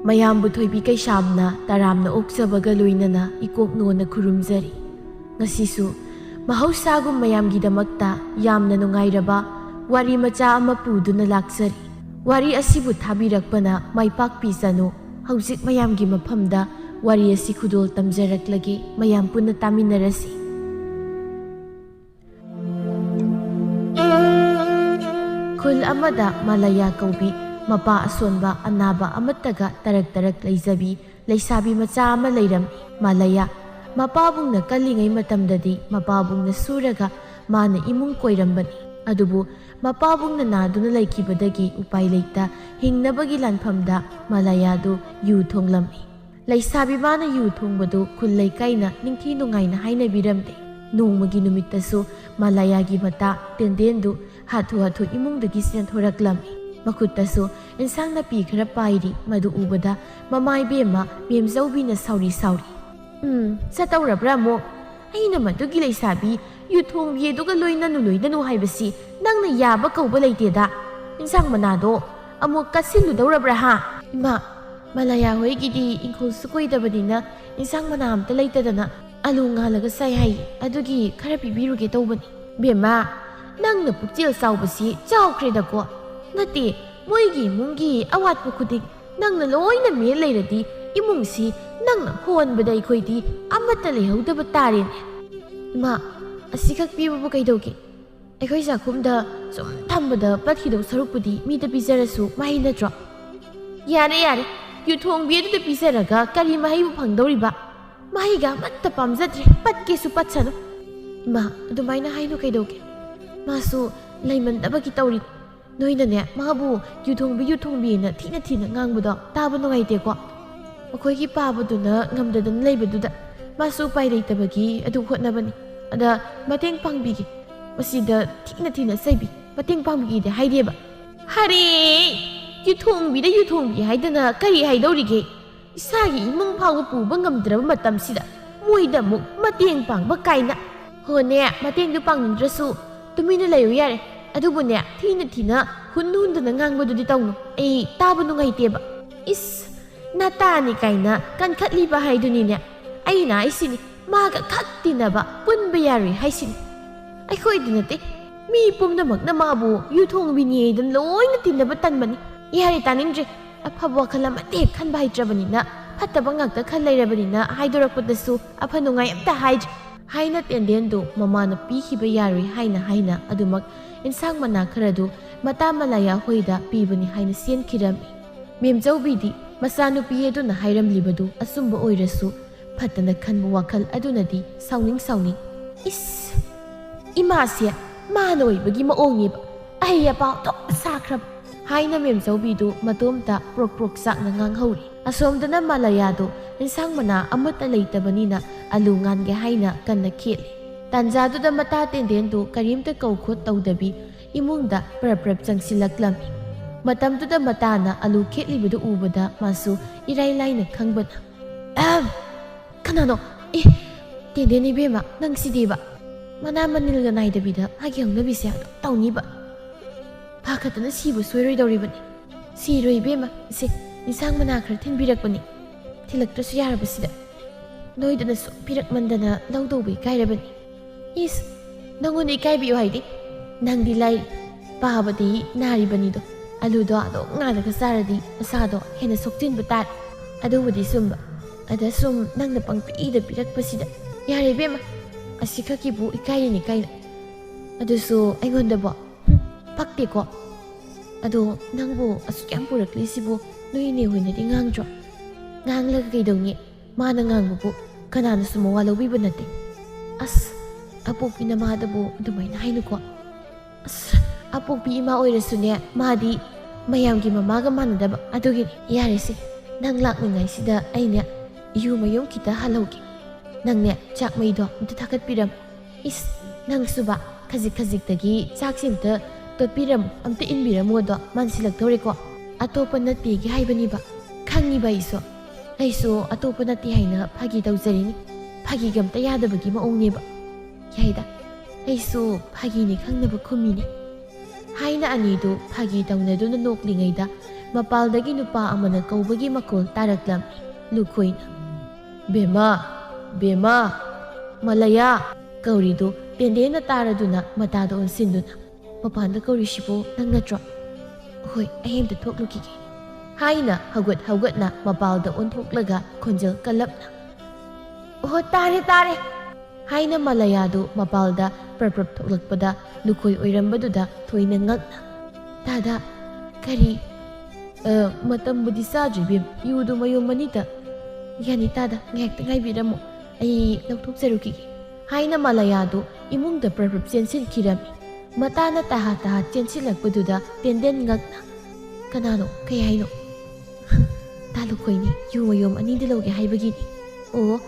ꯃꯌꯥꯝꯕꯨ ꯊꯣꯏꯕꯤ ꯀꯩꯁꯥꯝꯅ ꯇꯔꯥꯝꯅ ꯑꯣꯛꯆꯕꯒ ꯂꯣꯏꯅꯅ ꯏꯀꯣꯛꯅꯣꯅ ꯈꯨꯔꯨꯝꯖꯔꯤ꯫ ꯉꯁꯤꯁꯨ ꯃꯍꯧꯁꯥꯒꯨꯝ ꯃꯌꯥꯝꯒꯤꯗꯃꯛꯇ ꯌꯥꯝꯅ ꯅꯨꯡꯉꯥꯏꯔꯕ ꯋꯥꯔꯤ ꯃꯆꯥ ꯑꯃ ꯄꯨꯗꯨꯅ ꯂꯥꯛꯆꯔꯤ꯫ ꯋꯥꯔꯤ ꯑꯁꯤꯕꯨ ꯊꯥꯕꯤꯔꯛꯄꯅ ꯃꯥꯏꯄꯥꯛꯄꯤꯖꯅꯨ꯫ ꯍꯧꯖꯤꯛ ꯃꯌꯥꯝꯒꯤ ꯃꯐꯝꯗ ꯋꯥꯔꯤ ꯑꯁꯤ ꯈꯨꯗꯣꯜ ꯇꯝꯖꯔꯛꯂꯒꯦ, ꯃꯌꯥꯝ ꯄꯨꯟꯅ ꯇꯥꯃꯤꯟꯅꯔꯁꯤ꯫ ꯈꯨꯜ ꯑꯃꯗ ꯃꯥꯂꯌꯥ ꯀꯧꯕꯤ ꯃꯄꯥ ꯑꯁꯣꯟꯕ ꯑꯅꯥꯕ ꯑꯃꯠꯇꯒ ꯇꯔꯛ ꯇꯔꯛ ꯂꯩꯖꯕꯤ ꯂꯩꯁꯥꯕꯤ ꯃꯆꯥ ꯑꯃ ꯂꯩꯔꯝꯃꯤ꯫ ꯃꯥꯂꯌꯥ ꯃꯄꯥꯕꯨꯡꯅ ꯀꯜꯂꯤꯉꯩ ꯃꯇꯝꯗꯗꯤ ꯃꯄꯥꯕꯨꯡꯅ ꯁꯨꯔꯒ ꯃꯥꯅ ꯏꯃꯨꯡ ꯀꯣꯏꯔꯝꯕꯅꯤ꯫ ꯑꯗꯨꯕꯨ ꯃꯄꯥꯕꯨꯡꯅ ꯅꯥꯗꯨꯅ ꯂꯩꯈꯤꯕꯗꯒꯤ ꯎꯄꯥꯏ ꯂꯩꯇ ꯍꯤꯡꯅꯕꯒꯤ ꯂꯥꯟꯐꯝꯗ ꯃꯥꯂꯌꯥꯗꯨ ꯌꯨ ꯊꯣꯡꯂꯝꯃꯤ꯫ ꯂꯩꯁꯥꯕꯤ ꯃꯥꯅ ꯌꯨ ꯊꯣꯡꯕꯗꯨ ꯈꯨꯜ ꯂꯩꯀꯥꯏꯅ ꯅꯤꯡꯊꯤ ꯅꯨꯡꯉꯥꯏꯅ ꯍꯥꯏꯅꯕꯤꯔꯝꯗꯦ꯫ ꯅꯣꯡꯃꯒꯤ ꯅꯨꯃꯤꯠꯇꯁꯨ ꯃꯥꯂꯌꯥꯒꯤ ꯃꯇꯥ ꯇꯦꯟꯗꯦꯟꯗꯨ ꯍꯥꯊꯨ ꯍꯥꯊꯨ ꯏꯃꯨꯡꯗꯒꯤ ꯆꯦꯟꯊꯣꯔꯛꯂꯝꯃꯤ꯫ ꯃꯈꯨꯠꯇꯁꯨ ꯏꯟꯁꯥꯡ ꯅꯥꯄꯤ ꯈꯔ ꯄꯥꯏꯔꯤ꯫ ꯃꯗꯨ ꯎꯕꯗ ꯃꯃꯥ ꯏꯕꯦꯝꯃ ꯃꯦꯝꯖꯧꯕꯤꯅ ꯁꯥꯎꯔꯤ ꯁꯥꯎꯔꯤ꯫ ꯆꯠꯇꯧꯔꯕ꯭ꯔꯥ ꯑꯃꯨꯛ? ꯑꯩꯅ ꯃꯗꯨꯒꯤ ꯂꯩꯁꯥꯕꯤ ꯌꯨ ꯊꯣꯡꯕꯤ ꯑꯗꯨꯒ ꯂꯣꯏꯅꯅꯨ ꯍꯥꯏꯕꯁꯤ ꯅꯪꯅ ꯌꯥꯕ ꯀꯧꯕ ꯂꯩꯇꯦꯗ꯫ ꯏꯟꯁꯥꯡ ꯃꯅꯥꯗꯣ ꯑꯃꯨꯛ ꯀꯠꯁꯤꯜꯂꯨꯗꯧꯔꯕ꯭ꯔꯥ ꯍꯥ? ꯏꯃꯥ, ꯃꯥꯂꯌꯥ ꯍꯣꯏꯒꯤꯗꯤ ꯏꯪꯈꯣꯜꯁꯨ ꯀꯣꯏꯗꯕꯅꯤꯅ ꯏꯟꯁꯥꯡ ꯃꯅꯥ ꯑꯝꯇ ꯂꯩꯇꯗꯅ ꯑꯂꯨ ꯉꯥꯜꯂꯒ ꯆꯥꯏ ꯍꯥꯏꯌꯦ, ꯑꯗꯨꯒꯤ ꯈꯔ ꯄꯤꯕꯤꯔꯨꯒꯦ ꯇꯧꯕꯅꯤ꯫ ꯕꯦꯝꯃ, ꯅꯪꯅ ꯄꯨꯛꯆꯦꯜ ꯆꯥꯎꯕꯁꯤ ꯆꯥꯎꯈ꯭ꯔꯦꯗꯀꯣ꯫ ꯅꯠꯇꯦ, ꯃꯣꯏꯒꯤ ꯏꯃꯨꯡꯒꯤ ꯑꯋꯥꯠꯄ ꯈꯨꯗꯤꯡ ꯅꯪꯅ ꯂꯣꯏꯅ ꯃꯦꯜ ꯂꯩꯔꯗꯤ ꯏꯃꯨꯡꯁꯤ ꯅꯪꯅ ꯍꯣꯟꯕꯗ ꯑꯩꯈꯣꯏꯗꯤ ꯑꯃꯠꯇ ꯂꯩꯍꯧꯗꯕ ꯇꯥꯔꯦꯅꯦ꯫ ꯏꯃꯥ, ꯑꯁꯤꯈꯛ ꯄꯤꯕꯕꯨ ꯀꯩꯗꯧꯒꯦ? ꯑꯩꯈꯣꯏ ꯆꯥꯛꯈꯨꯝꯗ ꯁꯨꯝ ꯊꯝꯕꯗ ꯄꯠꯈꯤꯗꯧ ꯁꯔꯨꯛꯄꯨꯗꯤ ꯃꯤꯗ ꯄꯤꯖꯔꯁꯨ ꯃꯍꯩ ꯅꯠꯇ꯭ꯔꯣ? ꯌꯥꯔꯦ ꯌꯥꯔꯦ, ꯌꯨ ꯊꯣꯡꯕꯤ ꯑꯗꯨꯗ ꯄꯤꯖꯔꯒ ꯀꯔꯤ ꯃꯍꯩꯕꯨ ꯐꯪꯗꯧꯔꯤꯕ? ꯃꯍꯩꯒ ꯑꯃꯠꯇ ꯄꯥꯝꯖꯗ꯭ꯔꯦ, ꯄꯠꯀꯦꯁꯨ ꯄꯠꯁꯅꯨ꯫ ꯏꯃꯥ, ꯑꯗꯨꯃꯥꯏꯅ ꯍꯥꯏꯅꯨ ꯀꯩꯗꯧꯒꯦ? ꯃꯥꯁꯨ ꯂꯩꯃꯟꯗꯕꯒꯤ ꯇꯧꯔꯤ꯫ ꯅꯣꯏꯅꯅꯦ ꯃꯥꯕꯨ ꯌꯨ ꯊꯣꯡꯕꯤꯅ ꯊꯤꯅ ꯉꯥꯡꯕꯗꯣ ꯇꯥꯕ ꯅꯨꯡꯉꯥꯏꯇꯦꯀꯣ꯫ ꯑꯩꯈꯣꯏꯒꯤ ꯄꯥꯕꯗꯨꯅ ꯉꯝꯗꯗꯅ ꯂꯩꯕꯗꯨꯗ ꯃꯥꯁꯨ ꯎꯄꯥꯏ ꯂꯩꯇꯕꯒꯤ ꯑꯗꯨ ꯍꯣꯠꯅꯕꯅꯤ꯫ ꯑꯗ ꯃꯇꯦꯡ ꯄꯥꯡꯕꯤꯒꯦ, ꯃꯁꯤꯗ ꯊꯤꯅ ꯆꯩꯕꯤ, ꯃꯇꯦꯡ ꯄꯥꯡꯕꯤꯒꯦꯗꯤ ꯍꯥꯏꯗꯦꯕ꯫ ꯍꯔꯦ, ꯌꯨ ꯊꯣꯡꯕꯤ ꯍꯥꯏꯗꯅ ꯀꯔꯤ ꯍꯥꯏꯗꯧꯔꯤꯒꯦ? ꯏꯁꯥꯒꯤ ꯏꯃꯨꯡ ꯐꯥꯎꯕ ꯄꯨꯕ ꯉꯝꯗ꯭ꯔꯕ ꯃꯇꯝꯁꯤꯗ ꯃꯣꯏꯗ ꯑꯃꯨꯛ ꯃꯇꯦꯡ ꯄꯥꯡꯕ ꯀꯥꯏꯅ꯫ ꯍꯣꯅꯦ, ꯃꯇꯦꯡꯗꯨ ꯄꯥꯡꯅꯤꯡꯗ꯭ꯔꯁꯨ ꯇꯨꯃꯤꯟꯅ ꯂꯩꯌꯨ ꯌꯥꯔꯦ꯫ ꯑꯗꯨꯕꯨꯅꯦ, ꯊꯤꯅ ꯍꯨꯟꯗꯅ ꯉꯥꯡꯕꯗꯨꯗꯤ ꯇꯧꯅꯨ, ꯑꯩ ꯇꯥꯕ ꯅꯨꯡꯉꯥꯏꯇꯦꯕ꯫ ꯏꯁ, ꯅꯇꯥꯅꯤ ꯀꯥꯏꯅ ꯀꯟꯈꯠꯂꯤꯕ ꯍꯥꯏꯗꯨꯅꯤꯅꯦ꯫ ꯑꯩꯅ ꯍꯥꯏꯁꯤꯅꯤ, ꯃꯥꯒ ꯈꯛ ꯇꯤꯟꯅꯕ ꯄꯨꯟꯕ ꯌꯥꯔꯣꯏ ꯍꯥꯏꯁꯤꯅꯤ꯫ ꯑꯩꯈꯣꯏꯗ ꯅꯠꯇꯦ, ꯃꯤ ꯄꯨꯝꯅꯃꯛꯅ ꯃꯥꯕꯨ ꯌꯨ ꯊꯣꯡꯕꯤꯅꯤ ꯍꯥꯏꯗꯅ ꯂꯣꯏꯅ ꯇꯤꯟꯅꯕ ꯇꯟꯕꯅꯤ꯫ ꯌꯥꯔꯦ, ꯇꯥꯅꯤꯡꯗ꯭ꯔꯦ꯫ ꯑꯐꯕ ꯋꯥꯈꯜ ꯑꯃꯠꯇ ꯍꯦꯛ ꯈꯟꯕ ꯍꯩꯇ꯭ꯔꯕꯅꯤꯅ, ꯐꯠꯇꯕ ꯉꯥꯛꯇ ꯈꯟ ꯂꯩꯔꯕꯅꯤꯅ ꯍꯥꯏꯗꯣꯔꯛꯄꯗꯁꯨ ꯑꯐ ꯅꯨꯡꯉꯥꯏ ꯑꯝꯇ ꯍꯥꯏꯗ꯭ꯔꯦ ꯍꯥꯏꯅ ꯇꯦꯟꯗꯦꯟꯗꯨ ꯃꯃꯥꯅ ꯄꯤꯈꯤꯕ ꯌꯥꯔꯣꯏ ꯍꯥꯏꯅ ꯑꯗꯨꯃꯛ ꯏꯟꯁꯥꯡ ꯃꯅꯥ ꯈꯔꯗꯨ ꯃꯇꯥ ꯃꯥꯂꯌꯥ ꯍꯣꯏꯗ ꯄꯤꯕꯅꯤ ꯍꯥꯏꯅ ꯆꯦꯟꯈꯤꯔꯝꯃꯤ꯫ ꯃꯦꯝꯖꯧꯕꯤꯗꯤ ꯃꯆꯥꯅꯨꯄꯤ ꯑꯗꯨꯅ ꯍꯥꯏꯔꯝꯂꯤꯕꯗꯨ ꯑꯆꯨꯝꯕ ꯑꯣꯏꯔꯁꯨ ꯐꯠꯇꯅ ꯈꯟꯕ ꯋꯥꯈꯜ ꯑꯗꯨꯅꯗꯤ ꯁꯥꯎꯅꯤꯡ ꯏꯁ, ꯏꯃꯥꯁꯦ ꯃꯥꯅ ꯑꯣꯏꯕꯒꯤ ꯃꯑꯣꯡꯅꯦꯕ, ꯑꯍꯩ ꯑꯄꯥ ꯑꯣꯟꯊꯣꯛ ꯁꯥꯈ꯭ꯔꯕ ꯍꯥꯏꯅ ꯃꯦꯝꯖꯧꯕꯤꯗꯨ ꯃꯇꯣꯝꯇ ꯄ꯭ꯔꯣꯛ ꯆꯥꯛꯅ ꯉꯥꯡꯍꯧꯔꯤ꯫ ꯑꯁꯣꯝꯗꯅ ꯃꯥꯂꯌꯥꯗꯨ ꯏꯟꯁꯥꯡ ꯃꯅꯥ ꯑꯃꯠꯇ ꯂꯩꯇꯕꯅꯤꯅ ꯑꯂꯨ ꯉꯥꯟꯒꯦ ꯍꯥꯏꯅ ꯀꯟꯅ ꯈꯦꯠꯂꯤ꯫ ꯇꯥꯟꯖꯥꯗꯨꯗ ꯃꯇꯥ ꯇꯦꯟꯗꯦꯟꯗꯨ ꯀꯔꯤꯝꯇ ꯀꯧꯈꯣꯠ ꯇꯧꯗꯕꯤ ꯏꯃꯨꯡꯗ ꯄ꯭ꯔꯞ ꯆꯪꯁꯤꯜꯂꯛꯂꯝꯃꯤ꯫ ꯃꯇꯝꯗꯨꯗ ꯃꯇꯥꯅ ꯑꯂꯨ ꯈꯦꯠꯂꯤꯕꯗꯨ ꯎꯕꯗ ꯃꯥꯁꯨ ꯏꯔꯥꯏ ꯂꯥꯏꯅ ꯈꯪꯕꯅ, ꯀꯅꯥꯅꯣ? ꯇꯦꯟꯗꯦꯟ ꯏꯕꯦꯝꯃ, ꯅꯪꯁꯤꯗꯤꯕ ꯃꯅꯥ ꯃꯅꯤꯜꯒ ꯅꯥꯏꯗꯕꯤꯗ ꯃꯥꯒꯤ ꯍꯧꯅꯕꯤꯁꯦ ꯑꯗꯨꯝ ꯇꯧꯅꯤꯕ? ꯐꯥꯈꯠꯇꯅ ꯁꯤꯕ ꯁꯣꯏꯔꯣꯏꯗꯧꯔꯤꯕꯅꯤ꯫ ꯁꯤꯔꯣꯏ ꯏꯕꯦꯝꯃ, ꯏꯁꯦ ꯏꯟꯁꯥꯡ ꯃꯅꯥ ꯈꯔ ꯊꯤꯟꯕꯤꯔꯛꯄꯅꯤ, ꯊꯤꯜꯂꯛꯇ꯭ꯔꯁꯨ ꯌꯥꯔꯕꯁꯤꯗ ꯅꯣꯏꯗꯅꯁꯨ ꯄꯤꯔꯛꯃꯟꯗꯅ ꯂꯧꯗꯧꯕ ꯏꯀꯥꯏꯔꯕꯅꯤ꯫ ꯏꯁ, ꯅꯪꯉꯣꯟꯗ ꯏꯀꯥꯏꯕꯤꯌꯨ ꯍꯥꯏꯗꯤ? ꯅꯪꯗꯤ ꯂꯥꯏꯔꯤ, ꯄꯥꯕꯗꯤ ꯅꯥꯔꯤꯕꯅꯤꯗꯣ, ꯑꯂꯨꯗꯣ ꯑꯗꯨꯝ ꯉꯥꯜꯂꯒ ꯆꯥꯔꯗꯤ ꯅꯁꯥꯗꯣ ꯍꯦꯟꯅ ꯁꯣꯛꯆꯤꯟꯕ ꯇꯥꯔꯦ꯫ ꯑꯗꯨꯕꯨꯗꯤ ꯆꯨꯝꯕ, ꯑꯗ ꯁꯨꯝ ꯅꯪꯅ ꯄꯪꯄꯤꯗ ꯄꯤꯔꯛꯄꯁꯤꯗ ꯌꯥꯔꯦ ꯏꯕꯦꯝꯃ, ꯑꯁꯤꯈꯛꯀꯤꯕꯨ ꯏꯀꯥꯏꯔꯤꯅꯤ ꯀꯥꯏꯅ, ꯑꯗꯨꯁꯨ ꯑꯩꯉꯣꯟꯗꯕꯣ? ꯄꯛꯇꯦꯀꯣ꯫ ꯑꯗꯣ ꯅꯪꯕꯨ ꯑꯁꯨꯛ ꯌꯥꯝ ꯄꯨꯔꯛꯂꯤꯁꯤꯕꯨ ꯅꯣꯏ ꯏꯅꯦ ꯍꯣꯏꯅꯗꯤ ꯉꯥꯡꯗ꯭ꯔꯣ? ꯉꯥꯡꯂꯒ ꯀꯩꯗꯧꯅꯤ? ꯃꯥꯅ ꯉꯥꯡꯕꯕꯨ ꯀꯅꯥꯅꯁꯨ ꯃꯋꯥ ꯂꯧꯕꯤꯕ ꯅꯠꯇꯦ꯫ ꯑꯁ, ꯑꯄꯣꯛꯄꯤ ꯅꯃꯥꯗꯕꯨ ꯑꯗꯨꯃꯥꯏꯅ ꯍꯥꯏꯅꯨꯀꯣ꯫ ꯑꯁ, ꯑꯄꯣꯛꯄꯤ ꯏꯃꯥ ꯑꯣꯏꯔꯁꯨꯅꯦ, ꯃꯥꯗꯤ ꯃꯌꯥꯝꯒꯤ ꯃꯃꯥꯒ ꯃꯥꯟꯅꯗꯕ, ꯑꯗꯨꯒꯤꯅꯤ꯫ ꯌꯥꯔꯦꯁꯦ, ꯅꯪ ꯂꯥꯛꯅꯤꯡꯉꯥꯏꯁꯤꯗ ꯑꯩꯅꯦ ꯌꯨ ꯃꯌꯨꯝ ꯈꯤꯇ ꯍꯜꯍꯧꯒꯦ꯫ ꯅꯪꯅꯦ ꯆꯥꯛ ꯃꯩꯗꯣ ꯑꯝꯇ ꯊꯥꯒꯠꯄꯤꯔꯝꯃꯨ꯫ ꯏꯁ, ꯅꯪꯁꯨꯕ ꯈꯖꯤꯛꯇꯒꯤ ꯆꯥꯛꯁꯤ ꯑꯝꯇ ꯇꯣꯠꯄꯤꯔꯝꯃꯨ, ꯑꯝꯇ ꯏꯟꯕꯤꯔꯝꯃꯨꯗꯣ ꯃꯥꯟꯁꯤꯜꯂꯛꯇꯧꯔꯦꯀꯣ꯫ ꯑꯇꯣꯞꯄ ꯅꯠꯇꯦꯒꯤ ꯍꯥꯏꯕꯅꯤꯕ, ꯈꯪꯉꯤꯕ ꯑꯩꯁꯨ ꯑꯇꯣꯞꯄ ꯅꯠꯇꯦ ꯍꯥꯏꯅ ꯐꯥꯒꯤ ꯇꯧꯖꯔꯤꯅꯤ꯫ ꯐꯥꯒꯤꯒ ꯑꯝꯇ ꯌꯥꯗꯕꯒꯤ ꯃꯑꯣꯡꯅꯦꯕ꯫ ꯌꯥꯏꯗ ꯑꯩꯁꯨ ꯐꯥꯒꯤꯅꯤ ꯈꯪꯅꯕ ꯈꯨꯝꯃꯤꯅꯤ ꯍꯥꯏꯅ ꯑꯅꯤꯗꯨ ꯐꯥꯒꯤ ꯇꯧꯅꯗꯨꯅ ꯅꯣꯛꯂꯤꯉꯩꯗ ꯃꯄꯥꯜꯗꯒꯤ ꯅꯨꯄꯥ ꯑꯃꯅ ꯀꯧꯕꯒꯤ ꯃꯈꯣꯜ ꯇꯥꯔꯛꯂꯝꯃꯤ ꯂꯨꯈꯣꯏꯅ ꯕꯦꯃꯥ ꯕꯦꯃꯥ ꯃꯂꯌꯥ ꯀꯧꯔꯤꯗꯨ ꯇꯦꯟꯗꯦꯟꯅ ꯇꯥꯔꯗꯨꯅ ꯃꯇꯥꯗ ꯑꯣꯟꯁꯤꯟꯗꯨꯅ ꯃꯄꯥꯟꯗ ꯀꯧꯔꯤꯁꯤꯕꯨ ꯅꯪ ꯅꯠꯇ꯭ꯔꯣ ꯍꯣꯏ ꯑꯩ ꯑꯝꯇ ꯊꯣꯛꯂꯨꯈꯤꯒꯦ ꯍꯥꯏꯅ ꯍꯧꯒꯠꯅ ꯃꯄꯥꯜꯗ ꯑꯣꯟꯊꯣꯛꯂꯒ ꯈꯣꯟꯖꯦꯜ ꯀꯜꯂꯞꯅ ꯑꯣ ꯇꯥꯔꯦ ꯇꯥꯔꯦ ꯍꯥꯏꯅ ꯃꯂꯌꯥꯗꯨ ꯃꯄꯥꯜꯗ ꯄ꯭ꯔꯞ ꯊꯣꯛꯂꯛꯄꯗ ꯂꯨꯈꯣꯏ ꯑꯣꯏꯔꯝꯕꯗꯨꯗ ꯊꯣꯏꯅ ꯉꯛꯅ ꯇꯥꯗ ꯀꯔꯤ ꯃꯇꯝꯕꯨꯗꯤ ꯆꯥꯗ꯭ꯔꯤ ꯌꯨꯗꯨ ꯃꯌꯨꯝ ꯑꯅꯤꯇ ꯌꯥꯅꯤ ꯇꯥꯗ ꯉꯥꯏꯍꯥꯛꯇ ꯉꯥꯏꯕꯤꯔꯝꯃꯣ ꯑꯩ ꯂꯧꯊꯣꯛꯆꯔꯨꯈꯤꯒꯦ ꯍꯥꯏꯅ ꯃꯂꯌꯥꯗꯨ ꯏꯃꯨꯡꯗ ꯄ꯭ꯔꯞ ꯆꯦꯟꯁꯤꯟꯈꯤꯔꯝꯃꯤ ꯃꯇꯥꯅ ꯇꯍꯥ ꯆꯦꯟꯁꯤꯜꯂꯛꯄꯗꯨꯗ ꯇꯦꯟꯗꯦꯟ ꯉꯛꯅ ꯀꯅꯥꯅꯣ ꯀꯩ ꯍꯥꯏꯅꯣ ꯇꯥ ꯂꯨꯈꯣꯏꯅꯤ ꯌꯨ ꯃꯌꯨꯝ ꯑꯅꯤꯗ ꯂꯧꯒꯦ ꯍꯥꯏꯕꯒꯤꯅꯤ ꯑꯣ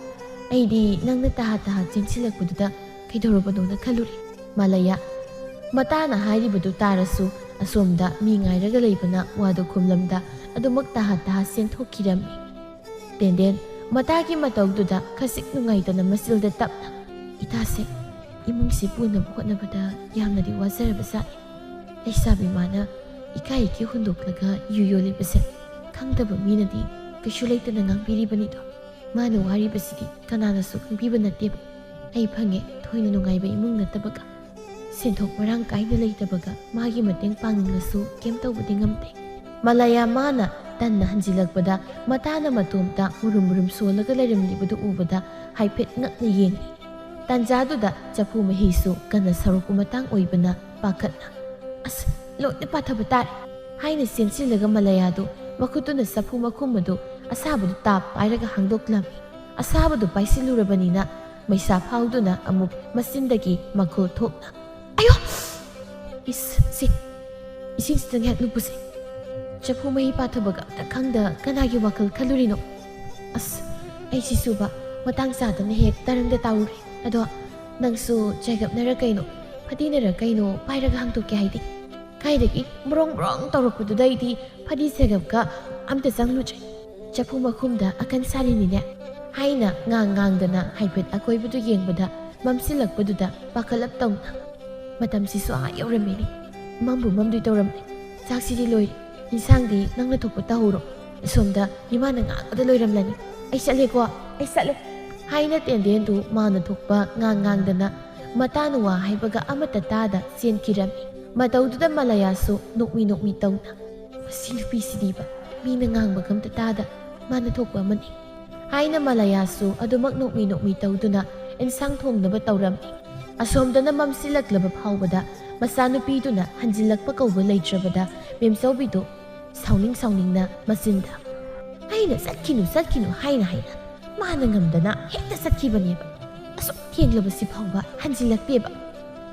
ꯑꯩꯗꯤ ꯅꯪꯅ ꯇꯍꯥ ꯆꯦꯟꯁꯤꯜꯂꯛꯄꯗꯨꯗ ꯀꯩꯗꯧꯔꯕꯅꯣꯅ ꯈꯜꯂꯨꯔꯦ ꯃꯂꯌꯥ ꯃꯇꯥꯅ ꯍꯥꯏꯔꯤꯕꯗꯨ ꯇꯥꯔꯁꯨ ꯑꯁꯣꯝꯗ ꯃꯤ ꯉꯥꯏꯔꯒ ꯂꯩꯕꯅ ꯋꯥꯗꯨ ꯈꯨꯝꯂꯝꯗ ꯑꯗꯨꯃꯛ ꯇꯍꯥ ꯆꯦꯟꯊꯣꯛꯈꯤꯔꯝꯃꯤ ꯇꯦꯟꯗꯦꯟ ꯃꯇꯥꯒꯤ ꯃꯇꯧꯗꯨꯗ ꯈꯖꯤꯛ ꯅꯨꯡꯉꯥꯏꯇꯅ ꯃꯆꯤꯜꯗ ꯇꯞꯅ ꯏꯇꯥꯁꯦ ꯏꯃꯨꯡꯁꯤ ꯄꯨꯅꯕ ꯍꯣꯠꯅꯕꯗ ꯌꯥꯝꯅꯗꯤ ꯋꯥꯖꯔꯕꯖꯥꯠꯅꯤ ꯂꯩꯁꯥꯕꯤ ꯃꯥꯅ ꯏꯀꯥꯏ ꯍꯨꯟꯗꯣꯛꯂꯒ ꯌꯨ ꯌꯣꯜꯂꯤꯕꯁꯦ ꯈꯪꯗꯕ ꯃꯤꯅꯗꯤ ꯀꯩꯁꯨ ꯂꯩꯇꯅ ꯉꯥꯡꯕꯤꯔꯤꯕꯅꯤꯗꯣ ꯃꯥꯅ ꯋꯥꯔꯤꯕꯁꯤꯗꯤ ꯀꯅꯥꯅꯁꯨ ꯈꯪꯕꯤꯕ ꯅꯠꯇꯦꯕ ꯑꯩ ꯐꯪꯉꯦ ꯊꯣꯏꯅ ꯅꯨꯡꯉꯥꯏꯕ ꯏꯃꯨꯡ ꯅꯠꯇꯕꯒ ꯁꯦꯟꯊꯣꯛ ꯃꯔꯥꯡ ꯀꯥꯏꯅ ꯂꯩꯇꯕꯒ ꯃꯥꯒꯤ ꯃꯇꯦꯡ ꯄꯥꯡꯅꯤꯡꯂꯁꯨ ꯀꯩꯝ ꯇꯧꯕꯗꯤ ꯉꯝꯗꯦ ꯃꯂꯌꯥ ꯃꯥꯅ ꯇꯟꯅ ꯍꯟꯖꯤꯜꯂꯛꯄꯗ ꯃꯇꯥꯅ ꯃꯇꯣꯝꯇ ꯃꯨꯔꯨꯝ ꯁꯣꯜꯂꯒ ꯂꯩꯔꯝꯂꯤꯕꯗꯨ ꯎꯕꯗ ꯍꯥꯏꯐꯦꯠ ꯉꯛꯅ ꯌꯦꯡꯉꯤ ꯇꯥꯟꯖꯥꯗꯨꯗ ꯆꯐꯨ ꯃꯍꯤꯁꯨ ꯀꯟꯅ ꯁꯧꯔꯛꯄ ꯃꯇꯥꯡ ꯑꯣꯏꯕꯅ ꯄꯥꯈꯠꯅ ꯑꯁ ꯂꯣꯏꯅ ꯄꯥꯊꯕ ꯇꯥꯔꯦ ꯍꯥꯏꯅ ꯆꯦꯟꯁꯤꯜꯂꯒ ꯃꯂꯌꯥꯗꯨ ꯃꯈꯨꯠꯇꯨꯅ ꯆꯐꯨ ꯃꯈꯨꯝ ꯑꯗꯨ ꯑꯁꯥꯕꯗꯨ ꯇꯥꯞ ꯄꯥꯏꯔꯒ ꯍꯥꯡꯗꯣꯛꯂꯝꯃꯤ ꯑꯁꯥꯕꯗꯨ ꯄꯥꯏꯁꯤꯜꯂꯨꯔꯕꯅꯤꯅ ꯃꯩꯁꯥ ꯐꯥꯎꯗꯨꯅ ꯑꯃꯨꯛ ꯃꯆꯤꯟꯗꯒꯤ ꯃꯈꯣꯜ ꯊꯣꯛꯅ ꯑꯌꯣ ꯏꯁꯤꯡꯁꯤꯗ ꯉꯥꯏꯍꯥꯛ ꯂꯨꯞꯄꯨꯁꯦ ꯆꯐꯨ ꯃꯍꯤ ꯄꯥꯊꯕꯒ ꯑꯝꯇ ꯈꯪꯗ ꯀꯅꯥꯒꯤ ꯋꯥꯈꯜ ꯈꯜꯂꯨꯔꯤꯅꯣ ꯑꯁ ꯑꯩꯁꯤꯁꯨꯕ ꯃꯇꯥꯡ ꯆꯥꯗꯅ ꯍꯦꯛ ꯇꯔꯪꯗ ꯇꯥꯎꯔꯨꯔꯦ ꯑꯗꯣ ꯅꯪꯁꯨ ꯆꯥꯏꯒꯞꯅꯔ ꯀꯩꯅꯣ ꯐꯗꯤꯅꯔ ꯀꯩꯅꯣ ꯄꯥꯏꯔꯒ ꯍꯥꯡꯗꯣꯛꯀꯦ ꯍꯥꯏꯗꯤ ꯀꯥꯏꯗꯒꯤ ꯕ꯭ꯔꯣꯡ ꯇꯧꯔꯛꯄꯗꯨꯗꯩꯗꯤ ꯐꯗꯤ ꯆꯥꯏꯒꯞꯀ ꯑꯝꯇ ꯆꯪꯂꯨꯗ꯭ꯔꯦ ꯆꯐꯨ ꯃꯈꯨꯝꯗ ꯑꯀꯟ ꯁꯥꯔꯤꯅꯤꯅꯦ ꯍꯥꯏꯅ ꯉꯥꯡꯗꯅ ꯍꯥꯏꯐꯦꯠ ꯑꯀꯣꯏꯕꯗꯨ ꯌꯦꯡꯕꯗ ꯃꯝꯁꯤꯜꯂꯛꯄꯗꯨꯗ ꯄꯥꯈꯠꯂꯞ ꯇꯧꯅ ꯃꯇꯝꯁꯤꯁꯨ ꯌꯧꯔꯝꯃꯤꯅꯤ ꯃꯝꯗꯣꯏ ꯇꯧꯔꯝꯃꯦ ꯆꯥꯛꯁꯤꯗꯤ ꯂꯣꯏꯔꯦ ꯏꯟꯁꯥꯡꯗꯤ ꯅꯪꯅ ꯊꯣꯛꯄ ꯇꯧꯍꯧꯔꯣ ꯑꯁꯣꯝꯗ ꯏꯃꯥꯅ ꯉꯥꯡꯕꯗ ꯂꯣꯏꯔꯝꯂꯅꯤ ꯑꯩ ꯆꯠꯂꯦ ꯍꯥꯏꯅ ꯇꯦꯟꯗꯦꯟꯗꯨ ꯃꯥꯅ ꯊꯣꯛꯄ ꯉꯥꯡꯗꯅ ꯃꯇꯥꯅ ꯋꯥ ꯍꯥꯏꯕꯒ ꯑꯃꯠꯇ ꯇꯥꯗ ꯆꯦꯟꯈꯤꯔꯝꯃꯤ ꯃꯇꯧꯗꯨꯗ ꯃꯂꯌꯥꯁꯨ ꯅꯣꯛꯃꯤ ꯇꯧꯅ ꯃꯁꯤ ꯅꯨꯄꯤꯁꯤꯗꯤꯕ ꯃꯤꯅ ꯉꯥꯡꯕꯒ ꯑꯝꯇ ꯇꯥꯗ ꯃꯥꯅ ꯊꯣꯛꯄ ꯑꯃꯅꯤ ꯍꯥꯏꯅ ꯃꯂꯌꯥꯁꯨ ꯑꯗꯨꯃꯛ ꯅꯣꯛꯃꯤ ꯇꯧꯗꯨꯅ ꯏꯟꯁꯥꯡ ꯊꯣꯡꯅꯕ ꯇꯧꯔꯝꯃꯤ ꯑꯁꯣꯝꯗꯅ ꯃꯝꯁꯤꯜꯂꯛꯂꯕ ꯐꯥꯎꯕꯗ ꯃꯆꯥꯅꯨꯄꯤꯗꯨꯅ ꯍꯟꯖꯤꯜꯂꯛꯄ ꯀꯧꯕ ꯂꯩꯇ꯭ꯔꯕꯗ ꯃꯦꯝꯆꯧꯕꯤꯗꯨ ꯁꯥꯎꯅꯤꯡꯅ ꯃꯆꯤꯟꯗ ꯑꯩꯅ ꯆꯠꯈꯤꯅꯨ ꯍꯥꯏꯅ ꯃꯥꯅ ꯉꯝꯗꯅ ꯍꯦꯛꯇ ꯆꯠꯈꯤꯕꯅꯦꯕ ꯑꯁꯨꯛ ꯊꯦꯡꯂꯕꯁꯤ ꯐꯥꯎꯕ ꯍꯟꯖꯤꯜꯂꯛꯇꯦꯕ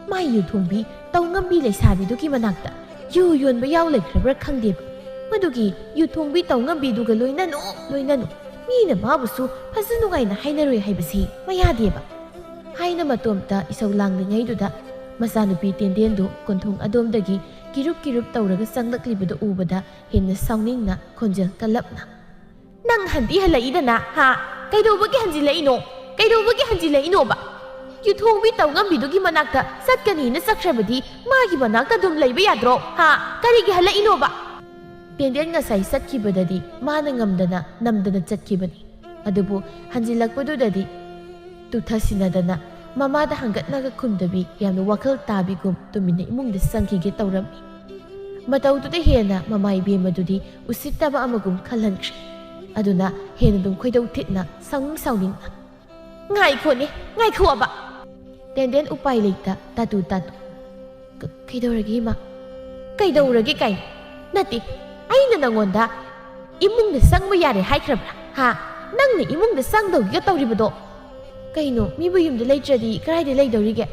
ꯃꯥꯏ ꯌꯨ ꯊꯣꯡꯕꯤ ꯇꯧꯉꯝꯕꯤ ꯂꯩꯁꯥꯕꯤꯗꯨꯒꯤ ꯃꯅꯥꯛꯇ ꯌꯨ ꯌꯣꯟꯕ ꯌꯥꯎ ꯂꯩꯈ꯭ꯔꯕ꯭ꯔꯥ ꯈꯪꯗꯦꯕ ꯃꯗꯨꯒꯤ ꯌꯨ ꯊꯣꯡꯕꯤ ꯇꯧꯉꯝꯕꯤꯗꯨꯒ ꯂꯣꯏꯅꯅꯨ ꯃꯤꯅ ꯃꯥꯕꯨꯁꯨ ꯐꯖ ꯅꯨꯡꯉꯥꯏꯅ ꯍꯥꯏꯅꯔꯣꯏ ꯍꯥꯏꯕꯁꯤ ꯃꯌꯥꯗꯦꯕ ꯍꯥꯏꯅ ꯃꯇꯣꯝꯇ ꯏꯁꯧ ꯂꯥꯡꯂꯤꯉꯩꯗꯨꯗ ꯃꯆꯥꯅꯨꯄꯤ ꯇꯦꯟꯗꯦꯟꯗꯨ ꯀꯣꯟꯊꯣꯡ ꯑꯗꯣꯝꯗꯒꯤ ꯀꯤꯔꯨꯞ ꯇꯧꯔꯒ ꯆꯪꯂꯛꯂꯤꯕꯗꯨ ꯎꯕꯗ ꯍꯦꯟꯅ ꯁꯥꯎꯅꯤꯡꯅ ꯈꯣꯟꯖꯦꯜ ꯀꯜꯂꯞꯅ ꯅꯪ ꯍꯜꯂꯛꯏꯗꯅ ꯀꯩꯗꯧꯕꯒꯤ ꯍꯟꯖꯤꯜꯂꯛꯏꯅꯣꯕ ꯌꯨꯊꯣꯡꯕꯤ ꯇꯧꯉꯝꯕꯤꯗꯨꯒꯤ ꯃꯅꯥꯛꯇ ꯆꯠꯀꯅꯤꯅ ꯆꯠꯈ꯭ꯔꯕꯗꯤ ꯃꯥꯒꯤ ꯃꯅꯥꯛꯇ ꯑꯗꯨꯝ ꯂꯩꯕ ꯌꯥꯗ꯭ꯔꯣ ꯀꯔꯤꯒꯤ ꯍꯜꯂꯛꯏꯅꯣꯕ ꯇꯦꯟꯗꯦꯟ ꯉꯁꯥꯏ ꯆꯠꯈꯤꯕꯗꯗꯤ ꯃꯥꯅ ꯉꯝꯗꯅ ꯅꯝꯗꯅ ꯆꯠꯈꯤꯕꯅꯤ ꯑꯗꯨꯕꯨ ꯍꯟꯖꯤꯜꯂꯛꯄꯗꯨꯗꯗꯤ ꯇꯨꯊꯁꯤꯟꯅꯗꯅ ꯃꯃꯥꯗ ꯍꯪꯒꯠꯅꯒ ꯈꯨꯝꯗꯕꯤ ꯌꯥꯝꯅ ꯋꯥꯈꯜ ꯇꯥꯕꯤꯒꯨꯝ ꯇꯨꯃꯤꯟꯅ ꯏꯃꯨꯡꯗ ꯆꯪꯈꯤꯒꯦ ꯇꯧꯔꯝꯃꯤ ꯃꯇꯧꯗꯨꯗ ꯍꯦꯟꯅ ꯃꯃꯥ ꯏꯕꯦꯝꯃꯗꯨꯗꯤ ꯎꯁꯤꯠꯇꯕ ꯑꯃꯒꯨꯝ ꯈꯜꯍꯟꯈ꯭ꯔꯦ ꯑꯗꯨꯅ ꯍꯦꯟꯅ ꯑꯗꯨꯝ ꯈꯣꯏꯗꯧ ꯊꯤꯠꯅ ꯁꯥꯎꯅꯤꯡꯅ ꯉꯥꯏꯈꯣꯕ ꯇꯦꯟꯗꯦꯟ ꯎꯄꯥꯏ ꯂꯩꯇ ꯇꯥꯇꯨ ꯀꯩꯗꯧꯔꯒꯦ ꯏꯃꯥ ꯀꯩꯗꯧꯔꯒꯦ ꯀꯥꯏꯅ ꯅꯠꯇꯦ ꯑꯩꯅ ꯅꯪꯉꯣꯟꯗ ꯏꯃꯨꯡꯗ ꯆꯪꯕ ꯌꯥꯔꯦ ꯍꯥꯏꯈ꯭ꯔꯕ꯭ꯔꯥ ꯅꯪꯅ ꯏꯃꯨꯡꯗ ꯆꯪꯗꯧꯒꯤꯒ ꯇꯧꯔꯤꯕꯗꯣ ꯀꯩꯅꯣ ꯃꯤꯕꯨ ꯌꯨꯝꯗ ꯂꯩꯇ꯭ꯔꯗꯤ ꯀꯗꯥꯏꯗ ꯂꯩꯗꯧꯔꯤꯒꯦ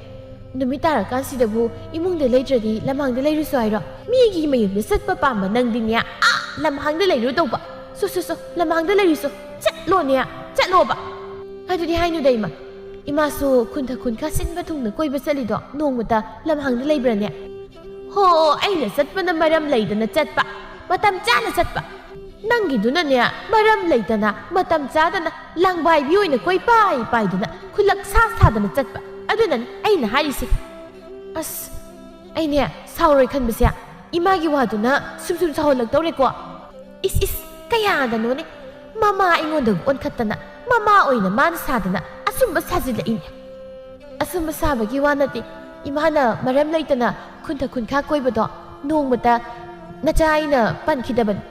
ꯅꯨꯃꯤꯠ ꯇꯥꯔꯀꯥꯟꯁꯤꯗꯕꯨ ꯏꯃꯨꯡꯗ ꯂꯩꯇ꯭ꯔꯗꯤ ꯂꯝꯍꯥꯡꯗ ꯂꯩꯔꯨꯁꯨ ꯍꯥꯏꯔꯣ ꯃꯤꯒꯤ ꯃꯌꯨꯝꯗ ꯆꯠꯄ ꯄꯥꯝꯕ ꯅꯪꯗꯤꯅꯦ ꯂꯝꯍꯥꯡꯗ ꯂꯩꯔꯨ ꯇꯧꯕ ꯂꯝꯍꯥꯡꯗ ꯂꯩꯔꯨꯁꯨ ꯆꯠꯂꯣꯕ ꯑꯗꯨꯗꯤ ꯍꯥꯏꯅꯨꯗ ꯏꯃꯥꯁꯨ ꯈꯨꯟꯈꯥ ꯁꯤꯟꯕ ꯊꯨꯡꯅ ꯀꯣꯏꯕ ꯆꯠꯂꯤꯗꯣ ꯅꯣꯡꯃꯇ ꯂꯝꯍꯥꯡꯗ ꯂꯩꯕ꯭ꯔꯅꯦ ꯍꯣ ꯑꯩꯅ ꯆꯠꯄꯅ ꯃꯔꯝ ꯂꯩꯗꯅ ꯆꯠꯄ ꯃꯇꯝ ꯆꯥꯅ ꯆꯠꯄ ꯅꯪꯒꯤꯗꯨꯅꯅꯦ ꯃꯔꯝ ꯂꯩꯇꯅ ꯃꯇꯝ ꯆꯥꯗꯅ ꯂꯥꯡꯕꯥꯏꯕꯤ ꯑꯣꯏꯅ ꯀꯣꯏ ꯄꯥꯏꯗꯅ ꯈꯨꯜꯂꯛ ꯁꯥꯗꯅ ꯆꯠꯄ ꯑꯗꯨꯅꯅꯤ ꯑꯩꯅ ꯍꯥꯏꯔꯤꯁꯦ ꯑꯁ ꯑꯩꯅꯦ ꯁꯥꯎꯔꯣꯏ ꯈꯟꯕꯁꯦ ꯏꯃꯥꯒꯤ ꯋꯥꯗꯨꯅ ꯁꯨꯝ ꯁꯥꯎꯍꯜꯂꯛꯇꯧꯔꯦꯀꯣ ꯏꯁ ꯀꯌꯥꯗꯅꯣꯅꯦ ꯃꯃꯥ ꯑꯩꯉꯣꯟꯗ ꯑꯣꯟꯈꯠꯇꯅ ꯃꯃꯥ ꯑꯣꯏꯅ ꯃꯥꯅ ꯁꯥꯗꯅ ꯑꯁꯨꯝꯕ ꯁꯥꯖꯤꯜꯂꯛꯏꯅꯦ ꯑꯁꯨꯝꯕ ꯁꯥꯕꯒꯤ ꯋꯥ ꯅꯠꯇꯦ ꯏꯃꯥꯅ ꯃꯔꯝ ꯂꯩꯇꯅ ꯈꯨꯟꯊ ꯈꯨꯟꯈꯥ ꯀꯣꯏꯕꯗꯣ ꯅꯣꯡꯃꯇ ꯅꯆꯥ ꯑꯩꯅ ꯄꯟꯈꯤꯗꯕꯅꯤ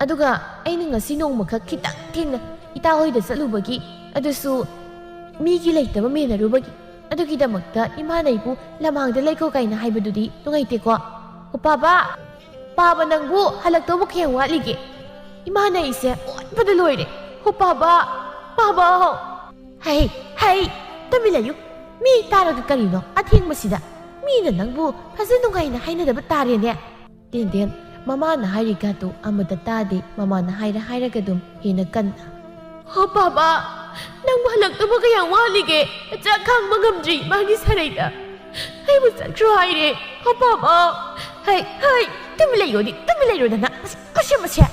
ꯑꯗꯨꯒ ꯑꯩꯅ ꯉꯁꯤ ꯅꯣꯡꯃꯈꯛ ꯈꯤꯇꯪ ꯊꯦꯡꯅ ꯏꯇꯥ ꯍꯣꯏꯗ ꯆꯠꯂꯨꯕꯒꯤ ꯑꯗꯨꯁꯨ ꯃꯤꯒꯤ ꯂꯩꯇꯕ ꯃꯦꯟꯅꯔꯨꯕꯒꯤ ꯑꯗꯨꯒꯤꯗꯃꯛꯇ ꯏꯃꯥꯅ ꯑꯩꯕꯨ ꯂꯝꯍꯥꯡꯗ ꯂꯩꯈꯣ ꯀꯥꯏꯅ ꯍꯥꯏꯕꯗꯨꯗꯤ ꯅꯨꯡꯉꯥꯏꯇꯦꯀꯣ ꯄꯥꯕ ꯅꯪꯕꯨ ꯍꯜꯂꯛꯇꯧꯕ ꯀꯌꯥꯝ ꯋꯥꯠꯂꯤꯒꯦ ꯏꯃꯥꯅ ꯑꯩꯁꯦ ꯑꯣꯠꯄꯗ ꯂꯣꯏꯔꯦ ꯄꯥꯕ ꯍꯩ ꯇꯨꯃꯤꯟ ꯂꯩꯌꯨ ꯃꯤ ꯇꯥꯔꯒ ꯀꯔꯤꯅꯣ ꯑꯊꯦꯡꯕꯁꯤꯗ ꯃꯤꯅ ꯅꯪꯕꯨ ꯐꯖ ꯅꯨꯡꯉꯥꯏꯅ ꯍꯥꯏꯅꯗꯕ ꯇꯥꯔꯦꯅꯦ ꯇꯦꯟ ꯃꯃꯥꯅ ꯍꯥꯏꯔꯤꯒꯗꯨ ꯑꯃꯠꯇ ꯇꯥꯗꯦ ꯃꯃꯥꯅ ꯍꯥꯏꯔꯒ ꯑꯗꯨꯝ ꯍꯦꯟꯅ ꯀꯟꯅ ꯄꯥꯕ ꯅꯪꯕꯨ ꯍꯜꯂꯛꯇꯧꯕ ꯀꯌꯥꯝ ꯋꯥꯠꯂꯤꯒꯦ ꯆꯥꯛ ꯈꯥꯡꯕ ꯉꯝꯗ꯭ꯔꯤ ꯃꯥꯒꯤ ꯁꯔꯩꯗ ꯑꯩꯕꯨ ꯆꯠꯈ꯭ꯔꯣ ꯍꯥꯏꯔꯦ ꯄꯥꯕ ꯍꯩ ꯇꯨꯃꯤꯟ ꯂꯩꯔꯣꯗꯅ ꯃꯁꯦ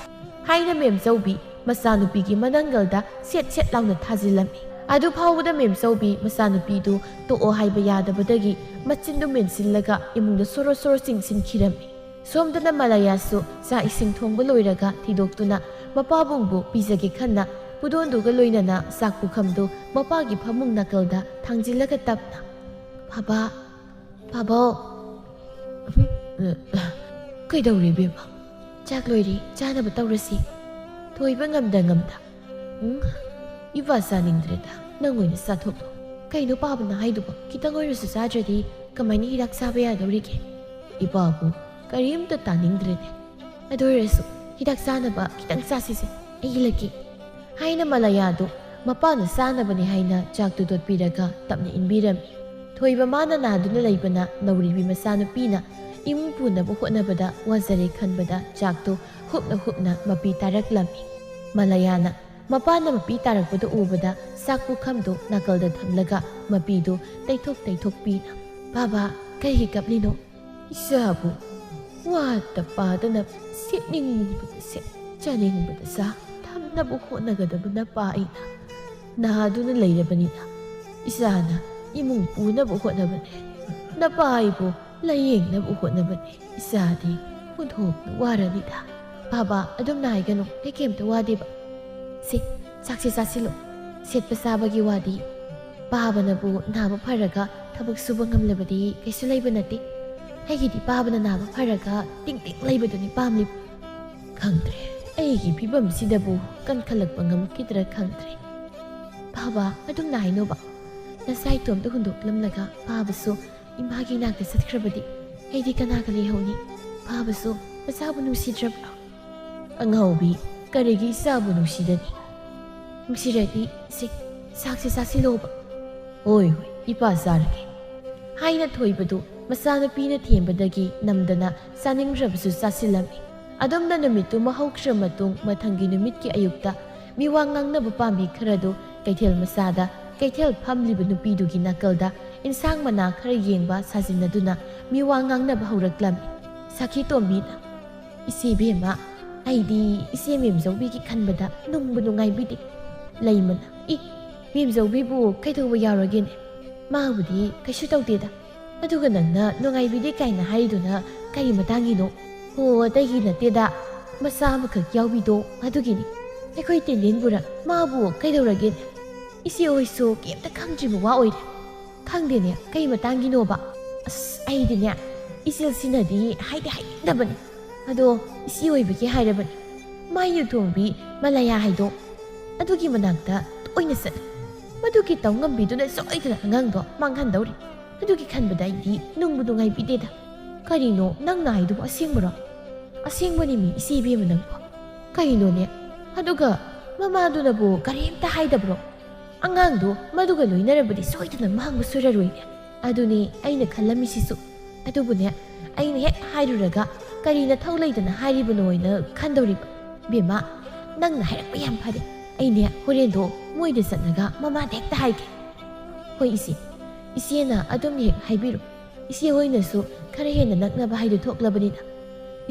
ꯍꯥꯏꯅ ꯃꯦꯝꯆꯧꯕꯤ ꯃꯆꯥꯅꯨꯄꯤꯒꯤ ꯃꯅꯪꯒꯜꯗ ꯁꯦꯠ ꯂꯥꯎꯅ ꯊꯥꯖꯤꯜꯂꯝꯃꯤ ꯑꯗꯨ ꯐꯥꯎꯕꯗ ꯃꯦꯝꯆꯧꯕꯤ ꯃꯆꯥꯅꯨꯄꯤꯗꯨ ꯇꯣꯛꯑꯣ ꯍꯥꯏꯕ ꯌꯥꯗꯕꯗꯒꯤ ꯃꯆꯤꯟꯗꯨ ꯃꯦꯟꯁꯤꯜꯂꯒ ꯏꯃꯨꯡꯗ ꯁꯣꯔꯣ ꯆꯤꯡꯁꯤꯟꯈꯤꯔꯝꯃꯤ ꯁꯣꯝꯗꯅ ꯃꯂꯥꯌꯥꯁꯨ ꯆꯥꯛ ꯏꯁꯤꯡ ꯊꯣꯡꯕ ꯂꯣꯏꯔꯒ ꯊꯤꯗꯣꯛꯇꯨꯅ ꯃꯄꯥꯕꯨꯡꯕꯨ ꯄꯤꯖꯒꯦ ꯈꯟꯅ ꯄꯨꯗꯣꯟꯗꯨꯒ ꯂꯣꯏꯅꯅ ꯆꯥꯛ ꯄꯨꯈꯝꯗꯨ ꯃꯄꯥꯒꯤ ꯐꯃꯨꯡ ꯅꯥꯀꯜꯗ ꯊꯥꯡꯖꯤꯜꯂꯒ ꯇꯞꯅ ꯄꯥꯕꯥꯎ ꯀꯩꯗꯧꯔꯤ ꯕꯦꯝꯃ ꯆꯥꯛ ꯂꯣꯏꯔꯤ ꯆꯥꯅꯕ ꯇꯧꯔꯁꯤ ꯊꯣꯏꯕ ꯉꯝꯗ ꯏꯄꯥ ꯆꯥꯅꯤꯡꯗ꯭ꯔꯦꯗ ꯅꯪ ꯑꯣꯏꯅ ꯆꯥꯊꯣꯛꯂꯣ ꯀꯩꯅꯣ ꯄꯥꯕꯅ ꯍꯥꯏꯗꯨꯕꯣ ꯈꯤꯇꯪ ꯑꯣꯏꯔꯁꯨ ꯆꯥꯗ꯭ꯔꯗꯤ ꯀꯃꯥꯏꯅ ꯍꯤꯗꯥꯛ ꯆꯥꯕ ꯌꯥꯗꯧꯔꯤꯒꯦ ꯏꯄꯥꯕꯨ ꯀꯔꯤꯝꯇ ꯇꯥꯅꯤꯡꯗ꯭ꯔꯦꯅꯦ ꯑꯗꯨ ꯑꯣꯏꯔꯁꯨ ꯍꯤꯗꯥꯛ ꯆꯥꯅꯕ ꯈꯤꯇꯪ ꯆꯥꯁꯤꯁꯦ ꯑꯩ ꯏꯜꯂꯛꯀꯦ ꯍꯥꯏꯅ ꯃꯂꯥꯌꯥꯗꯨ ꯃꯄꯥꯅ ꯆꯥꯅꯕꯅꯤ ꯍꯥꯏꯅ ꯆꯥꯛꯇꯨ ꯇꯣꯠꯄꯤꯔꯒ ꯇꯞꯅ ꯏꯟꯕꯤꯔꯝꯃꯤ ꯊꯣꯏꯕ ꯃꯥꯅ ꯅꯥꯗꯨꯅ ꯂꯩꯕꯅ ꯅꯧꯔꯤꯕꯤ ꯃꯆꯥꯅꯨꯄꯤꯅ ꯏꯃꯨꯡ ꯄꯨꯅꯕ ꯍꯣꯠꯅꯕꯗ ꯋꯥꯖꯔꯦ ꯈꯟꯕꯗ ꯆꯥꯛꯇꯨ ꯍꯨꯞꯅ ꯃꯄꯤ ꯇꯥꯔꯛꯂꯝꯃꯤ ꯃꯂꯥꯌꯥꯅ ꯃꯄꯥꯅ ꯃꯄꯤ ꯇꯥꯔꯛꯄꯗ ꯎꯕꯗ ꯆꯥꯛ ꯄꯨꯈꯝꯗꯨ ꯅꯥꯀꯜꯗ ꯊꯝꯂꯒ ꯃꯄꯤꯗꯨ ꯇꯩꯊꯣꯛꯄꯤꯅ ꯄꯥꯕ ꯀꯩꯒꯤ ꯀꯞꯂꯤꯅꯣ ꯏꯆꯥꯕꯨ ꯋꯥꯇ ꯄꯥꯗꯅ ꯁꯦꯠꯅꯤꯡꯕꯗ ꯁꯦꯠ ꯆꯥꯅꯤꯡꯕꯗ ꯆꯥ ꯊꯝꯅꯕ ꯍꯣꯠꯅꯒꯗꯕꯅ ꯄꯥ ꯑꯩꯅ ꯅꯥꯗꯨꯅ ꯂꯩꯔꯕꯅꯤꯅ ꯏꯆꯥꯅ ꯏꯃꯨꯡ ꯄꯨꯅꯕ ꯍꯣꯠꯅꯕꯅꯦ ꯅꯄꯥ ꯑꯩꯕꯨ ꯂꯥꯌꯦꯡꯅꯕ ꯍꯣꯠꯅꯕꯅꯦ ꯏꯆꯥꯗꯤ ꯄꯨꯟꯊꯣꯛꯅ ꯋꯥꯔꯅꯤꯗ ꯄꯥꯕ ꯑꯗꯨꯝꯅ ꯍꯥꯏꯒꯅꯨ ꯑꯩ ꯀꯩꯝꯇ ꯋꯥꯗꯦꯕ ꯆꯥꯛꯁꯦ ꯆꯥꯁꯤꯜꯂꯣ ꯁꯦꯠꯄ ꯆꯥꯕꯒꯤ ꯋꯥꯗꯤ ꯄꯥꯕꯅꯕꯨ ꯅꯥꯕ ꯐꯔꯒ ꯊꯕꯛ ꯁꯨꯕ ꯉꯝꯂꯕꯗꯤ ꯀꯩꯁꯨ ꯂꯩꯕ ꯅꯠꯇꯦ ꯑꯩꯒꯤꯗꯤ ꯄꯥꯕꯅ ꯅꯥꯕ ꯐꯔꯒ ꯇꯤꯡ ꯂꯩꯕꯗꯨꯅꯤ ꯄꯥꯝꯂꯤꯕ ꯈꯪꯗ꯭ꯔꯦ ꯑꯩꯒꯤ ꯐꯤꯕꯝꯁꯤꯗꯕꯨ ꯀꯟꯈꯠꯂꯛꯄ ꯉꯝꯈꯤꯗ꯭ꯔꯥ ꯈꯪꯗ꯭ꯔꯦ ꯄꯥꯕ ꯑꯗꯨꯝꯅ ꯍꯥꯏꯅꯣꯕ ꯅꯆꯥ ꯏꯇꯣꯝꯇ ꯍꯨꯟꯗꯣꯛꯂꯝꯂꯒ ꯄꯥꯕꯁꯨ ꯏꯃꯥꯒꯤ ꯅꯥꯛꯇ ꯆꯠꯈ꯭ꯔꯕꯗꯤ ꯑꯩꯗꯤ ꯀꯅꯥꯒ ꯂꯩꯍꯧꯅꯤ ꯄꯥꯕꯁꯨ ꯃꯆꯥꯕꯨ ꯅꯨꯡꯁꯤꯗ꯭ꯔꯕ꯭ꯔꯣ ꯑꯉꯥꯎꯕꯤ ꯀꯔꯤꯒꯤ ꯏꯆꯥꯕꯨ ꯅꯨꯡꯁꯤꯗꯅꯤ ꯅꯨꯡꯁꯤꯔꯗꯤ ꯆꯥꯛꯁꯦ ꯆꯥꯁꯤꯜꯂꯣꯕ ꯍꯣꯏ ꯏꯄꯥ ꯆꯥꯔꯒꯦ ꯍꯥꯏꯅ ꯊꯣꯏꯕꯗꯨ ꯃꯆꯥꯅꯨꯄꯤꯅ ꯊꯦꯝꯕꯗꯒꯤ ꯅꯝꯗꯅ ꯆꯥꯅꯤꯡꯗ꯭ꯔꯕꯁꯨ ꯆꯥꯁꯤꯜꯂꯝꯃꯤ ꯑꯗꯨꯝꯅ ꯅꯨꯃꯤꯠꯇꯨ ꯍꯧꯈ꯭ꯔ ꯃꯇꯨꯡ ꯃꯊꯪꯒꯤ ꯅꯨꯃꯤꯠꯀꯤ ꯑꯌꯨꯛꯇ ꯃꯤꯋꯥ ꯉꯥꯡꯅꯕ ꯄꯥꯝꯕꯤ ꯈꯔꯗꯨ ꯀꯩꯊꯦꯜ ꯃꯆꯥꯗ ꯀꯩꯊꯦꯜ ꯐꯝꯂꯤꯕ ꯅꯨꯄꯤꯗꯨꯒꯤ ꯅꯥꯀꯜꯗ ꯏꯟꯁꯥꯡ ꯃꯅꯥ ꯈꯔ ꯌꯦꯡꯕ ꯁꯥꯖꯤꯟꯅꯗꯨꯅ ꯃꯤꯋꯥ ꯉꯥꯡꯅꯕ ꯍꯧꯔꯛꯂꯝꯃꯤ ꯁꯈꯤ ꯇꯣꯝꯕꯤꯅ ꯏꯆꯦ ꯕꯦꯝꯃ ꯑꯩꯗꯤ ꯏꯆꯦ ꯃꯦꯝꯖꯧꯕꯤꯒꯤ ꯈꯟꯕꯗ ꯅꯨꯡꯕꯨ ꯅꯨꯡꯉꯥꯏꯕꯤꯗꯦ ꯂꯩꯃꯅ ꯃꯦꯝꯖꯧꯕꯤꯕꯨ ꯀꯩꯗꯧꯕ ꯌꯥꯎꯔꯒꯦꯅꯦ ꯃꯥꯕꯨꯗꯤ ꯀꯩꯁꯨ ꯇꯧꯗꯦꯗ ꯑꯗꯨꯒ ꯅꯪꯅ ꯅꯨꯡꯉꯥꯏꯕꯤꯗꯦ ꯀꯥꯏꯅ ꯍꯥꯏꯔꯤꯗꯨꯅ ꯀꯔꯤ ꯃꯇꯥꯡꯒꯤꯅꯣ ꯍꯣ ꯑꯇꯩꯒꯤ ꯅꯠꯇꯦꯗ ꯃꯆꯥ ꯑꯃꯈꯛ ꯌꯥꯎꯕꯤꯗꯣ ꯑꯗꯨꯒꯤꯅꯤ ꯑꯩꯈꯣꯏ ꯇꯦꯟꯗꯦꯟꯕꯨꯔ ꯃꯥꯕꯨ ꯀꯩꯗꯧꯔꯒꯦꯅꯦ ꯏꯆꯦ ꯍꯣꯏꯁꯨ ꯀꯩꯝꯇ ꯈꯪꯗ꯭ꯔꯤꯕ ꯋꯥ ꯑꯣꯏꯔꯦ ꯈꯪꯗꯦꯅꯦ ꯀꯩ ꯃꯇꯥꯡꯒꯤꯅꯣꯕ ꯑꯩꯗꯤꯅꯦ ꯏꯆꯦꯜꯁꯤꯅꯗꯤ ꯍꯥꯏꯅꯤꯡꯗꯕꯅꯤ ꯑꯗꯣ ꯏꯆꯦ ꯑꯣꯏꯕꯒꯤ ꯍꯥꯏꯔꯕꯅꯤ ꯃꯥꯏ ꯌꯨꯊꯣꯡꯕꯤ ꯃꯂꯥꯌꯥ ꯍꯥꯏꯗꯣ ꯑꯗꯨꯒꯤ ꯃꯅꯥꯛꯇ ꯇꯣꯏꯅ ꯆꯠꯂꯤ ꯃꯗꯨꯒꯤ ꯇꯧꯉꯝꯕꯤꯗꯨꯅ ꯁꯣꯏꯗꯅ ꯑꯉꯥꯡꯗꯣ ꯃꯥꯡꯍꯟꯗꯧꯔꯤ ꯑꯗꯨꯒꯤ ꯈꯟꯕꯗ ꯑꯩꯗꯤ ꯅꯨꯡꯕꯨ ꯅꯨꯡꯉꯥꯏꯕꯤꯗꯦꯗ ꯀꯔꯤꯅꯣ ꯅꯪꯅ ꯍꯥꯏꯗꯨꯕꯨ ꯑꯁꯦꯡꯕꯔꯣ ꯑꯁꯦꯡꯕꯅꯤ ꯃꯤ ꯏꯆꯦ ꯏꯕꯦꯝꯃ ꯅꯪꯕꯨ ꯀꯩꯅꯣꯅꯦ ꯑꯗꯨꯒ ꯃꯃꯥꯗꯨꯅꯕꯨ ꯀꯔꯤꯝꯇ ꯍꯥꯏꯗꯕ꯭ꯔꯣ ꯑꯉꯥꯡꯗꯣ ꯃꯗꯨꯒ ꯂꯣꯏꯅꯔꯕꯗꯤ ꯁꯣꯏꯗꯅ ꯃꯥꯡꯕ ꯁꯣꯏꯔꯔꯣꯏꯅꯦ ꯑꯗꯨꯅꯤ ꯑꯩꯅ ꯈꯜꯂꯝꯃꯤꯁꯤꯁꯨ ꯑꯗꯨꯕꯨꯅꯦ ꯑꯩꯅ ꯍꯦꯛ ꯍꯥꯏꯔꯨꯔꯒ ꯀꯔꯤ ꯅꯊꯧ ꯂꯩꯗꯅ ꯍꯥꯏꯔꯤꯕꯅꯣ ꯍꯥꯏꯅ ꯈꯟꯗꯧꯔꯤꯕ ꯕꯦꯝꯃ ꯅꯪꯅ ꯍꯥꯏꯔꯛꯄ ꯌꯥꯝ ꯐꯔꯦ ꯑꯩꯅꯦ ꯍꯣꯔꯦꯟꯗꯣ ꯃꯣꯏꯗ ꯆꯠꯂꯒ ꯃꯃꯥꯗ ꯍꯦꯛꯇ ꯍꯥꯏꯒꯦ ꯍꯣꯏ ꯏꯆꯦꯅ ꯑꯗꯨꯝ ꯍꯦꯛ ꯍꯥꯏꯕꯤꯔꯣ ꯏꯆꯦ ꯍꯣꯏꯅꯁꯨ ꯈꯔ ꯍꯦꯟꯅ ꯅꯛꯅꯕ ꯍꯥꯏꯗꯨ ꯊꯣꯛꯂꯕꯅꯤꯅ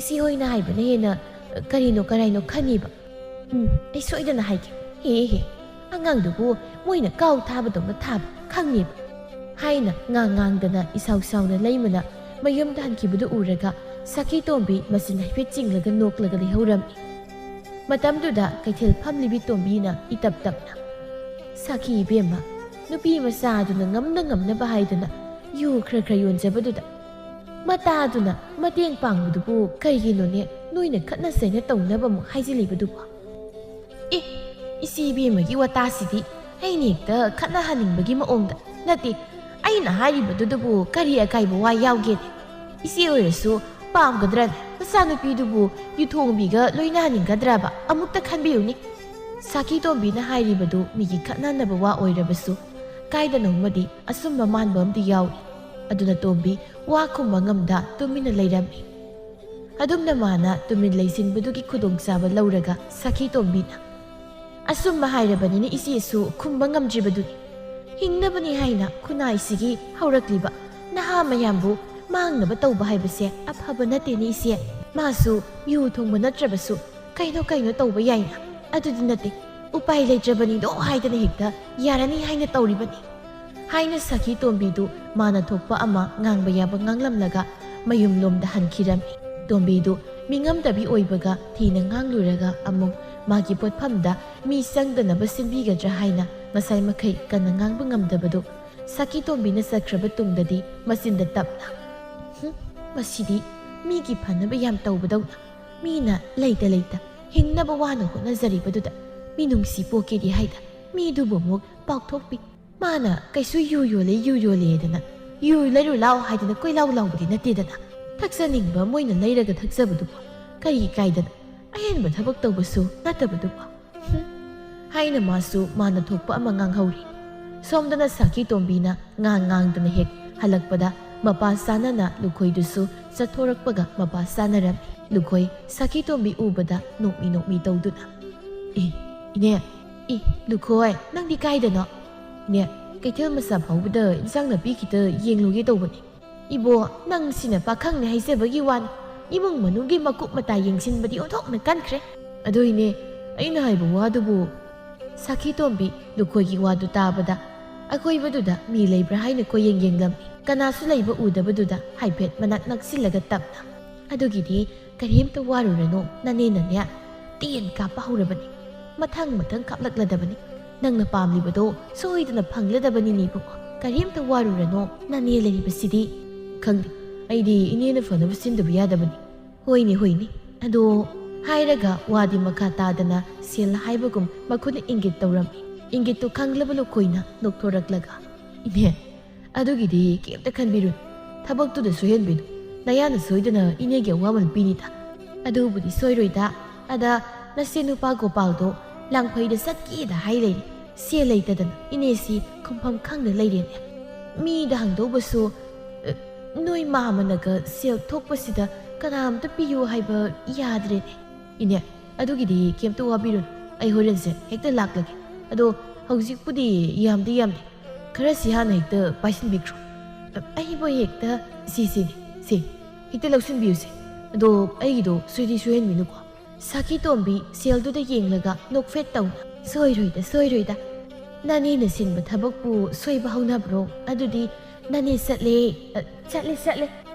ꯏꯆꯦ ꯍꯣꯏꯅ ꯍꯥꯏꯕꯅ ꯍꯦꯟꯅ ꯀꯔꯤꯅꯣ ꯀꯔꯥꯏꯅꯣ ꯈꯟꯅꯤꯕ ꯑꯩ ꯁꯣꯏꯗꯅ ꯍꯥꯏꯒꯦ ꯍꯦ ꯑꯉꯥꯡꯗꯨꯕꯨ ꯃꯣꯏꯅ ꯀꯥꯎ ꯊꯥꯕꯗꯧꯅ ꯊꯥꯕ ꯈꯪꯅꯦꯕ ꯍꯥꯏꯅ ꯉꯥꯡꯗꯅ ꯏꯁꯥꯎ ꯁꯥꯎꯅ ꯂꯩꯃꯅ ꯃꯌꯨꯝꯗ ꯍꯟꯈꯤꯕꯗꯨ ꯎꯔꯒ ꯁꯈꯤ ꯇꯣꯝꯕꯤ ꯃꯆꯤꯟ ꯍꯥꯏꯐꯦꯠ ꯆꯤꯡꯂꯒ ꯅꯣꯛꯂꯒ ꯂꯩꯍꯧꯔꯝꯃꯤ꯫ ꯃꯇꯝꯗꯨꯗ ꯀꯩꯊꯦꯜ ꯐꯝꯂꯤꯕꯤ ꯇꯣꯝꯕꯤꯅ ꯏꯇꯞ ꯇꯞꯅ "ꯁꯈꯤ ꯏꯕꯦꯝꯃ, ꯅꯨꯄꯤ ꯃꯆꯥꯗꯨꯅ ꯉꯝꯅꯕ ꯍꯥꯏꯗꯨꯅ ꯌꯨ ꯈꯔ ꯌꯣꯟꯖꯕꯗꯨꯗ ꯃꯇꯥꯗꯨꯅ ꯃꯇꯦꯡ ꯄꯥꯡꯕꯗꯨꯕꯨ ꯀꯩꯒꯤꯅꯣꯅꯦ ꯅꯣꯏꯅ ꯈꯠꯅ ꯆꯩꯅ ꯇꯧꯅꯕ ꯑꯃꯨꯛ ꯍꯥꯏꯖꯤꯜꯂꯤꯕꯗꯨꯕꯨ?" ꯏꯆꯦ ꯏꯕꯦꯝꯃꯒꯤ ꯋꯥꯇꯥꯁꯤꯗꯤ ꯑꯩꯅ ꯍꯦꯛꯇ ꯈꯠꯅꯍꯟꯅꯤꯡꯕꯒꯤ ꯃꯑꯣꯡꯗ ꯅꯠꯇꯦ, ꯑꯩꯅ ꯍꯥꯏꯔꯤꯕꯗꯨꯗꯕꯨ ꯀꯔꯤ ꯑꯀꯥꯏꯕ ꯋꯥ ꯌꯥꯎꯒꯦꯅꯦ? ꯏꯆꯦ ꯑꯣꯏꯔꯁꯨ ꯄꯥꯝꯒꯗ꯭ꯔꯅꯦ ꯃꯆꯥꯅꯨꯄꯤꯗꯨꯕꯨ ꯌꯨꯊꯣꯡꯕꯤꯒ ꯂꯣꯏꯅꯍꯟꯅꯤꯡꯒꯗ꯭ꯔꯕ ꯑꯃꯨꯛꯇ ꯈꯟꯕꯤꯌꯨꯅꯤ꯫ ꯁꯈꯤ ꯇꯣꯝꯕꯤꯅ ꯍꯥꯏꯔꯤꯕꯗꯨ ꯃꯤꯒꯤ ꯈꯠꯅꯅꯕ ꯋꯥ ꯑꯣꯏꯔꯕꯁꯨ ꯀꯥꯏꯗꯅꯣꯃꯗꯤ ꯑꯆꯨꯝꯕ ꯃꯥꯟꯕ ꯑꯃꯗꯤ ꯌꯥꯎꯏ꯫ ꯑꯗꯨꯅ ꯇꯣꯝꯕꯤ ꯋꯥ ꯈꯨꯝꯕ ꯉꯝꯗ ꯇꯨꯃꯤꯟꯅ ꯂꯩꯔꯝꯃꯤ꯫ ꯑꯗꯨꯝꯅ ꯃꯥꯅ ꯇꯨꯃꯤꯟ ꯂꯩꯁꯤꯟꯕꯗꯨꯒꯤ ꯈꯨꯗꯣꯡꯆꯥꯕ ꯂꯧꯔꯒ ꯁꯈꯤ ꯇꯣꯝꯕꯤꯅ "ꯑꯆꯨꯝꯕ ꯍꯥꯏꯔꯕꯅꯤꯅ ꯏꯆꯦꯁꯨ ꯈꯨꯝꯕ ꯉꯝꯗ꯭ꯔꯤꯕꯗꯨꯅꯤ꯫ ꯍꯤꯡꯅꯕꯅꯤ ꯍꯥꯏꯅ ꯈꯨꯟꯅꯥꯏꯁꯤꯒꯤ ꯍꯧꯔꯛꯂꯤꯕ ꯅꯍꯥ ꯃꯌꯥꯝꯕꯨ ꯃꯥꯡꯅꯕ ꯇꯧꯕ ꯍꯥꯏꯕꯁꯦ ꯑꯐꯕ ꯅꯠꯇꯦꯅꯦ ꯏꯆꯦ꯫ ꯃꯥꯁꯨ ꯌꯨ ꯊꯣꯡꯕ ꯅꯠꯇ꯭ꯔꯕꯁꯨ ꯀꯩꯅꯣ ꯇꯧꯕ ꯌꯥꯏꯅ, ꯑꯗꯨꯗꯤ ꯅꯠꯇꯦ ꯎꯄꯥꯏ ꯂꯩꯇ꯭ꯔꯕꯅꯤꯗꯣ ꯍꯥꯏꯗꯅ ꯍꯦꯛꯇ ꯌꯥꯔꯅꯤ ꯍꯥꯏꯅ ꯇꯧꯔꯤꯕꯅꯤ" ꯍꯥꯏꯅ ꯁꯈꯤ ꯇꯣꯝꯕꯤꯗꯨ ꯃꯥꯅ ꯊꯣꯛꯄ ꯑꯃ ꯉꯥꯡꯕ ꯌꯥꯕ ꯉꯥꯡꯂꯝꯂꯒ ꯃꯌꯨꯝꯂꯣꯝꯗ ꯍꯟꯈꯤꯔꯝꯃꯤ꯫ ꯇꯣꯝꯕꯤꯗꯨ ꯃꯤꯉꯝꯗꯕꯤ ꯑꯣꯏꯕꯒ ꯊꯤꯅ ꯉꯥꯡꯂꯨꯔꯒ ꯑꯃꯨꯛ ꯃꯥꯒꯤ ꯄꯣꯠꯐꯝꯗ ꯃꯤ ꯆꯪꯗꯅꯕ ꯁꯤꯟꯕꯤꯒꯗ꯭ꯔꯥ ꯍꯥꯏꯅ ꯉꯁꯥꯏ ꯃꯈꯩ ꯀꯟꯅ ꯉꯥꯡꯕ ꯉꯝꯗꯕꯗꯨ ꯁꯈꯤ ꯇꯣꯝꯕꯤꯅ ꯆꯠꯈ꯭ꯔꯕ ꯇꯨꯡꯗꯗꯤ ꯃꯆꯤꯟꯗ ꯇꯞꯅ "ꯃꯁꯤꯗꯤ ꯃꯤꯒꯤ ꯐꯅꯕ ꯌꯥꯝ ꯇꯧꯕꯗꯧꯅ ꯃꯤꯅ ꯂꯩꯇ ꯍꯤꯡꯅꯕ ꯋꯥꯅ ꯍꯣꯠꯅꯖꯔꯤꯕꯗꯨꯗ ꯃꯤꯅꯨꯡꯁꯤ ꯄꯣꯛꯀꯦꯗꯤ ꯍꯥꯏꯗ ꯃꯤꯗꯨꯕꯨ ꯑꯃꯨꯛ ꯄꯥꯎꯊꯣꯛꯄꯤ꯫ ꯃꯥꯅ ꯀꯩꯁꯨ ꯌꯨ ꯌꯣꯜꯂꯦꯗꯅ ꯌꯨ ꯂꯩꯔꯨ ꯂꯥꯎ ꯍꯥꯏꯗꯅ ꯀꯣꯏꯂꯥꯎ ꯂꯥꯎꯕꯗꯤ ꯅꯠꯇꯦꯗꯅ꯫ ꯊꯛꯆꯅꯤꯡꯕ ꯃꯣꯏꯅ ꯂꯩꯔꯒ ꯊꯛꯆꯕꯗꯨꯕꯨ ꯀꯔꯤ ꯀꯥꯏꯗꯅ ꯑꯍꯦꯟꯕ ꯊꯕꯛ ꯇꯧꯕꯁꯨ ꯅꯠꯇꯕꯗꯨꯕꯨ" ꯍꯥꯏꯅ ꯃꯥꯁꯨ ꯃꯥꯅ ꯊꯣꯛꯄ ꯑꯃ ꯉꯥꯡꯍꯧꯔꯤ꯫ ꯁꯣꯝꯗꯅ ꯁꯈꯤ ꯇꯣꯝꯕꯤꯅ ꯉꯥꯡꯗꯅ ꯍꯦꯛ ꯍꯜꯂꯛꯄꯗ ꯃꯄꯥ ꯆꯥꯅꯅ ꯂꯨꯈꯣꯏꯗꯨꯁꯨ ꯆꯠꯊꯣꯔꯛꯄꯒ ꯃꯄꯥ ꯆꯥꯅꯔꯝꯃꯤ꯫ ꯂꯨꯈꯣꯏ ꯁꯈꯤ ꯇꯣꯝꯕꯤ ꯎꯕꯗ ꯅꯣꯛꯃꯤ ꯇꯧꯗꯨꯅ "ꯏꯅꯦ, ꯂꯨꯈꯣꯏ ꯅꯪꯗꯤ ꯀꯥꯏꯗꯅꯣ? ꯏꯅꯦ, ꯀꯩꯊꯦꯜ ꯃꯆꯥ ꯐꯥꯎꯕꯗ ꯏꯟꯁꯥꯡ ꯅꯥꯄꯤ ꯈꯤꯇ ꯌꯦꯡꯂꯨꯒꯦ ꯇꯧꯕꯅꯤ꯫ ꯏꯕꯣ, ꯅꯪ ꯁꯤꯅ ꯄꯥꯈꯪꯅꯦ ꯍꯥꯏꯖꯕꯒꯤ ꯋꯥꯅꯤ, ꯏꯃꯨꯡ ꯃꯅꯨꯡꯒꯤ ꯃꯀꯨꯞ ꯃꯇꯥ ꯌꯦꯡꯁꯤꯟꯕꯗꯤ ꯑꯣꯟꯊꯣꯛꯅ ꯀꯟꯈ꯭ꯔꯦ꯫ ꯑꯗꯣ ꯏꯅꯦ, ꯑꯩꯅ ꯍꯥꯏꯕ ꯋꯥꯗꯨꯕꯨ..." ꯁꯈꯤ ꯇꯣꯝꯕꯤ ꯂꯨꯈꯣꯏꯒꯤ ꯋꯥꯗꯨ ꯇꯥꯕꯗ ꯑꯀꯣꯏꯕꯗꯨꯗ ꯃꯤ ꯂꯩꯕ꯭ꯔꯥ ꯍꯥꯏꯅ ꯀꯣꯏꯌꯦꯡ ꯌꯦꯡꯂꯝꯃꯤ꯫ ꯀꯅꯥꯁꯨ ꯂꯩꯕ ꯎꯗꯕꯗꯨꯗ ꯍꯥꯏꯐꯦꯠ ꯃꯅꯥꯛ ꯅꯛꯁꯤꯜꯂꯒ ꯇꯞꯅ "ꯑꯗꯨꯒꯤꯗꯤ ꯀꯔꯤꯝꯇ ꯋꯥꯔꯨꯔꯅꯨ ꯅꯅꯦꯅꯅꯦ ꯇꯦꯟ ꯀꯥꯞꯄ ꯍꯧꯔꯕꯅꯤ꯫ ꯃꯊꯪ ꯀꯥꯞꯂꯛꯂꯗꯕꯅꯤ꯫ ꯅꯪꯅ ꯄꯥꯝꯂꯤꯕꯗꯣ ꯁꯣꯏꯗꯅ ꯐꯪꯂꯗꯕꯅꯤꯅꯦ ꯏꯕꯨꯡꯉꯣ꯫ ꯀꯔꯤꯝꯇ ꯋꯥꯔꯨꯔꯅꯨ, ꯅꯅꯦ ꯂꯩꯔꯤꯕꯁꯤꯗꯤ꯫ "ꯈꯪꯗꯦ, ꯑꯩꯗꯤ ꯏꯅꯦꯅ ꯐꯅꯕ ꯁꯤꯟꯗꯕ ꯌꯥꯗꯕꯅꯤ." "ꯍꯣꯏꯅꯦ, ꯑꯗꯣ..." ꯍꯥꯏꯔꯒ ꯋꯥꯗꯤ ꯃꯈꯥ ꯇꯥꯗꯅ ꯁꯦꯜ ꯍꯥꯏꯕꯒꯨꯝ ꯃꯈꯨꯠꯅ ꯏꯪꯒꯤꯠ ꯇꯧꯔꯝꯃꯤ꯫ ꯏꯪꯒꯤꯠꯇꯨ ꯈꯪꯂꯕ ꯂꯨꯈꯣꯏꯅ ꯅꯣꯛꯊꯣꯔꯛꯂꯒ "ꯏꯅꯦ, ꯑꯗꯨꯒꯤꯗꯤ ꯀꯩꯝꯇ ꯈꯟꯕꯤꯔꯨꯅꯨ꯫ ꯊꯕꯛꯇꯨꯗ ꯁꯣꯏꯍꯟꯕꯤꯅꯨ, ꯅꯌꯥꯅ ꯁꯣꯏꯗꯅ ꯏꯅꯦꯒꯤ ꯑꯋꯥꯃꯟ ꯄꯤꯅꯤꯗ." "ꯑꯗꯨꯕꯨꯗꯤ ꯁꯣꯏꯔꯣꯏꯗ, ꯑꯗ ꯅꯆꯦ ꯅꯨꯄꯥ ꯒꯣꯄꯥꯜꯗꯣ ꯂꯥꯡꯐꯩꯗ ꯆꯠꯀꯦꯗ ꯍꯥꯏ ꯂꯩꯔꯦ꯫ ꯁꯦꯜ ꯂꯩꯇꯗꯅ ꯏꯅꯦꯁꯤ ꯈꯨꯝꯐꯝ ꯈꯪꯗ ꯂꯩꯔꯦꯅꯦ꯫ ꯃꯤꯗ ꯍꯪꯗꯧꯕꯁꯨ ꯅꯣꯏ ꯃꯥꯃꯅꯒ ꯁꯦꯜ ꯊꯣꯛꯄꯁꯤꯗ ꯀꯅꯥꯝꯇ ꯄꯤꯌꯨ ꯍꯥꯏꯕ ꯌꯥꯗ꯭ꯔꯦꯅꯦ." "ꯏꯅꯦ, ꯑꯗꯨꯒꯤꯗꯤ ꯀꯩꯝꯇ ꯋꯥꯕꯤꯔꯨꯅꯨ, ꯑꯩ ꯍꯣꯔꯦꯟꯁꯦ ꯍꯦꯛꯇ ꯂꯥꯛꯂꯒꯦ꯫ ꯑꯗꯣ ꯍꯧꯖꯤꯛꯄꯨꯗꯤ ꯌꯥꯝꯗꯤ ꯌꯥꯝꯗꯦ, ꯈꯔꯁꯤ ꯍꯥꯟꯅ ꯍꯦꯛꯇ ꯄꯥꯏꯁꯤꯟꯕꯤꯈ꯭ꯔꯣ." "ꯑꯩꯕꯨ ꯍꯦꯛꯇ..." "ꯁꯤ ꯍꯦꯛꯇ ꯂꯧꯁꯤꯟꯕꯤꯌꯨꯁꯦ꯫ ꯑꯗꯣ ꯑꯩꯒꯤꯗꯣ ꯁꯣꯏꯍꯟꯕꯤꯅꯨꯀꯣ." ꯁꯈꯤ ꯇꯣꯝꯕꯤ ꯁꯦꯜꯗꯨꯗ ꯌꯦꯡꯂꯒ ꯅꯣꯛꯐꯦꯠ ꯇꯧꯅ "ꯁꯣꯏꯔꯣꯏꯗ, ꯅꯅꯦꯅ ꯁꯤꯟꯕ ꯊꯕꯛꯄꯨ ꯁꯣꯏꯕ ꯍꯧꯅꯕ꯭ꯔꯣ? ꯑꯗꯨꯗꯤ ꯅꯅꯦ ꯆꯠꯂꯦ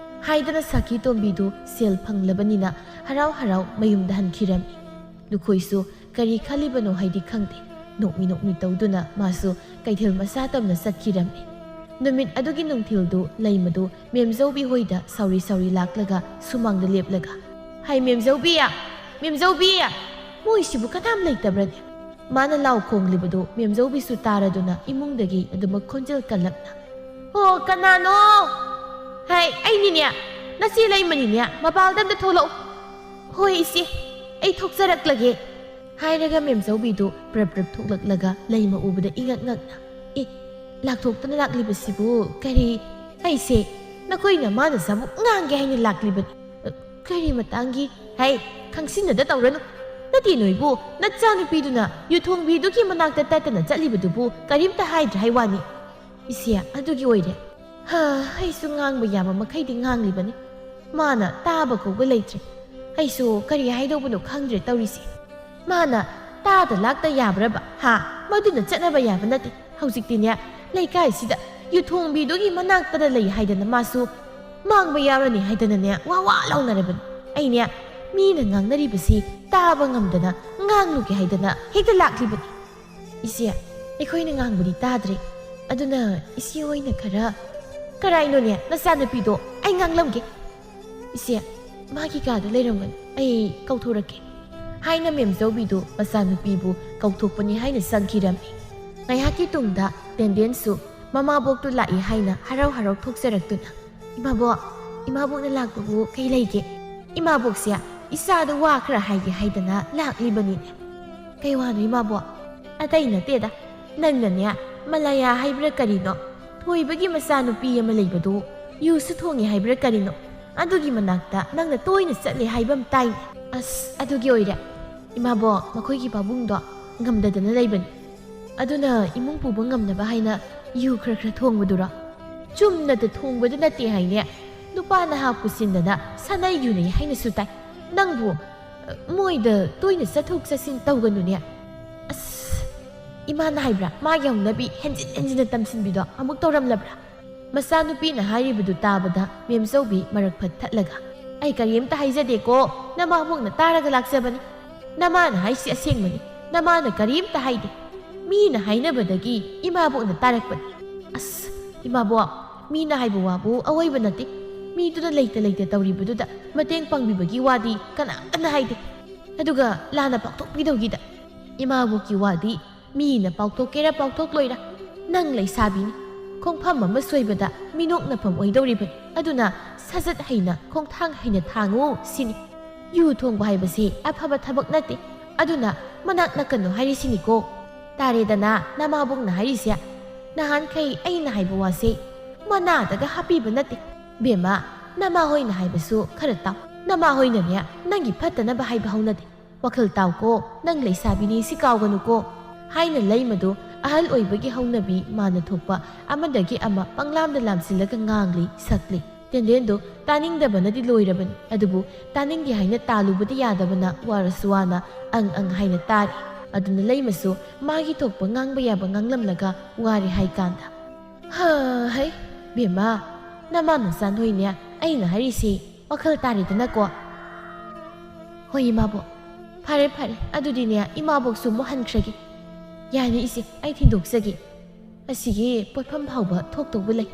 ꯍꯥꯏꯗꯅ ꯁꯈꯤ ꯇꯣꯝꯕꯤꯗꯨ ꯁꯦꯜ ꯐꯪꯂꯕꯅꯤꯅ ꯍꯔꯥꯎ ꯃꯌꯨꯝꯗ ꯍꯟꯈꯤꯔꯝꯃꯤ꯫ ꯂꯨꯈꯣꯏꯁꯨ ꯀꯔꯤ ꯈꯜꯂꯤꯕꯅꯣ ꯍꯥꯏꯗꯤ ꯈꯪꯗꯦ, ꯅꯣꯛꯃꯤ ꯇꯧꯗꯨꯅ ꯃꯥꯁꯨ ꯀꯩꯊꯦꯜ ꯃꯆꯥ ꯇꯝꯅ ꯆꯠꯈꯤꯔꯝꯃꯤ꯫ ꯅꯨꯃꯤꯠ ꯑꯗꯨꯒꯤ ꯅꯨꯡꯊꯤꯜꯗꯨ ꯂꯩꯃꯗꯨ ꯃꯦꯝꯖꯧꯕꯤ ꯍꯣꯏꯗ ꯁꯥꯎꯔꯤ ꯂꯥꯛꯂꯒ ꯁꯨꯃꯥꯡꯗ ꯂꯦꯞꯂꯒ "ꯍꯩ ꯃꯦꯝꯖꯧꯕꯤ, ꯃꯣꯏꯁꯤꯕꯨ ꯀꯅꯥꯝ ꯂꯩꯇꯕ꯭ꯔꯅꯦ?" ꯃꯥꯅ ꯂꯥꯎ ꯈꯣꯡꯂꯤꯕꯗꯨ ꯃꯦꯝꯖꯧꯕꯤꯁꯨ ꯇꯥꯔꯗꯨꯅ ꯏꯃꯨꯡꯗꯒꯤ ꯑꯗꯨꯃꯛ ꯈꯣꯟꯖꯦꯜ ꯀꯜꯂꯞꯅ "ꯑꯣ, ꯀꯅꯥꯅꯣ? ꯍꯩ, ꯑꯩꯅꯤꯅꯦ, ꯅꯆꯦ ꯂꯩꯃꯅꯤꯅꯦ, ꯃꯄꯥꯜꯗ ꯑꯝꯇ ꯊꯣꯛꯂꯛꯎ." "ꯍꯣꯏ ꯏꯆꯦ, ꯑꯩ ꯊꯣꯛꯆꯔꯛꯂꯒꯦ" ꯍꯥꯏꯔꯒ ꯃꯦꯝꯖꯧꯕꯤꯗꯨ ꯄ꯭ꯔꯞ ꯊꯣꯛꯂꯛꯂꯒ ꯂꯩꯃ ꯎꯕꯗ ꯏꯉꯛ ꯉꯛꯅ "ꯂꯥꯛꯊꯣꯛꯇꯅ ꯂꯥꯛꯂꯤꯕꯁꯤꯕꯨ ꯀꯔꯤ..." "ꯑꯩꯁꯦ ꯅꯈꯣꯏꯅ ꯃꯥꯅ ꯆꯥꯃꯨꯛ ꯉꯥꯡꯒꯦ ꯍꯥꯏꯅ ꯂꯥꯛꯂꯤꯕꯅꯤ." "ꯀꯔꯤ ꯃꯇꯥꯡꯒꯤ..." "ꯍꯩ, ꯈꯪꯁꯤꯟꯅꯗ ꯇꯧꯔꯅꯨ. ꯅꯠꯇꯦ, ꯅꯣꯏꯕꯨ ꯅꯆꯥꯅꯨꯄꯤꯗꯨꯅ ꯌꯨꯊꯣꯡꯕꯤꯗꯨꯒꯤ ꯃꯅꯥꯛꯇ ꯇꯠꯇꯅ ꯆꯠꯂꯤꯕꯗꯨꯕꯨ ꯀꯔꯤꯝꯇ ꯍꯥꯏꯗ꯭ꯔꯦ ꯍꯥꯏ ꯋꯥꯅꯤ." "ꯏꯆꯦ, ꯑꯗꯨꯒꯤ ꯑꯣꯏꯔꯦ." "ꯑꯩꯁꯨ ꯉꯥꯡꯕ ꯌꯥꯕ ꯃꯈꯩꯗꯤ ꯉꯥꯡꯂꯤꯕꯅꯤ. ꯃꯥꯅ ꯇꯥꯕ ꯀꯧꯕ ꯂꯩꯇ꯭ꯔꯦ. ꯑꯩꯁꯨ ꯀꯔꯤ ꯍꯥꯏꯗꯧꯕꯅꯣ ꯈꯪꯗ꯭ꯔꯦ ꯇꯧꯔꯤꯁꯦ꯫ ꯃꯥꯅ ꯇꯥꯗ ꯂꯥꯛꯇ ꯌꯥꯕ꯭ꯔꯕ? ꯃꯗꯨꯅ ꯆꯠꯅꯕ ꯌꯥꯕ ꯅꯠꯇꯦ. ꯍꯧꯖꯤꯛꯇꯤꯅꯦ ꯂꯩꯀꯥꯏꯁꯤꯗ ꯌꯨꯊꯣꯡꯕꯤꯗꯨꯒꯤ ꯃꯅꯥꯛꯇꯗ ꯂꯩ ꯍꯥꯏꯗꯅ ꯃꯥꯁꯨ ꯃꯥꯡꯕ ꯌꯥꯎꯔꯅꯤ ꯍꯥꯏꯗꯅꯅꯦ ꯋꯥ ꯋꯥ ꯂꯥꯎꯅꯔꯕꯅꯤ ꯑꯩꯅꯦ ꯃꯤꯅ ꯉꯥꯡꯅꯔꯤꯕꯁꯤ ꯇꯥꯕ ꯉꯝꯗꯅ ꯉꯥꯡꯂꯨꯒꯦ ꯍꯥꯏꯗꯅ ꯍꯦꯛꯇ ꯂꯥꯛꯂꯤꯕꯅꯤ ꯏꯆꯦ ꯑꯩꯈꯣꯏꯅ ꯉꯥꯡꯕꯗꯤ ꯇꯥꯗ꯭ꯔꯦ ꯑꯗꯨꯅ ꯏꯆꯦ ꯍꯣꯏꯅ ꯈꯔ ꯀꯔꯥꯏꯅꯣꯅꯦ ꯅꯆꯥꯅꯨꯄꯤꯗꯣ ꯑꯩ ꯉꯥꯡꯂꯝꯒꯦ ꯏꯆꯦ ꯃꯥꯒꯤ ꯀꯥꯗ ꯂꯩꯔꯝꯒꯅꯤ ꯑꯩ ꯀꯧꯊꯣꯔꯛꯀꯦ ꯍꯥꯏꯅ ꯃꯦꯝꯆꯧꯕꯤꯗꯨ ꯃꯆꯥꯅꯨꯄꯤꯕꯨ ꯀꯧꯊꯣꯛꯄꯅꯤ ꯍꯥꯏꯅ ꯆꯪꯈꯤꯔꯝꯃꯤ ꯉꯥꯏꯍꯥꯛꯀꯤ ꯇꯨꯡꯗ ꯇꯦꯟꯗꯦꯟꯁꯨ ꯃꯃꯥꯕꯣꯛꯇꯨ ꯂꯥꯛꯏ ꯍꯥꯏꯅ ꯍꯔꯥꯎ ꯍꯔꯥꯎ ꯊꯣꯛꯆꯔꯛꯇꯨꯅ ꯏꯃꯥꯕꯣꯛꯅ ꯂꯥꯛꯄꯕꯨ ꯀꯩ ꯂꯩꯒꯦ ꯏꯃꯥꯕꯣꯛꯁꯦ ꯏꯆꯥꯗ ꯋꯥ ꯈꯔ ꯍꯥꯏꯒꯦ ꯍꯥꯏꯗꯅ ꯂꯥꯛꯂꯤꯕꯅꯤꯅꯦ ꯀꯩ ꯋꯥꯅꯣ ꯏꯃꯥꯕꯣꯛ ꯑꯇꯩ ꯅꯠꯇꯦꯗ ꯅꯪꯅꯅꯦ ꯃꯂꯥꯌꯥ ꯍꯥꯏꯕ꯭ꯔꯥ ꯀꯔꯤꯅꯣ ꯊꯣꯏꯕꯒꯤ ꯃꯆꯥꯅꯨꯄꯤ ꯑꯃ ꯂꯩꯕꯗꯨ ꯌꯨꯁꯨ ꯊꯣꯡꯉꯦ ꯍꯥꯏꯕ꯭ꯔꯥ ꯀꯔꯤꯅꯣ ꯑꯗꯨꯒꯤ ꯃꯅꯥꯛꯇ ꯅꯪꯅ ꯇꯣꯏꯅ ꯆꯠꯂꯦ ꯍꯥꯏꯕ ꯑꯃ ꯇꯥꯏꯅꯦ ꯑꯁ ꯑꯗꯨꯒꯤ ꯑꯣꯏꯔꯦ ꯏꯃꯥꯕꯣꯛ ꯃꯈꯣꯏꯒꯤ ꯄꯥꯕꯨꯡꯗꯣ ꯉꯝꯗꯗꯅ ꯂꯩꯕꯅꯤ ꯑꯗꯨꯅ ꯏꯃꯨꯡ ꯄꯨꯕ ꯉꯝꯅꯕ ꯍꯥꯏꯅ ꯌꯨ ꯈꯔ ꯈꯔ ꯊꯣꯡꯕꯗꯨꯔꯣ ꯆꯨꯝꯅꯗ ꯊꯣꯡꯕꯗꯨ ꯅꯠꯇꯦ ꯍꯥꯏꯅꯦ ꯅꯨꯄꯥ ꯅꯍꯥ ꯄꯨꯁꯤꯟꯗꯅ ꯁꯥꯟꯅꯩ ꯌꯨꯅꯩ ꯍꯥꯏꯅꯁꯨ ꯇꯥꯏ ꯅꯪꯕꯨ ꯃꯣꯏꯗ ꯇꯣꯏꯅ ꯆꯠꯊꯣꯛ ꯆꯠꯁꯤꯟ ꯇꯧꯒꯅꯨꯅꯦ ꯑꯁ ꯏꯃꯥꯅ ꯍꯥꯏꯕ꯭ꯔꯥ ꯃꯥꯒꯤ ꯍꯧꯅꯕꯤ ꯍꯦꯟꯖꯤꯟ ꯍꯦꯟꯖꯤꯟꯅ ꯇꯝꯁꯤꯟꯕꯤꯗꯣ ꯑꯃꯨꯛ ꯇꯧꯔꯝꯂꯕ꯭ꯔꯥ ꯃꯆꯥꯅꯨꯄꯤꯅ ꯍꯥꯏꯔꯤꯕꯗꯨ ꯇꯥꯕꯗ ꯃꯦꯝꯆꯧꯕꯤ ꯃꯔꯛ ꯐꯠ ꯊꯠꯂꯒ ꯑꯩ ꯀꯔꯤꯝꯇ ꯍꯥꯏꯖꯗꯦꯀꯣ ꯅꯃꯥꯕꯣꯛꯅ ꯇꯥꯔꯒ ꯂꯥꯛꯆꯕꯅꯤ ꯅꯃꯥꯅ ꯍꯥꯏꯁꯤ ꯑꯁꯦꯡꯕꯅꯤ ꯅꯃꯥꯅ ꯀꯔꯤꯝꯇ ꯍꯥꯏꯗꯦ ꯃꯤꯅ ꯍꯥꯏꯅꯕꯗꯒꯤ ꯏꯃꯥꯕꯣꯛꯅ ꯇꯥꯔꯛꯄꯅꯤ ꯑꯁ ꯏꯃꯥꯕꯣꯛ ꯃꯤꯅ ꯍꯥꯏꯕ ꯋꯥꯕꯨ ꯑꯋꯣꯏꯕ ꯅꯠꯇꯦ ꯃꯤꯗꯨꯅ ꯂꯩꯇ ꯂꯩꯇ ꯇꯧꯔꯤꯕꯗꯨꯗ ꯃꯇꯦꯡ ꯄꯥꯡꯕꯤꯕꯒꯤ ꯋꯥꯗꯤ ꯀꯅꯥꯝꯇꯅ ꯍꯥꯏꯗꯦ ꯑꯗꯨꯒ ꯂꯥꯟꯅ ꯄꯥꯎꯊꯣꯛꯄꯤꯗꯧꯒꯤꯗ ꯏꯃꯥꯕꯣꯛꯀꯤ ꯋꯥꯗꯤ ꯃꯤꯅ ꯄꯥꯎꯊꯣꯛꯀꯦꯔꯥ ꯄꯥꯎꯊꯣꯛꯂꯣꯏꯔꯥ ꯅꯪ ꯂꯩꯁꯥꯕꯤꯅꯤ ꯈꯣꯡꯐꯝ ꯑꯃ ꯁꯣꯏꯕꯗ ꯃꯤꯅꯣꯛꯅꯐꯝ ꯑꯣꯏꯗꯧꯔꯤꯕꯅꯤ ꯑꯗꯨꯅ ꯁꯥꯖꯠ ꯍꯩꯅ ꯈꯣꯡꯊꯥꯡ ꯍꯩꯅ ꯊꯥꯡꯉꯨ ಸಿꯅꯤ ꯌꯨ ꯊꯣꯡꯕ ꯍꯥꯏꯕꯁꯤ ꯑꯐꯕ ꯊꯕꯛ ꯅꯠꯇꯦ ꯑꯗꯨꯅ ꯃꯅꯥꯛ ꯅꯛꯀꯅꯨ ꯍꯥꯏꯔꯤꯁꯤꯅꯤꯀꯣ ꯇꯥꯔꯦꯗꯅ ꯅꯃꯥꯕꯣꯛꯅ ꯍꯥꯏꯔꯤꯁꯦ ꯅꯍꯥꯟꯈꯩ ꯑꯩꯅ ꯍꯥꯏꯕ ꯋꯥꯁꯦ ꯃꯅꯥꯗꯒ ꯍꯥꯞꯄꯤꯕ ꯅꯠꯇꯦ ꯕꯦꯝꯃ ꯅꯃꯥ ꯍꯣꯏꯅ ꯍꯥꯏꯕꯁꯨ ꯈꯔ ꯇꯥꯎ ꯅꯃꯥ ꯍꯣꯏꯅꯅꯦ ꯅꯪꯒꯤ ꯐꯠꯇꯅꯕ ꯍꯥꯏꯕ ꯍꯧꯅꯗꯦ ꯋꯥꯈꯜ ꯇꯥꯎꯀꯣ ꯅꯪ ꯂꯩꯁꯥꯕꯤꯅꯤ ꯁꯤ ꯀꯥꯎꯒꯅꯨꯀꯣ ꯍꯥꯏꯅ ꯂꯩꯃꯗꯨ ꯑꯍꯜ ꯑꯣꯏꯕꯒꯤ ꯍꯧꯅꯕꯤ ꯃꯥꯅ ꯊꯣꯛꯄ ꯑꯃꯗꯒꯤ ꯑꯃ ꯄꯪꯂꯥꯝꯗ ꯂꯥꯝꯁꯤꯜꯂꯒ ꯉꯥꯡꯂꯤ ꯁꯛꯂꯤ ꯇꯦꯟꯗꯦꯟꯗꯨ ꯇꯥꯅꯤꯡꯗꯕꯅꯗꯤ ꯂꯣꯏꯔꯕꯅꯤ ꯑꯗꯨꯕꯨ ꯇꯥꯅꯤꯡꯒꯦ ꯍꯥꯏꯅ ꯇꯥꯜꯂꯨꯕꯗꯤ ꯌꯥꯗꯕꯅ ꯋꯥꯔꯁꯨ ꯋꯥꯅ ꯑꯪ ꯍꯥꯏꯅ ꯇꯥꯔꯤ ꯑꯗꯨꯅ ꯂꯩꯃꯁꯨ ꯃꯥꯒꯤ ꯊꯣꯛꯄ ꯉꯥꯡꯕ ꯌꯥꯕ ꯉꯥꯡꯂꯝꯂꯒ ꯋꯥꯔꯦ ꯍꯥꯏꯀꯥꯟꯗ ꯍꯩ ꯕꯦꯝꯃ ꯅꯃꯥ ꯅꯆꯥꯅꯣꯏꯅꯦ ꯑꯩꯅ ꯍꯥꯏꯔꯤꯁꯤ ꯋꯥꯈꯜ ꯇꯥꯔꯦꯗꯅꯀꯣ ꯍꯣꯏ ꯏꯃꯥꯕꯣꯛ ꯐꯔꯦ ꯑꯗꯨꯗꯤꯅꯦ ꯏꯃꯥꯕꯣꯛꯁꯨ ꯑꯃꯨꯛ ꯍꯟꯈ꯭ꯔꯒꯦ ꯌꯥꯅꯤ ꯏꯆꯦ ꯑꯩ ꯊꯤꯟꯗꯣꯛꯆꯒꯦ ꯑꯁꯤꯒꯤ ꯄꯣꯠꯐꯝ ꯐꯥꯎꯕ ꯊꯣꯛꯇꯧꯕ ꯂꯩ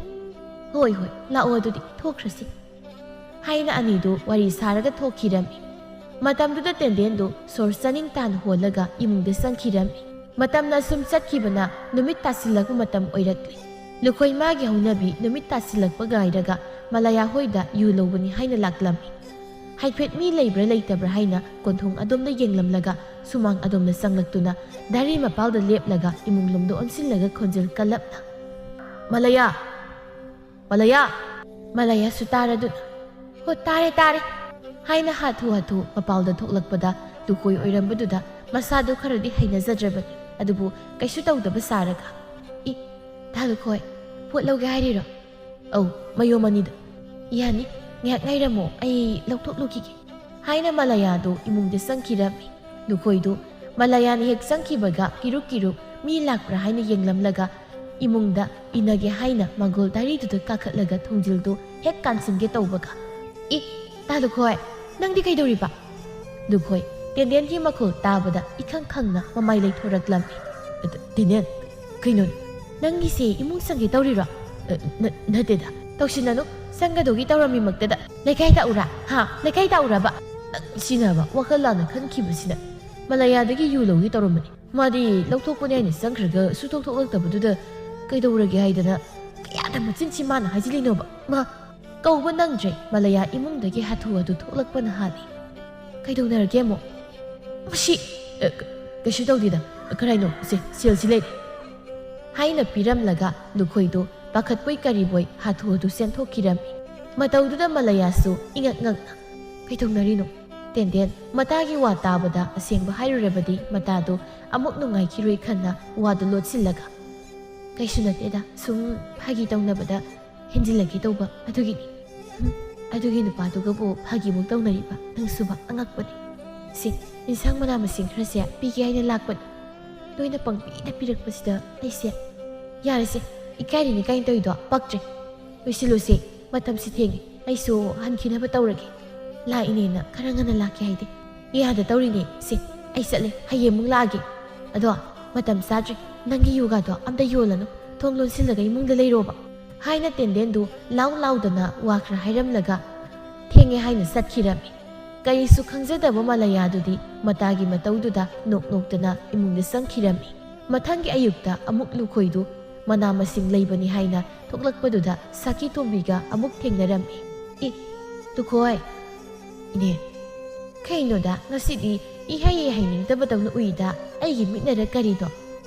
ꯍꯣꯏ ꯂꯥꯛꯑꯣ ꯑꯗꯨꯗꯤ ꯊꯣꯛꯈ꯭ꯔꯁꯤ ꯍꯥꯏꯅ ꯑꯅꯤꯗꯨ ꯋꯥꯔꯤ ꯁꯥꯔꯒ ꯊꯣꯛꯈꯤꯔꯝꯃꯤ ꯃꯇꯝꯗꯨꯗ ꯇꯦꯟꯗꯦꯟꯗꯨ ꯁꯣꯔ ꯆꯥꯅꯤꯡ ꯇꯥꯅ ꯍꯣꯜꯂꯒ ꯏꯃꯨꯡꯗ ꯆꯪꯈꯤꯔꯝꯃꯤ ꯃꯇꯝꯅ ꯁꯨꯝ ꯆꯠꯈꯤꯕꯅ ꯅꯨꯃꯤꯠ ꯇꯥꯁꯤꯜꯂꯛꯄ ꯃꯇꯝ ꯑꯣꯏꯔꯛꯂꯤ ꯂꯨꯈꯣꯏ ꯃꯥꯒꯤ ꯍꯧꯅꯕꯤ ꯅꯨꯃꯤꯠ ꯇꯥꯁꯤꯜꯂꯛꯄ ꯉꯥꯏꯔꯒ ꯃꯂꯥꯌꯥ ꯍꯣꯏꯗ ꯌꯨ ꯂꯧꯕꯅꯤ ꯍꯥꯏꯅ ꯂꯥꯛꯂꯝꯃꯤ ꯍꯥꯏꯐꯦꯠ ꯃꯤ ꯂꯩꯕ꯭ꯔꯥ ꯂꯩꯇꯕ꯭ꯔꯥ ꯍꯥꯏꯅ ꯀꯣꯟꯊꯣꯡ ꯑꯗꯣꯝꯗ ꯌꯦꯡꯂꯝꯂꯒ ꯁꯨꯃꯥꯡ ꯑꯗꯣꯝꯗ ꯆꯪꯂꯛꯇꯨꯅ ꯗꯥꯏꯔꯤ ꯃꯄꯥꯜꯗ ꯂꯦꯞꯂꯒ ꯏꯃꯨꯡ ꯂꯣꯝꯗ ꯑꯣꯟꯁꯤꯜꯂꯒ ꯈꯣꯟꯖꯦꯜ ꯀꯜꯂꯞꯅ ꯃꯂꯥꯌꯥꯁꯨ ꯇꯥꯔꯗꯨꯅ ꯍꯣ ꯇꯥꯔꯦ ꯍꯥꯏꯅ ꯍꯥꯊꯨ ꯃꯄꯥꯜꯗ ꯊꯣꯛꯂꯛꯄꯗ ꯂꯨꯈꯣꯏ ꯑꯣꯏꯔꯝꯕꯗꯨꯗ ꯃꯁꯥꯗꯨ ꯈꯔꯗꯤ ꯍꯩꯅꯖꯗ꯭ꯔꯕꯅꯤ ꯑꯗꯨꯕꯨ ꯀꯩꯁꯨ ꯇꯧꯗꯕ ꯁꯥꯔꯒ ꯇꯥ ꯂꯨꯈꯣꯏ ꯄꯣꯠ ꯂꯧꯒꯦ ꯍꯥꯏꯔꯤꯔꯣ ꯑꯧ ꯃꯌꯣꯝ ꯑꯅꯤꯗ ꯌꯥꯅꯤ ꯉꯥꯏꯍꯥꯛ ꯉꯥꯏꯔꯝꯃꯣ ꯑꯩ ꯂꯧꯊꯣꯛꯂꯨꯈꯤꯒꯦ ꯍꯥꯏꯅ ꯃꯂꯥꯌꯥꯗꯨ ꯏꯃꯨꯡꯗ ꯆꯪꯈꯤꯔꯝꯃꯤ ꯂꯨꯈꯣꯏꯗꯨ ꯃꯂꯥꯌꯥꯅ ꯍꯦꯛ ꯆꯪꯈꯤꯕꯒ ꯀꯤꯔꯨꯛ ꯃꯤ ꯂꯥꯛꯄ꯭ꯔꯥ ꯍꯥꯏꯅ ꯌꯦꯡꯂꯝꯂꯒ ꯏꯃꯨꯡꯗ ꯏꯅꯒꯦ ꯍꯥꯏꯅ ꯃꯪꯒꯣꯜ ꯗꯥꯏꯔꯤꯗꯨꯗ ꯀꯥꯈꯠꯂꯒ ꯊꯣꯡꯖꯤꯜꯗꯨ ꯍꯦꯛ ꯀꯥꯟꯁꯤꯟꯒꯦ ꯇꯧꯕꯒ ꯇꯥ ꯂꯨꯈꯣꯏ ꯅꯪꯗꯤ ꯀꯩꯗꯧꯔꯤꯕ ꯂꯨꯈꯣꯏ ꯇꯦꯟꯗꯦꯟꯒꯤ ꯃꯈꯣꯜ ꯇꯥꯕꯗ ꯏꯈꯪ ꯈꯪꯅ ꯃꯃꯥꯏ ꯂꯩꯊꯣꯔꯛꯂꯝꯃꯤ ꯇꯦꯟꯗꯦꯟ ꯀꯩꯅꯣꯅꯤ ꯅꯪꯒꯤꯁꯦ ꯏꯃꯨꯡ ꯆꯪꯒꯦ ꯇꯧꯔꯤꯔꯣ ꯅꯠꯇꯦꯗ ꯇꯧꯁꯤꯟꯅꯅꯨ ꯆꯪꯒꯗꯧꯒꯤ ꯇꯧꯔꯝꯃꯤꯃꯛꯇꯗ ꯂꯩꯀꯥꯏ ꯇꯥꯛꯎꯔꯕ ꯁꯤꯅꯕ ꯋꯥꯈꯜ ꯂꯥꯟꯅ ꯈꯟꯈꯤꯕꯁꯤꯅ ꯃꯂꯥꯌꯥꯗꯒꯤ ꯌꯨ ꯂꯧꯒꯦ ꯇꯧꯔꯝꯕꯅꯤ ꯃꯥꯗꯤ ꯂꯧꯊꯣꯛꯄꯅꯤ ꯍꯥꯏꯅ ꯆꯪꯈ꯭ꯔꯒ ꯁꯨꯊꯣꯛ ꯊꯣꯛꯂꯛꯇꯕꯗꯨꯗ ꯀꯩꯗꯧꯔꯒꯦ ꯍꯥꯏꯗꯅ ꯀꯌꯥꯗ ꯃꯆꯤꯟꯁꯤ ꯃꯥꯅ ꯍꯥꯏꯖꯤꯜꯂꯤꯅꯣꯕ ꯃꯥ ꯀꯧꯕ ꯅꯪꯗ꯭ꯔꯦ ꯃꯂꯥꯌꯥ ꯏꯃꯨꯡꯗꯒꯤ ꯍꯥꯊꯨ ꯊꯣꯛꯂꯛꯄꯅ ꯍꯥꯜꯂꯤ ꯀꯩꯗꯧꯅꯔꯒꯦ ꯑꯃꯨꯛ ꯃꯁꯤ ꯀꯩꯁꯨ ꯇꯧꯗꯦꯗ ꯀꯔꯥꯏꯅꯣ ꯁꯦꯜꯁꯤ ꯂꯩꯔꯦ ꯍꯥꯏꯅ ꯄꯤꯔꯝꯂꯒ ꯂꯨꯈꯣꯏꯗꯨ ꯄꯥꯈꯠꯄꯣꯏ ꯀꯔꯤꯕꯣꯏ ꯍꯥꯊꯨ ꯆꯦꯟꯊꯣꯛꯈꯤꯔꯝꯃꯤ ꯃꯇꯧꯗꯨꯗ ꯃꯂꯥꯌꯥꯁꯨ ꯏꯉꯛ ꯉꯛꯅ ꯀꯩꯗꯧꯅꯔꯤꯅꯣ ꯇꯦꯟꯗꯦꯟ ꯃꯇꯥꯒꯤ ꯋꯥ ꯇꯥꯕꯗ ꯑꯁꯦꯡꯕ ꯍꯥꯏꯔꯨꯔꯕꯗꯤ ꯃꯇꯥꯗꯨ ꯑꯃꯨꯛ ꯅꯨꯡꯉꯥꯏꯈꯤꯔꯣꯏ ꯈꯟꯅ ꯋꯥꯗꯨ ꯂꯣꯠꯁꯤꯜꯂꯒ ꯀꯩꯁꯨ ꯅꯠꯇꯦꯗ ꯁꯨꯝ ꯐꯥꯒꯤ ꯇꯧꯅꯕꯗ ꯍꯦꯟꯖꯤꯜꯂꯛꯀꯦ ꯇꯧꯕ ꯑꯗꯨꯒꯤꯅꯤ ꯑꯗꯨꯒꯤ ꯅꯨꯄꯥꯗꯨꯒꯕꯨ ꯐꯥꯒꯤꯃꯨꯛ ꯇꯧꯅꯔꯤꯕ ꯅꯪꯁꯨꯕ ꯑꯉꯛꯄꯅꯤ ꯏꯟꯁꯥꯡ ꯃꯅꯥ ꯃꯁꯤꯡ ꯈꯔꯁꯦ ꯄꯤꯒꯦ ꯍꯥꯏꯅ ꯂꯥꯛꯄꯅꯤ ꯅꯣꯏꯅ ꯄꯪꯄꯤꯗ ꯄꯤꯔꯛꯄꯁꯤꯗ ꯑꯩꯁꯦ ꯌꯥꯔꯦꯁꯦ ꯏꯀꯥꯏꯔꯤꯅꯤ ꯀꯥꯏꯅ ꯇꯧꯔꯤꯗꯣ ꯄꯛꯇ꯭ꯔꯦ ꯂꯣꯏꯁꯤꯜꯂꯨꯁꯦ ꯃꯇꯝꯁꯤ ꯊꯦꯡꯉꯦ ꯑꯩꯁꯨ ꯍꯟꯈꯤꯅꯕ ꯇꯧꯔꯒꯦ ꯂꯥꯛꯏꯅꯦꯅ ꯈꯔ ꯉꯟꯅ ꯂꯥꯛꯀꯦ ꯍꯥꯏꯗꯦ ꯏꯌꯥꯗ ꯇꯧꯔꯤꯅꯦ ꯁꯤ ꯑꯩ ꯆꯠꯂꯦ ꯍꯌꯦꯡꯃꯨꯛ ꯂꯥꯛꯑꯒꯦ ꯑꯗꯣ ꯃꯇꯝ ꯆꯥꯗ꯭ꯔꯤ ꯅꯪꯒꯤ ꯌꯣꯒꯥꯗꯣ ꯑꯝꯇ ꯌꯣꯜꯂꯅꯨ ꯊꯣꯡ ꯂꯣꯟꯁꯤꯜꯂꯒ ꯏꯃꯨꯡꯗ ꯂꯩꯔꯣꯕ ꯍꯥꯏꯅ ꯇꯦꯟꯗꯦꯟꯗꯨ ꯂꯥꯎ ꯂꯥꯎꯗꯅ ꯋꯥ ꯈꯔ ꯍꯥꯏꯔꯝꯂꯒ ꯊꯦꯡꯉꯦ ꯍꯥꯏꯅ ꯆꯠꯈꯤꯔꯝꯃꯤ ꯀꯔꯤꯁꯨ ꯈꯪꯖꯗꯕ ꯃꯂꯥꯌꯥꯗꯨꯗꯤ ꯃꯇꯥꯒꯤ ꯃꯇꯧꯗꯨꯗ ꯅꯣꯛ ꯅꯣꯛꯇꯅ ꯏꯃꯨꯡꯗ ꯆꯪꯈꯤꯔꯝꯃꯤ ꯃꯊꯪꯒꯤ ꯑꯌꯨꯛꯇ ꯑꯃꯨꯛ ꯂꯨꯈꯣꯏꯗꯨ ꯃꯅꯥ ꯃꯁꯤꯡ ꯂꯩꯕꯅꯤ ꯍꯥꯏꯅ ꯊꯣꯛꯂꯛꯄꯗꯨꯗ ꯁꯥꯀꯤ ꯇꯣꯝꯕꯤꯒ ꯑꯃꯨꯛ ꯊꯦꯡꯅꯔꯝꯃꯤ ꯂꯨꯈꯣꯏ ꯏꯅꯦ ꯀꯩꯅꯣꯗ ꯉꯁꯤꯗꯤ ꯏꯍꯩ ꯍꯩꯅꯤꯡꯗꯕꯗꯧꯅ ꯎꯏꯗ ꯑꯩꯒꯤ ꯃꯤꯠꯅꯔ ꯀꯔꯤꯗꯣ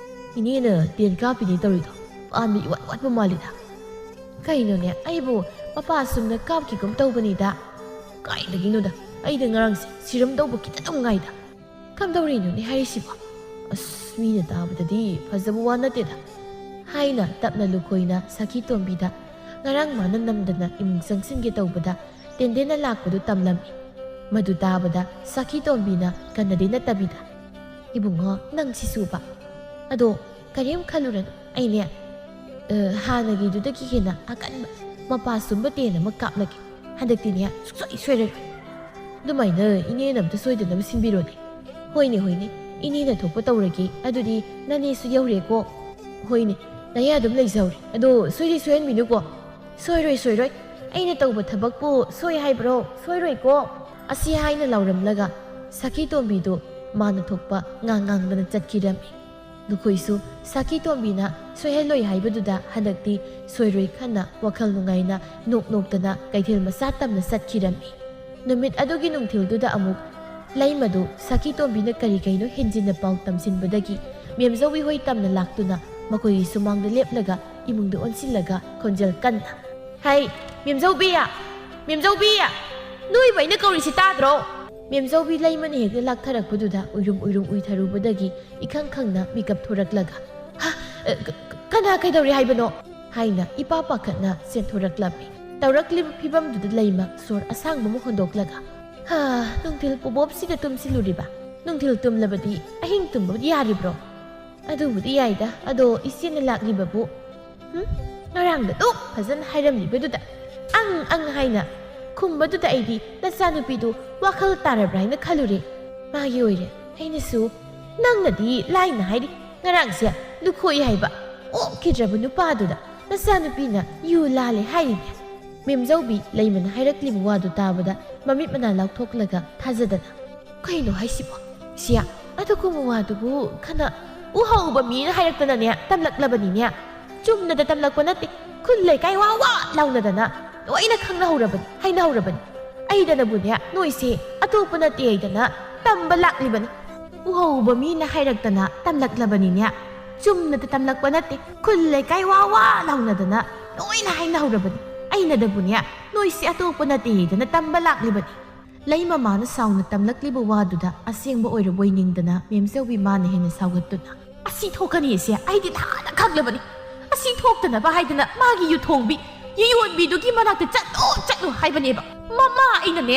ꯏꯅꯦꯅ ꯇꯦꯟ ꯀꯥꯞꯄꯤꯅꯦ ꯇꯧꯔꯤꯗꯣ ꯄꯥꯟꯕ ꯏꯋꯥꯠ ꯋꯥꯠꯄ ꯃꯥꯜꯂꯤꯗ ꯀꯩꯅꯣꯅꯦ ꯑꯩꯕꯨ ꯃꯄꯥ ꯁꯨꯝꯅ ꯀꯥꯞꯈꯤꯒꯨꯝ ꯇꯧꯕꯅꯤꯗ ꯀꯥꯏꯗꯒꯤꯅꯣꯗ ꯑꯩꯗ ꯉꯔꯥꯡꯁꯦ ꯁꯤꯔꯝꯗꯧꯕ ꯈꯤꯇꯪ ꯉꯥꯏꯗ ꯀꯝꯗꯧꯔꯤꯅꯣꯅꯦ ꯍꯥꯏꯔꯤꯁꯤꯕꯣ ꯑꯁ ꯃꯤꯅ ꯇꯥꯕꯗꯗꯤ ꯐꯖꯕ ꯋꯥ ꯅꯠꯇꯦꯗ ꯍꯥꯏꯅ ꯇꯞꯅ ꯂꯨꯈꯣꯏꯅ ꯁꯥꯀꯤ ꯇꯣꯝꯕꯤꯗ ꯉꯔꯥꯡ ꯃꯥꯅ ꯅꯝꯗꯅ ꯏꯃꯨꯡ ꯆꯪꯁꯤꯟꯒꯦ ꯇꯧꯕꯗ ꯇꯦꯟꯗꯦꯟꯅ ꯂꯥꯛꯄꯗꯨ ꯇꯝꯂꯝꯃꯤ ꯃꯗꯨ ꯇꯥꯕꯗ ꯁꯥꯀꯤ ꯇꯣꯝꯕꯤꯅ ꯀꯟꯅꯗꯤ ꯅꯠꯇꯕꯤꯗ ꯏꯕꯨꯡꯉꯣ ꯅꯪ ꯁꯤꯁꯨꯕ ꯑꯗꯣ ꯀꯔꯤꯝ ꯈꯜꯂꯨꯔꯅꯨ ꯑꯩꯅꯦ ꯍꯥꯟꯅꯒꯤꯗꯨꯗꯒꯤ ꯍꯦꯟꯅ ꯑꯀꯟꯕ ꯃꯄꯥ ꯁꯨꯝꯕ ꯇꯦꯟ ꯑꯃ ꯀꯥꯞꯂꯒꯦ ꯍꯟꯗꯛꯇꯤꯅꯦ ꯁꯨꯡꯁꯣꯏ ꯁꯣꯏꯔꯔꯣꯏ ꯑꯗꯨꯃꯥꯏꯅ ꯏꯅꯦꯅ ꯑꯝꯇ ꯁꯣꯏꯗꯅꯕ ꯁꯤꯟꯕꯤꯔꯣꯅꯦ ꯍꯣꯏꯅꯦ ꯍꯣꯏꯅꯦ ꯏꯅꯦꯅ ꯊꯣꯛꯄ ꯇꯧꯔꯒꯦ ꯑꯗꯨꯗꯤ ꯅꯅꯦꯁꯨ ꯌꯧꯔꯦꯀꯣ ꯍꯣꯏꯅꯦ ꯅꯌꯥ ꯑꯗꯨꯝ ꯂꯩꯖꯍꯧꯔꯦ ꯑꯗꯣ ꯁꯣꯏꯗꯤ ꯁꯣꯏꯍꯟꯕꯤꯅꯨꯀꯣ ꯁꯣꯏꯔꯣꯏ ꯑꯩꯅ ꯇꯧꯕ ꯊꯕꯛꯄꯨ ꯁꯣꯏ ꯍꯥꯏꯕ꯭ꯔꯣ ꯁꯣꯏꯔꯣꯏꯀꯣ ꯑꯁꯤ ꯍꯥꯏꯅ ꯂꯥꯎꯔꯝꯂꯒ ꯁꯥꯀꯤ ꯇꯣꯝꯕꯤꯗꯨ ꯃꯥꯅ ꯊꯣꯛꯄ ꯉꯥꯡꯗꯅ ꯆꯠꯈꯤꯔꯝꯃꯤ ꯂꯨꯈꯣꯏꯁꯨ ꯁꯥꯀꯤ ꯇꯣꯝꯕꯤꯅ ꯁꯣꯏꯍꯜꯂꯣꯏ ꯍꯥꯏꯕꯗꯨꯗ ꯍꯟꯗꯛꯇꯤ ꯁꯣꯏꯔꯣꯏ ꯈꯟꯅ ꯋꯥꯈꯜ ꯅꯨꯡꯉꯥꯏꯅ ꯅꯣꯛ ꯅꯣꯛꯇꯅ ꯀꯩꯊꯦꯜ ꯃꯆꯥ ꯇꯝꯅ ꯆꯠꯈꯤꯔꯝꯃꯤ ꯅꯨꯃꯤꯠ ꯑꯗꯨꯒꯤ ꯅꯨꯡꯊꯤꯜꯗꯨꯗ ꯑꯃꯨꯛ ꯂꯩꯃꯗꯨ ꯁꯥꯀꯤ ꯇꯣꯝꯕꯤꯅ ꯀꯔꯤ ꯀꯩꯅꯣ ꯍꯦꯟꯖꯤꯟꯅ ꯄꯥꯎ ꯇꯝꯁꯤꯟꯕꯗꯒꯤ ꯃꯦꯝꯖꯧꯕꯤ ꯍꯣꯏ ꯇꯝꯅ ꯂꯥꯛꯇꯨꯅ ꯃꯈꯣꯏꯒꯤ ꯁꯨꯃꯥꯡꯗ ꯂꯦꯞꯂꯒ ꯏꯃꯨꯡꯗ ꯑꯣꯟꯁꯤꯜꯂꯒ ꯈꯣꯟꯖꯦꯜ ꯀꯟꯅ ꯍꯩ ꯃꯦꯝꯖꯧꯕꯤꯌꯥ ꯃꯦꯝꯖꯧꯕꯤꯌꯥ ꯅꯣꯏꯕꯨ ꯑꯩꯅ ꯀꯧꯔꯤꯁꯤ ꯇꯥꯗ꯭ꯔꯣ ꯃꯦꯝꯖꯧꯕꯤ ꯂꯩꯃꯅ ꯍꯦꯛꯇ ꯂꯥꯛꯊꯔꯛꯄꯗꯨꯗ ꯎꯏꯔꯨꯝ ꯎꯏꯊꯔꯨꯕꯗꯒꯤ ꯏꯈꯪ ꯈꯪꯅ ꯃꯤꯀꯞ ꯊꯣꯔꯛꯂꯒ ꯀꯅꯥ ꯀꯩꯗꯧꯔꯤ ꯍꯥꯏꯕꯅꯣ ꯍꯥꯏꯅ ꯏꯄꯥ ꯄꯥꯈꯠꯅ ꯆꯦꯟꯊꯣꯔꯛꯂꯝꯃꯤ ꯇꯧꯔꯛꯂꯤꯕ ꯐꯤꯕꯝꯗꯨꯗ ꯂꯩꯃ ꯁꯣꯔ ꯑꯁꯥꯡꯕ ꯑꯃ ꯍꯣꯟꯗꯣꯛꯂꯒ ꯅꯨꯡꯊꯤꯜ ꯄꯨꯕꯣꯞꯁꯤꯗ ꯇꯨꯝꯁꯤꯜꯂꯨꯔꯤꯕ ꯅꯨꯡꯊꯤꯜ ꯇꯨꯝꯂꯕꯗꯤ ꯑꯍꯤꯡ ꯇꯨꯝꯕꯗꯤ ꯌꯥꯔꯤꯕ꯭ꯔꯣ ꯑꯗꯨꯕꯨꯗꯤ ꯌꯥꯏꯗ ꯑꯗꯣ ꯏꯆꯦꯅ ꯂꯥꯛꯂꯤꯕꯕꯨ ꯉꯔꯥꯡꯗ ꯗꯨꯛ ꯐꯖꯅ ꯍꯥꯏꯔꯝꯂꯤꯕꯗꯨꯗ ꯑꯪ ꯍꯥꯏꯅ ꯈꯨꯝꯕꯗꯨꯗ ꯑꯩꯗꯤ ꯅꯆꯥꯅꯨꯄꯤꯗꯨ ꯋꯥꯈꯜ ꯇꯥꯔꯕ꯭ꯔꯥ ꯍꯥꯏꯅ ꯈꯜꯂꯨꯔꯦ ꯃꯥꯒꯤ ꯑꯣꯏꯔꯦ ꯑꯩꯅꯁꯨ ꯅꯪꯅꯗꯤ ꯂꯥꯏꯅ ꯍꯥꯏꯔꯤ ꯉꯔꯥꯡꯁꯦ ꯂꯨꯈꯣꯏ ꯍꯥꯏꯕ ꯑꯣꯛꯈꯤꯗ꯭ꯔꯕ ꯅꯨꯄꯥꯗꯨꯗ ꯅꯆꯥꯅꯨꯄꯤꯅ ꯌꯨ ꯂꯥꯜꯂꯦ ꯍꯥꯏꯔꯤꯅꯦ ꯃꯦꯝꯖꯧꯕꯤ ꯂꯩꯃꯅ ꯍꯥꯏꯔꯛꯂꯤꯕ ꯋꯥꯗꯨ ꯇꯥꯕꯗ ꯃꯃꯤꯠ ꯃꯅꯥ ꯂꯥꯎꯊꯣꯛꯂꯒ ꯊꯥꯖꯗꯅ ꯀꯩꯅꯣ ꯍꯥꯏꯁꯤꯕꯣ ꯁꯤꯌꯥ ꯑꯗꯨꯒꯨꯝꯕ ꯋꯥꯗꯨꯕꯨ ꯈꯅ ꯎꯍꯧꯕ ꯃꯤꯅ ꯍꯥꯏꯔꯛꯇꯅꯅꯦ ꯇꯝꯂꯛꯂꯕꯅꯤꯅꯦ ꯆꯨꯝꯅꯗ ꯇꯝꯂꯛꯄ ꯅꯠꯇꯦ ꯈꯨꯜ ꯂꯩꯀꯥꯏ ꯋꯥ ꯂꯥꯎꯅꯗꯅ ꯂꯣꯏꯅ ꯈꯪꯅꯍꯧꯔꯕꯅꯤ ꯍꯥꯏꯅꯍꯧꯔꯕꯅꯤ ꯑꯩꯗꯅꯕꯨꯅꯦ ꯅꯣꯏꯁꯦ ꯑꯇꯣꯞꯄ ꯅꯠꯇꯦ ꯑꯩꯗꯅ ꯇꯝꯕ ꯂꯥꯛꯂꯤꯕꯅꯤ ꯎꯍꯧꯕ ꯃꯤꯅ ꯍꯥꯏꯔꯛꯇꯅ ꯇꯝꯂꯛꯂꯕꯅꯤꯅꯦ ꯆꯨꯝꯅꯗ ꯇꯝꯂꯛꯄ ꯅꯠꯇꯦ ꯈꯨꯜ ꯂꯩꯀꯥꯏ ꯋꯥ ꯂꯥꯎꯅꯗꯅ ꯂꯣꯏꯅ ꯍꯥꯏꯅꯍꯧꯔꯕꯅꯤ ꯑꯩꯅꯗꯕꯨꯅꯦ ꯅꯣꯏꯁꯦ ꯑꯇꯣꯞꯄ ꯅꯠꯇꯦ ꯑꯩꯗꯅ ꯇꯝꯕ ꯂꯥꯛꯂꯤꯕꯅꯤ ꯂꯩ ꯃꯃꯥꯅ ꯁꯥꯎꯅ ꯇꯝꯂꯛꯂꯤꯕ ꯋꯥꯗꯨꯗ ꯑꯁꯦꯡꯕ ꯑꯣꯏꯔꯕꯣꯏ ꯅꯤꯡꯗꯅ ꯃꯦꯝꯖꯧꯕꯤ ꯃꯥꯅ ꯍꯦꯟꯅ ꯁꯥꯎꯒꯠꯇꯨꯅ ꯑꯁꯤ ꯊꯣꯛꯀꯅꯤꯁꯦ ꯑꯩꯗꯤ ꯅꯍꯥꯟꯅ ꯈꯪꯂꯕꯅꯤ ꯑꯁꯤ ꯊꯣꯛꯇꯅꯕ ꯍꯥꯏꯗꯅ ꯃꯥꯒꯤ ꯌꯨꯊꯣꯡꯕꯤ ꯌꯣꯟꯕꯤꯗꯨꯒꯤ ꯃꯅꯥꯛꯇ ꯆꯠꯂꯨ ꯍꯥꯏꯕꯅꯦꯕ ꯃꯃꯥ ꯑꯩꯅꯅꯦ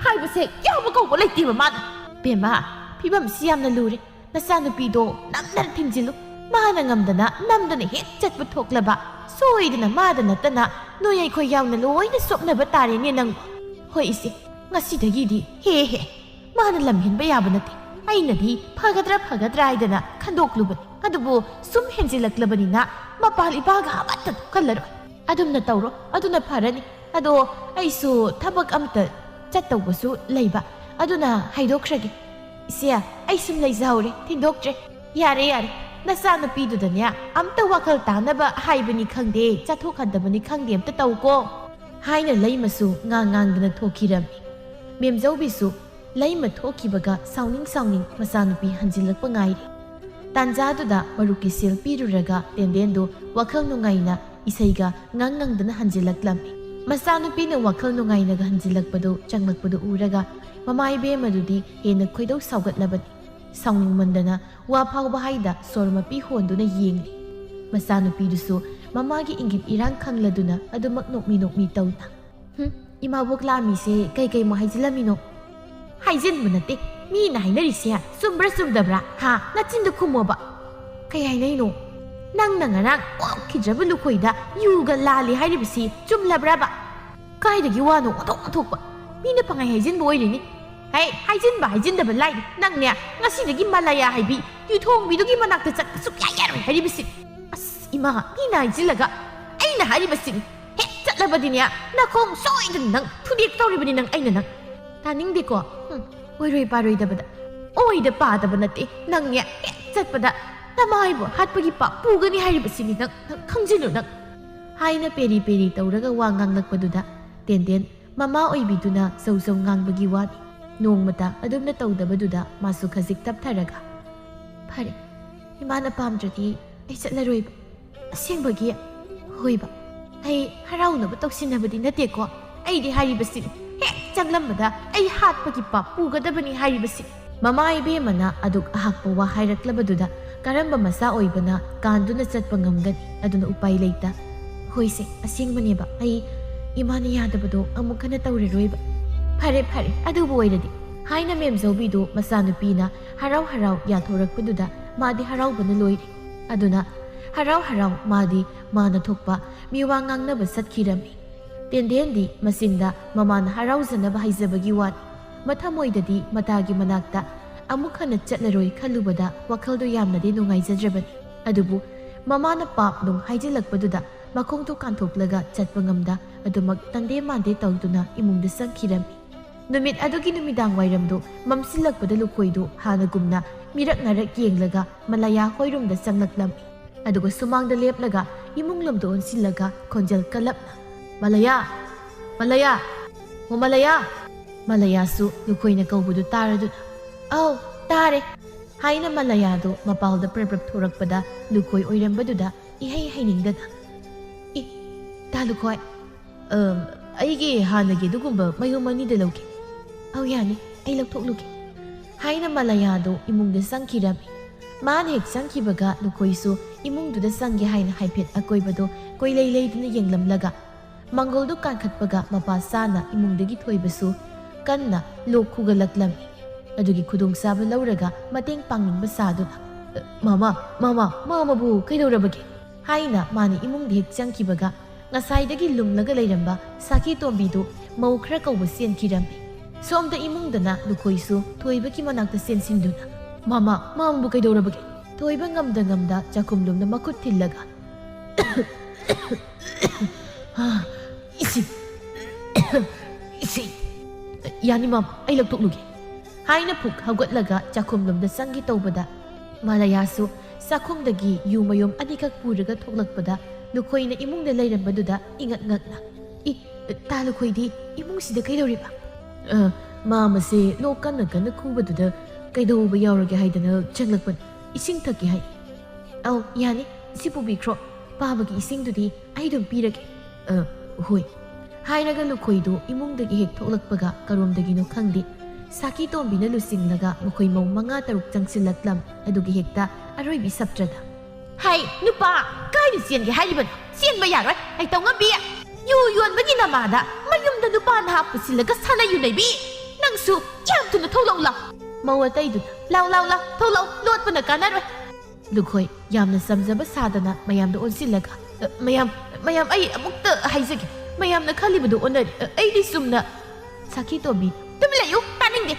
ꯍꯥꯏꯕꯁꯦ ꯌꯥꯎꯕ ꯀꯧꯕ ꯂꯩꯇꯦꯕ ꯃꯥꯅ ꯕꯦꯝꯃ ꯐꯤꯕꯝꯁꯤ ꯌꯥꯝꯅ ꯂꯨꯔꯦ ꯅꯆꯥꯅꯨꯄꯤꯗꯣ ꯅꯝꯗꯅ ꯊꯤꯡꯖꯤꯜꯂꯨ ꯃꯥꯅ ꯉꯝꯗꯅ ꯅꯝꯗꯅ ꯍꯦꯛ ꯆꯠꯄ ꯊꯣꯛꯂꯕ ꯁꯣꯏꯗꯅ ꯃꯥꯗ ꯅꯠꯇꯅ ꯅꯣꯏ ꯑꯩꯈꯣꯏ ꯌꯥꯎꯅ ꯂꯣꯏꯅ ꯁꯣꯛꯅꯕ ꯇꯥꯔꯦꯅꯦ ꯅꯪꯕꯨ ꯍꯣꯏ ꯏꯆꯦ ꯉꯁꯤꯗꯒꯤꯗꯤ ꯍꯦ ꯃꯥꯅ ꯂꯝꯍꯦꯟꯕ ꯌꯥꯕ ꯅꯠꯇꯦ ꯑꯩꯅꯗꯤ ꯐꯒꯗ꯭ꯔꯥ ꯍꯥꯏꯗꯅ ꯈꯟꯗꯣꯛꯂꯨꯕꯅꯤ ꯑꯗꯨꯕꯨ ꯁꯨꯝ ꯍꯦꯟꯖꯤꯜꯂꯛꯂꯕꯅꯤꯅ ꯃꯄꯥꯜ ꯏꯄꯥꯒ ꯑꯃꯠꯇ ꯊꯣꯛꯍꯜꯂꯔꯣꯏ ꯑꯗꯨꯝꯅ ꯇꯧꯔꯣ ꯑꯗꯨꯅ ꯐꯔꯅꯤ ꯑꯗꯣ ꯑꯩꯁꯨ ꯊꯕꯛ ꯑꯃꯇ ꯆꯠꯇꯧꯕꯁꯨ ꯂꯩꯕ ꯑꯗꯨꯅ ꯍꯥꯏꯗꯣꯛꯈ꯭ꯔꯒꯦ ꯏꯆꯦ ꯑꯩ ꯁꯨꯝ ꯂꯩꯖꯍꯧꯔꯦ ꯊꯤꯟꯗꯣꯛꯇ꯭ꯔꯦ ꯌꯥꯔꯦ ꯅꯆꯥꯅꯨꯄꯤꯗꯨꯗꯅꯦ ꯑꯝꯇ ꯋꯥꯈꯜ ꯇꯥꯅꯕ ꯍꯥꯏꯕꯅꯤ ꯈꯪꯗꯦ ꯆꯠꯊꯣꯛꯍꯟꯗꯕꯅꯤ ꯈꯪꯗꯦ ꯑꯝꯇ ꯇꯧꯀꯣ ꯍꯥꯏꯅ ꯂꯩꯃꯁꯨ ꯉꯥꯡꯗꯅ ꯊꯣꯛꯈꯤꯔꯝꯃꯤ ꯃꯦꯝꯖꯧꯕꯤꯁꯨ ꯂꯩꯃ ꯊꯣꯛꯈꯤꯕꯒ ꯁꯥꯎꯅꯤꯡ ꯃꯆꯥꯅꯨꯄꯤ ꯍꯟꯖꯤꯜꯂꯛꯄ ꯉꯥꯏꯔꯤ ꯇꯥꯟꯖꯥꯗꯨꯗ ꯃꯔꯨꯞꯀꯤ ꯁꯦꯜ ꯄꯤꯔꯨꯔꯒ ꯇꯦꯟꯗꯦꯟꯗꯨ ꯋꯥꯈꯜ ꯅꯨꯡꯉꯥꯏꯅ ꯏꯁꯩꯒ ꯉꯪꯗꯅ ꯍꯟꯖꯤꯜꯂꯛꯂꯝꯃꯤ ꯃꯆꯥꯅꯨꯄꯤꯅ ꯋꯥꯈꯜ ꯅꯨꯡꯉꯥꯏꯅꯒ ꯍꯟꯖꯤꯜꯂꯛꯄꯗꯨ ꯆꯪꯂꯛꯄꯗꯨ ꯎꯔꯒ ꯃꯃꯥ ꯏꯕꯦꯝꯃꯗꯨꯗꯤ ꯍꯦꯟꯅ ꯈꯣꯏꯗꯧ ꯁꯥꯎꯒꯠꯂꯕꯅꯤ ꯁꯥꯎꯅꯤꯡꯃꯟꯗꯅ ꯋꯥ ꯐꯥꯎꯕ ꯍꯥꯏꯗ ꯁꯣꯔ ꯃꯄꯤ ꯍꯣꯟꯗꯨꯅ ꯌꯦꯡꯂꯤ ꯃꯆꯥꯅꯨꯄꯤꯗꯨꯁꯨ ꯃꯃꯥꯒꯤ ꯏꯪꯒꯤꯠ ꯏꯔꯥꯡ ꯈꯪꯂꯗꯨꯅ ꯑꯗꯨꯃꯛ ꯅꯣꯛꯃꯤ ꯇꯧꯅ ꯏꯃꯥꯕꯣꯛ ꯂꯥꯛꯑꯝꯃꯤꯁꯦ ꯀꯩꯃꯣ ꯍꯥꯏꯖꯤꯜꯂꯝꯃꯤꯅꯣ ꯍꯥꯏꯖꯤꯟꯕ ꯅꯠꯇꯦ ꯃꯤꯅ ꯍꯥꯏꯅꯔꯤꯁꯦ ꯆꯨꯝꯕ꯭ꯔꯥ ꯆꯨꯝꯗꯕ꯭ꯔꯥ ꯅꯆꯤꯟꯗꯨ ꯈꯨꯝꯃꯣꯕ ꯀꯩ ꯍꯥꯏꯅꯩꯅꯣ ꯅꯪꯅ ꯉꯔꯥꯡ ꯑꯣꯛꯈꯤꯗ꯭ꯔꯕ ꯂꯨꯈꯣꯏꯗ ꯌꯨꯒ ꯂꯥꯜꯂꯤ ꯍꯥꯏꯔꯤꯕꯁꯤ ꯆꯨꯝꯂꯕ꯭ꯔꯕ? ꯀꯥꯏꯗꯒꯤ ꯋꯥꯅꯣ ꯑꯣꯟꯊꯣꯛ ꯃꯤꯅ ꯄꯪꯍꯥꯏ ꯍꯥꯏꯖꯤꯟꯕ ꯑꯣꯏꯔꯤꯅꯤ꯫ ꯍꯩ, ꯍꯥꯏꯖꯤꯟꯕ ꯍꯥꯏꯖꯤꯟꯗꯕ ꯂꯥꯏꯔꯤ, ꯅꯪꯅꯦ ꯉꯁꯤꯗꯒꯤ ꯃꯂꯥꯌꯥ ꯍꯥꯏꯕꯤ ꯌꯨꯊꯣꯡꯕꯤꯗꯨꯒꯤ ꯃꯅꯥꯛꯇ ꯆꯠꯄ ꯁꯨꯛꯌꯥ ꯌꯥꯔꯣꯏ ꯍꯥꯏꯔꯤꯕꯁꯤ꯫ ꯑꯁ ꯏꯃꯥ, ꯃꯤꯅ ꯍꯥꯏꯖꯤꯜꯂꯒ ꯑꯩꯅ ꯍꯥꯏꯔꯤꯕꯁꯤꯅꯤ, ꯍꯦꯛ ꯆꯠꯂꯕꯗꯤꯅꯦ ꯅꯈꯣꯡ ꯁꯣꯏꯗꯅ ꯅꯪ ꯊꯨꯗꯦꯛ ꯇꯧꯔꯤꯕꯅꯤ ꯅꯪ ꯇꯥꯅꯤꯡꯗꯦꯀꯣ? ꯑꯣꯏꯔꯣꯏ ꯄꯥꯔꯣꯏꯗꯕꯗ ꯑꯣꯏꯗ ꯄꯥꯗꯕ ꯅꯠꯇꯦ, ꯅꯪꯅꯦ ꯍꯦꯛ ꯆꯠꯄꯗ ꯅꯃꯥꯏꯕꯨ ꯍꯥꯠꯄꯒꯤ ꯄꯥꯞ ꯄꯨꯒꯅꯤ ꯍꯥꯏꯔꯤꯕꯁꯤꯅꯤ ꯅꯪ ꯈꯪꯖꯤꯜꯂꯨ ꯅꯪ ꯍꯥꯏꯅ ꯄꯦꯔꯤ ꯄꯦꯔꯤ ꯇꯧꯔꯒ ꯋꯥ ꯉꯥꯡꯂꯛꯄꯗꯨꯗ ꯇꯦꯟꯗꯦꯟ ꯃꯃꯥ ꯑꯣꯏꯕꯤꯗꯨꯅ ꯆꯧ ꯉꯥꯡꯕꯒꯤ ꯋꯥꯅꯤ꯫ ꯅꯣꯡꯃꯇ ꯑꯗꯨꯝꯅ ꯇꯧꯗꯕꯗꯨꯗ ꯃꯥꯁꯨ ꯈꯖꯤꯛ ꯇꯞꯊꯔꯒ, ꯐꯔꯦ, ꯏꯃꯥꯅ ꯄꯥꯝꯗ꯭ꯔꯗꯤ ꯑꯩ ꯆꯠꯂꯔꯣꯏꯕ, ꯑꯁꯦꯡꯕꯒꯤ ꯍꯣꯏꯕ, ꯑꯩ ꯍꯔꯥꯎꯅꯕ ꯇꯧꯁꯤꯟꯅꯕꯗꯤ ꯅꯠꯇꯦꯀꯣ, ꯑꯩꯗꯤ ꯍꯥꯏꯔꯤꯕꯁꯤꯅꯤ, ꯍꯦꯛ ꯆꯪꯂꯝꯕꯗ ꯑꯩ ꯍꯥꯠꯄꯒꯤ ꯄꯥꯞ ꯄꯨꯒꯗꯕꯅꯤ ꯍꯥꯏꯔꯤꯕꯁꯤ꯫ ꯃꯃꯥ ꯏꯕꯦꯝꯃꯅ ꯑꯗꯨꯛ ꯑꯍꯥꯛꯄ ꯋꯥ ꯍꯥꯏꯔꯛꯂꯕꯗꯨꯗ ꯀꯔꯝꯕ ꯃꯆꯥ ꯑꯣꯏꯕꯅ ꯀꯥꯟꯗꯨꯅ ꯆꯠꯄ ꯉꯝꯒꯅꯤ? ꯑꯗꯨꯅ ꯎꯄꯥꯏ ꯂꯩꯇ, ꯍꯣꯏꯁꯦ ꯑꯁꯦꯡꯕꯅꯦꯕ, ꯑꯩ ꯏꯃꯥꯅ ꯌꯥꯗꯕꯗꯣ ꯑꯃꯨꯛ ꯍꯟꯅ ꯇꯧꯔꯔꯣꯏꯕ꯫ ꯐꯔꯦ ꯑꯗꯨꯕꯨ ꯑꯣꯏꯔꯗꯤ ꯍꯥꯏꯅ ꯃꯦꯝꯖꯧꯕꯤꯗꯨ ꯃꯆꯥꯅꯨꯄꯤꯅ ꯍꯔꯥꯎ ꯗꯨꯗ ꯃꯥꯗꯤ ꯍꯔꯥꯎꯕꯅ ꯂꯣꯏꯔꯦ꯫ ꯑꯗꯨꯅ ꯍꯔꯥꯎ ꯃꯥꯗꯤ ꯃꯥꯅ ꯊꯣꯛꯄ ꯃꯤꯋꯥ ꯉꯥꯡꯅꯕ ꯆꯠꯈꯤꯔꯝꯃꯤ꯫ ꯇꯦꯟꯗꯦꯟꯗꯤ ꯃꯆꯤꯟꯗ ꯃꯃꯥꯅ ꯍꯔꯥꯎꯖꯅꯕ ꯍꯥꯏꯖꯕꯒꯤ ꯋꯥꯅꯤ, ꯃꯊꯃꯣꯏꯗꯗꯤ ꯃꯇꯥꯒꯤ ꯃꯅꯥꯛꯇ ꯑꯃꯨꯛ ꯍꯟꯅ ꯆꯠꯂꯔꯣꯏ ꯈꯜꯂꯨꯕꯗ ꯋꯥꯈꯜꯗꯣ ꯌꯥꯝꯅꯗꯤ ꯅꯨꯡꯉꯥꯏꯖꯗ꯭ꯔꯕꯅꯤ꯫ ꯑꯗꯨꯕꯨ ꯃꯃꯥꯅ ꯄꯥꯞ ꯅꯨꯡ ꯍꯥꯏꯖꯤꯜꯂꯛꯄꯗꯨꯗ ꯃꯈꯣꯡꯗꯣ ꯀꯥꯟꯊꯣꯛꯂꯒ ꯆꯠꯄ ꯉꯝꯗ ꯑꯗꯨꯃꯛ ꯇꯟꯗꯦ ꯃꯥꯟꯗꯦ ꯇꯧꯗꯨꯅ ꯏꯃꯨꯡꯗ ꯆꯪꯈꯤꯔꯝꯃꯤ꯫ ꯅꯨꯃꯤꯠ ꯑꯗꯨꯒꯤ ꯅꯨꯃꯤꯗꯥꯡ ꯋꯥꯏꯔꯝꯗꯣ ꯃꯝꯁꯤꯜꯂꯛꯄꯗ ꯂꯨꯈꯣꯏꯗꯨ ꯍꯥꯟꯅꯒꯨꯝꯅ ꯃꯤꯔꯛ ꯌꯦꯡꯂꯒ ꯃꯂꯥꯌꯥ ꯍꯣꯏꯔꯣꯝꯗ ꯆꯪꯂꯛꯂꯝꯃꯤ꯫ ꯑꯗꯨꯒ ꯁꯨꯃꯥꯡꯗ ꯂꯦꯞꯂꯒ ꯏꯃꯨꯡꯂꯣꯝꯗ ꯑꯣꯟꯁꯤꯜꯂꯒ ꯈꯣꯟꯖꯦꯜ ꯀꯜꯂꯞꯅ, ꯃꯂꯥꯌꯥ, ꯃꯂꯥꯌꯥ! ꯃꯂꯥꯌꯥꯁꯨ ꯂꯨꯈꯣꯏꯅ ꯀꯧꯕꯗꯨ ꯇꯥꯔꯗꯨꯅ, ꯑꯧ ꯇꯥꯔꯦ ꯍꯥꯏꯅ ꯃꯂꯥꯌꯥꯗꯨ ꯃꯄꯥꯜꯗ ꯄ꯭ꯔꯞ ꯊꯣꯔꯛꯄꯗ ꯂꯨꯈꯣꯏ ꯑꯣꯏꯔꯝꯕꯗꯨꯗ ꯏꯍꯩ ꯍꯩꯅꯤꯡꯗꯅ, ꯇꯥ ꯂꯨꯈꯣꯏ, ꯑꯩꯒꯤ ꯍꯥꯟꯅꯒꯤ ꯑꯗꯨꯒꯨꯝꯕ ꯃꯌꯨꯝ ꯑꯅꯤꯗ ꯂꯧꯒꯦ꯫ ꯑꯧ ꯌꯥꯅꯤ, ꯑꯩ ꯂꯧꯊꯣꯛꯂꯨꯒꯦ ꯍꯥꯏꯅ ꯃꯂꯥꯌꯥꯗꯨ ꯏꯃꯨꯡꯗ ꯆꯪꯈꯤꯔꯝꯃꯤ꯫ ꯃꯥꯅ ꯍꯦꯛ ꯆꯪꯈꯤꯕꯒ ꯂꯨꯈꯣꯏꯁꯨ ꯏꯃꯨꯡꯗꯨꯗ ꯆꯪꯒꯦ ꯍꯥꯏꯅ ꯍꯥꯏꯐꯦꯠ ꯑꯀꯣꯏꯕꯗꯣ ꯀꯣꯏꯂꯩ ꯂꯩꯗꯨꯅ ꯌꯦꯡꯂꯝꯂꯒ ꯃꯪꯒꯣꯜꯗꯨ ꯀꯥꯟꯈꯠꯄꯒ ꯃꯄꯥ ꯆꯥꯅ ꯏꯃꯨꯡꯗꯒꯤ ꯊꯣꯏꯕꯁꯨ ꯀꯟꯅ ꯂꯣꯛ ꯈꯨꯒꯠꯂꯛꯂꯝꯃꯤ꯫ ꯑꯗꯨꯒꯤ ꯈꯨꯗꯣꯡꯆꯥꯕ ꯂꯧꯔꯒ ꯃꯇꯦꯡ ꯄꯥꯡꯅꯤꯡꯕ ꯁꯥꯗꯨꯅ, ꯃꯥꯃꯥꯕꯨ ꯀꯩꯗꯧꯔꯕꯒꯦ? ꯍꯥꯏꯅ ꯃꯥꯅ ꯏꯃꯨꯡꯗ ꯍꯦꯛ ꯆꯪꯈꯤꯕꯒ ꯉꯁꯥꯏꯗꯒꯤ ꯂꯨꯝꯂꯒ ꯂꯩꯔꯝꯕ ꯁꯥꯀꯤ ꯇꯣꯝꯕꯤꯗꯨ ꯃꯧ ꯈꯔ ꯀꯧꯕ ꯆꯦꯟꯈꯤꯔꯝꯃꯤ꯫ ꯁꯣꯝꯗ ꯏꯃꯨꯡꯗꯅ ꯂꯨꯈꯣꯏꯁꯨ ꯊꯣꯏꯕꯒꯤ ꯃꯅꯥꯛꯇ ꯆꯦꯟꯁꯤꯟꯗꯨꯅ, ꯃꯥꯃꯥꯕꯨ ꯀꯩꯗꯧꯔꯕꯒꯦ? ꯊꯣꯏꯕ ꯉꯝꯗ ꯆꯥꯛꯈꯨꯝꯂꯣꯝꯗ ꯃꯈꯨꯠ ꯊꯤꯜꯂꯒ, ꯏꯁꯤꯡ ꯌꯥꯅꯤ ꯃꯥꯃꯥ, ꯑꯩ ꯂꯧꯊꯣꯛꯂꯨꯒꯦ ꯍꯥꯏꯅ ꯄꯨꯛ ꯍꯧꯒꯠꯂꯒ ꯆꯥꯛꯈꯨꯝꯂꯣꯝꯗ ꯆꯪꯒꯦ ꯇꯧꯕꯗ ꯃꯂꯥꯌꯥꯁꯨ ꯆꯥꯛꯈꯨꯝꯗꯒꯤ ꯌꯨ ꯃꯌꯨꯝ ꯑꯅꯤꯈꯛ ꯄꯨꯔꯒ ꯊꯣꯛꯂꯛꯄꯗ ꯂꯨꯈꯣꯏꯅ ꯏꯃꯨꯡꯗ ꯂꯩꯔꯝꯕꯗꯨꯗ ꯏꯉꯛ ꯉꯛꯅ, ꯇꯥ ꯂꯨꯈꯣꯏꯗꯤ ꯏꯃꯨꯡꯁꯤꯗ ꯀꯩꯗꯧꯔꯤꯕ? ꯃꯥꯃꯥꯁꯦ ꯂꯣꯛ ꯀꯟꯅ ꯈꯨꯕꯗꯨꯗ ꯀꯩꯗꯧꯕ ꯌꯥꯎꯔꯒꯦ ꯍꯥꯏꯗꯅ ꯆꯪꯂꯛꯄꯅꯤ, ꯏꯁꯤꯡ ꯊꯛꯀꯦ ꯍꯥꯏ꯫ ꯑꯧ ꯌꯥꯅꯤ, ꯁꯤ ꯄꯨꯕꯤꯈ꯭ꯔꯣ, ꯄꯥꯕꯒꯤ ꯏꯁꯤꯡꯗꯨꯗꯤ ꯑꯩ ꯑꯗꯨꯝ ꯄꯤꯔꯒꯦ꯫ ꯍꯣꯏ ꯍꯥꯏꯔꯒ ꯂꯨꯈꯣꯏꯗꯨ ꯏꯃꯨꯡꯗꯒꯤ ꯍꯦꯛ ꯊꯣꯛꯂꯛꯄꯒ ꯀꯔꯣꯝꯗꯒꯤꯅꯣ ꯈꯪꯗꯦ ꯁꯥꯀꯤ ꯇꯣꯝꯕꯤꯅ ꯂꯨꯆꯤꯡꯂꯒ ꯃꯈꯣꯏ ꯃꯧ 5-6 ꯆꯪꯁꯤꯜꯂꯛꯂꯝ꯫ ꯑꯗꯨꯒꯤ ꯍꯦꯛꯇ ꯑꯔꯣꯏꯕꯤ ꯁꯞꯇ꯭ꯔꯗ, ꯍꯥꯏ ꯅꯨꯄꯥ, ꯀꯥꯏꯗ ꯆꯦꯟꯒꯦ ꯍꯥꯏꯔꯤꯕꯅꯣ? ꯆꯦꯟꯕ ꯌꯥꯔꯣꯏ, ꯑꯩ ꯇꯧꯉꯝꯕꯤ! ꯌꯨ ꯌꯣꯟꯕꯒꯤ ꯅꯃꯥꯗ ꯃꯌꯨꯝꯗ ꯅꯨꯄꯥ ꯅꯍꯥ ꯄꯨꯁꯤꯜꯂꯒ ꯁꯥꯟꯅ ꯌꯨꯅꯩꯕꯤ! ꯅꯪꯁꯨ ꯌꯥꯝ ꯊꯨꯅ ꯊꯣꯛꯂꯛꯎ ꯂꯥꯎ! ꯃꯧ ꯑꯇꯩꯗꯨꯅ, ꯂꯥꯎ ꯊꯣꯛꯂꯛꯎ, ꯂꯣꯠꯄꯅ ꯀꯥꯟꯅꯔꯣꯏ! ꯂꯨꯈꯣꯏ ꯌꯥꯝꯅ ꯁꯝꯖꯕ ꯁꯥꯗꯅ ꯃꯌꯥꯝꯗ ꯑꯣꯟꯁꯤꯜꯂꯒ, ꯃꯌꯥꯝ ꯑꯩ ꯑꯃꯨꯛꯇ ꯍꯥꯏꯖꯒꯦ, ꯃꯌꯥꯝꯅ ꯈꯜꯂꯤꯕꯗꯨ ꯑꯣꯟꯅꯔꯤ, ꯑꯩꯗꯤ ꯆꯨꯝꯅ꯫ ꯁꯥꯀꯤ ꯇꯣꯝꯕꯤ, ꯇꯨꯃꯤꯟ ꯂꯩꯌꯨ, ꯇꯥꯅꯤꯡꯗꯦ!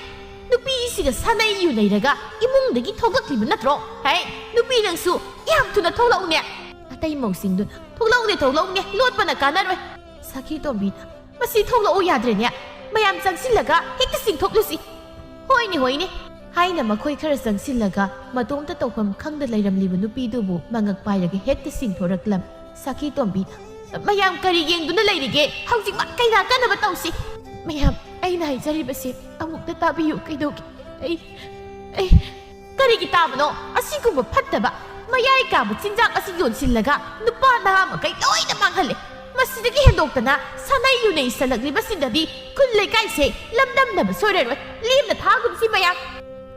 ꯅꯨꯄꯤꯁꯤꯒ ꯁꯥꯟꯅꯩ ꯌꯨꯅꯩꯔꯒ ꯏꯃꯨꯡꯗꯒꯤ ꯊꯣꯛꯂꯛꯂꯤꯕ ꯅꯠꯇ꯭ꯔꯣ? ꯍꯩ, ꯅꯨꯄꯤ ꯅꯪꯁꯨ ꯌꯥꯝ ꯊꯨꯅ ꯊꯣꯛꯂꯛꯎꯅꯦ! ꯑꯇꯩ ꯃꯧꯁꯤꯡꯗꯨꯅ, ꯊꯣꯛꯂꯛꯎꯅꯦ, ꯂꯣꯠꯄꯅ ꯀꯥꯟꯅꯔꯣꯏ! ꯁꯥꯀꯤ ꯇꯣꯝꯕꯤꯅ, ꯃꯁꯤ ꯊꯣꯛꯂꯛꯎ ꯌꯥꯗ꯭ꯔꯦꯅꯦ, ꯃꯌꯥꯝ ꯆꯪꯁꯤꯜꯂꯒ ꯍꯦꯛꯇ ꯆꯤꯡꯊꯣꯛꯂꯨꯁꯤ! ꯍꯣꯏꯅꯦ ꯍꯥꯏꯅ ꯃꯈꯣꯏ ꯈꯔ ꯆꯪꯁꯤꯜꯂꯒ ꯃꯇꯣꯝꯇ ꯇꯧꯐꯝ ꯈꯪꯗ ꯂꯩꯔꯝꯂꯤꯕ ꯅꯨꯄꯤꯗꯨꯕꯨ ꯃꯉꯛ ꯄꯥꯏꯔꯒ ꯍꯦꯛꯇ ꯆꯤꯡꯊꯣꯔꯛꯂꯝ꯫ ꯁꯥꯀꯤ ꯇꯣꯝꯕꯤꯅ, ꯃꯌꯥꯝ ꯀꯔꯤ ꯌꯦꯡꯗꯨꯅ ꯂꯩꯔꯤꯒꯦ? ꯍꯧꯖꯤꯛꯃꯛ ꯀꯩꯅꯥ ꯀꯟꯅꯕ ꯇꯧꯁꯤ! ꯃꯌꯥꯝ, ꯑꯩꯅ ꯍꯥꯏꯖꯔꯤꯕꯁꯤ ꯑꯃꯨꯛꯇ ꯇꯥꯕꯤꯌꯨ, ꯀꯩꯗꯧꯒꯦ? ꯑꯩ ꯀꯔꯤꯒꯤ ꯇꯥꯕꯅꯣ? ꯑꯁꯤꯒꯨꯝꯕ ꯐꯠꯇꯕ ꯃꯌꯥꯏ ꯀꯥꯕ ꯆꯤꯟꯖꯥꯛ ꯑꯁꯤ ꯌꯣꯟꯁꯤꯜꯂꯒ ꯅꯨꯄꯥ ꯅꯍꯥ ꯃꯈꯩ ꯂꯣꯏꯅ ꯃꯥꯡꯍꯜꯂꯦ꯫ ꯃꯁꯤꯗꯒꯤ ꯍꯦꯟꯗꯣꯛꯇꯅ ꯁꯥꯟꯅꯩ ꯌꯨꯅꯩ ꯁꯜꯂꯛꯂꯤꯕꯁꯤꯡꯗꯗꯤ ꯈꯨꯜ ꯂꯩꯀꯥꯏꯁꯦ ꯂꯝꯗꯝꯅꯕ ꯁꯣꯏꯔꯔꯣꯏ꯫ ꯂꯦꯝꯅ ꯊꯥꯒꯨꯝꯁꯤ ꯃꯌꯥꯝ!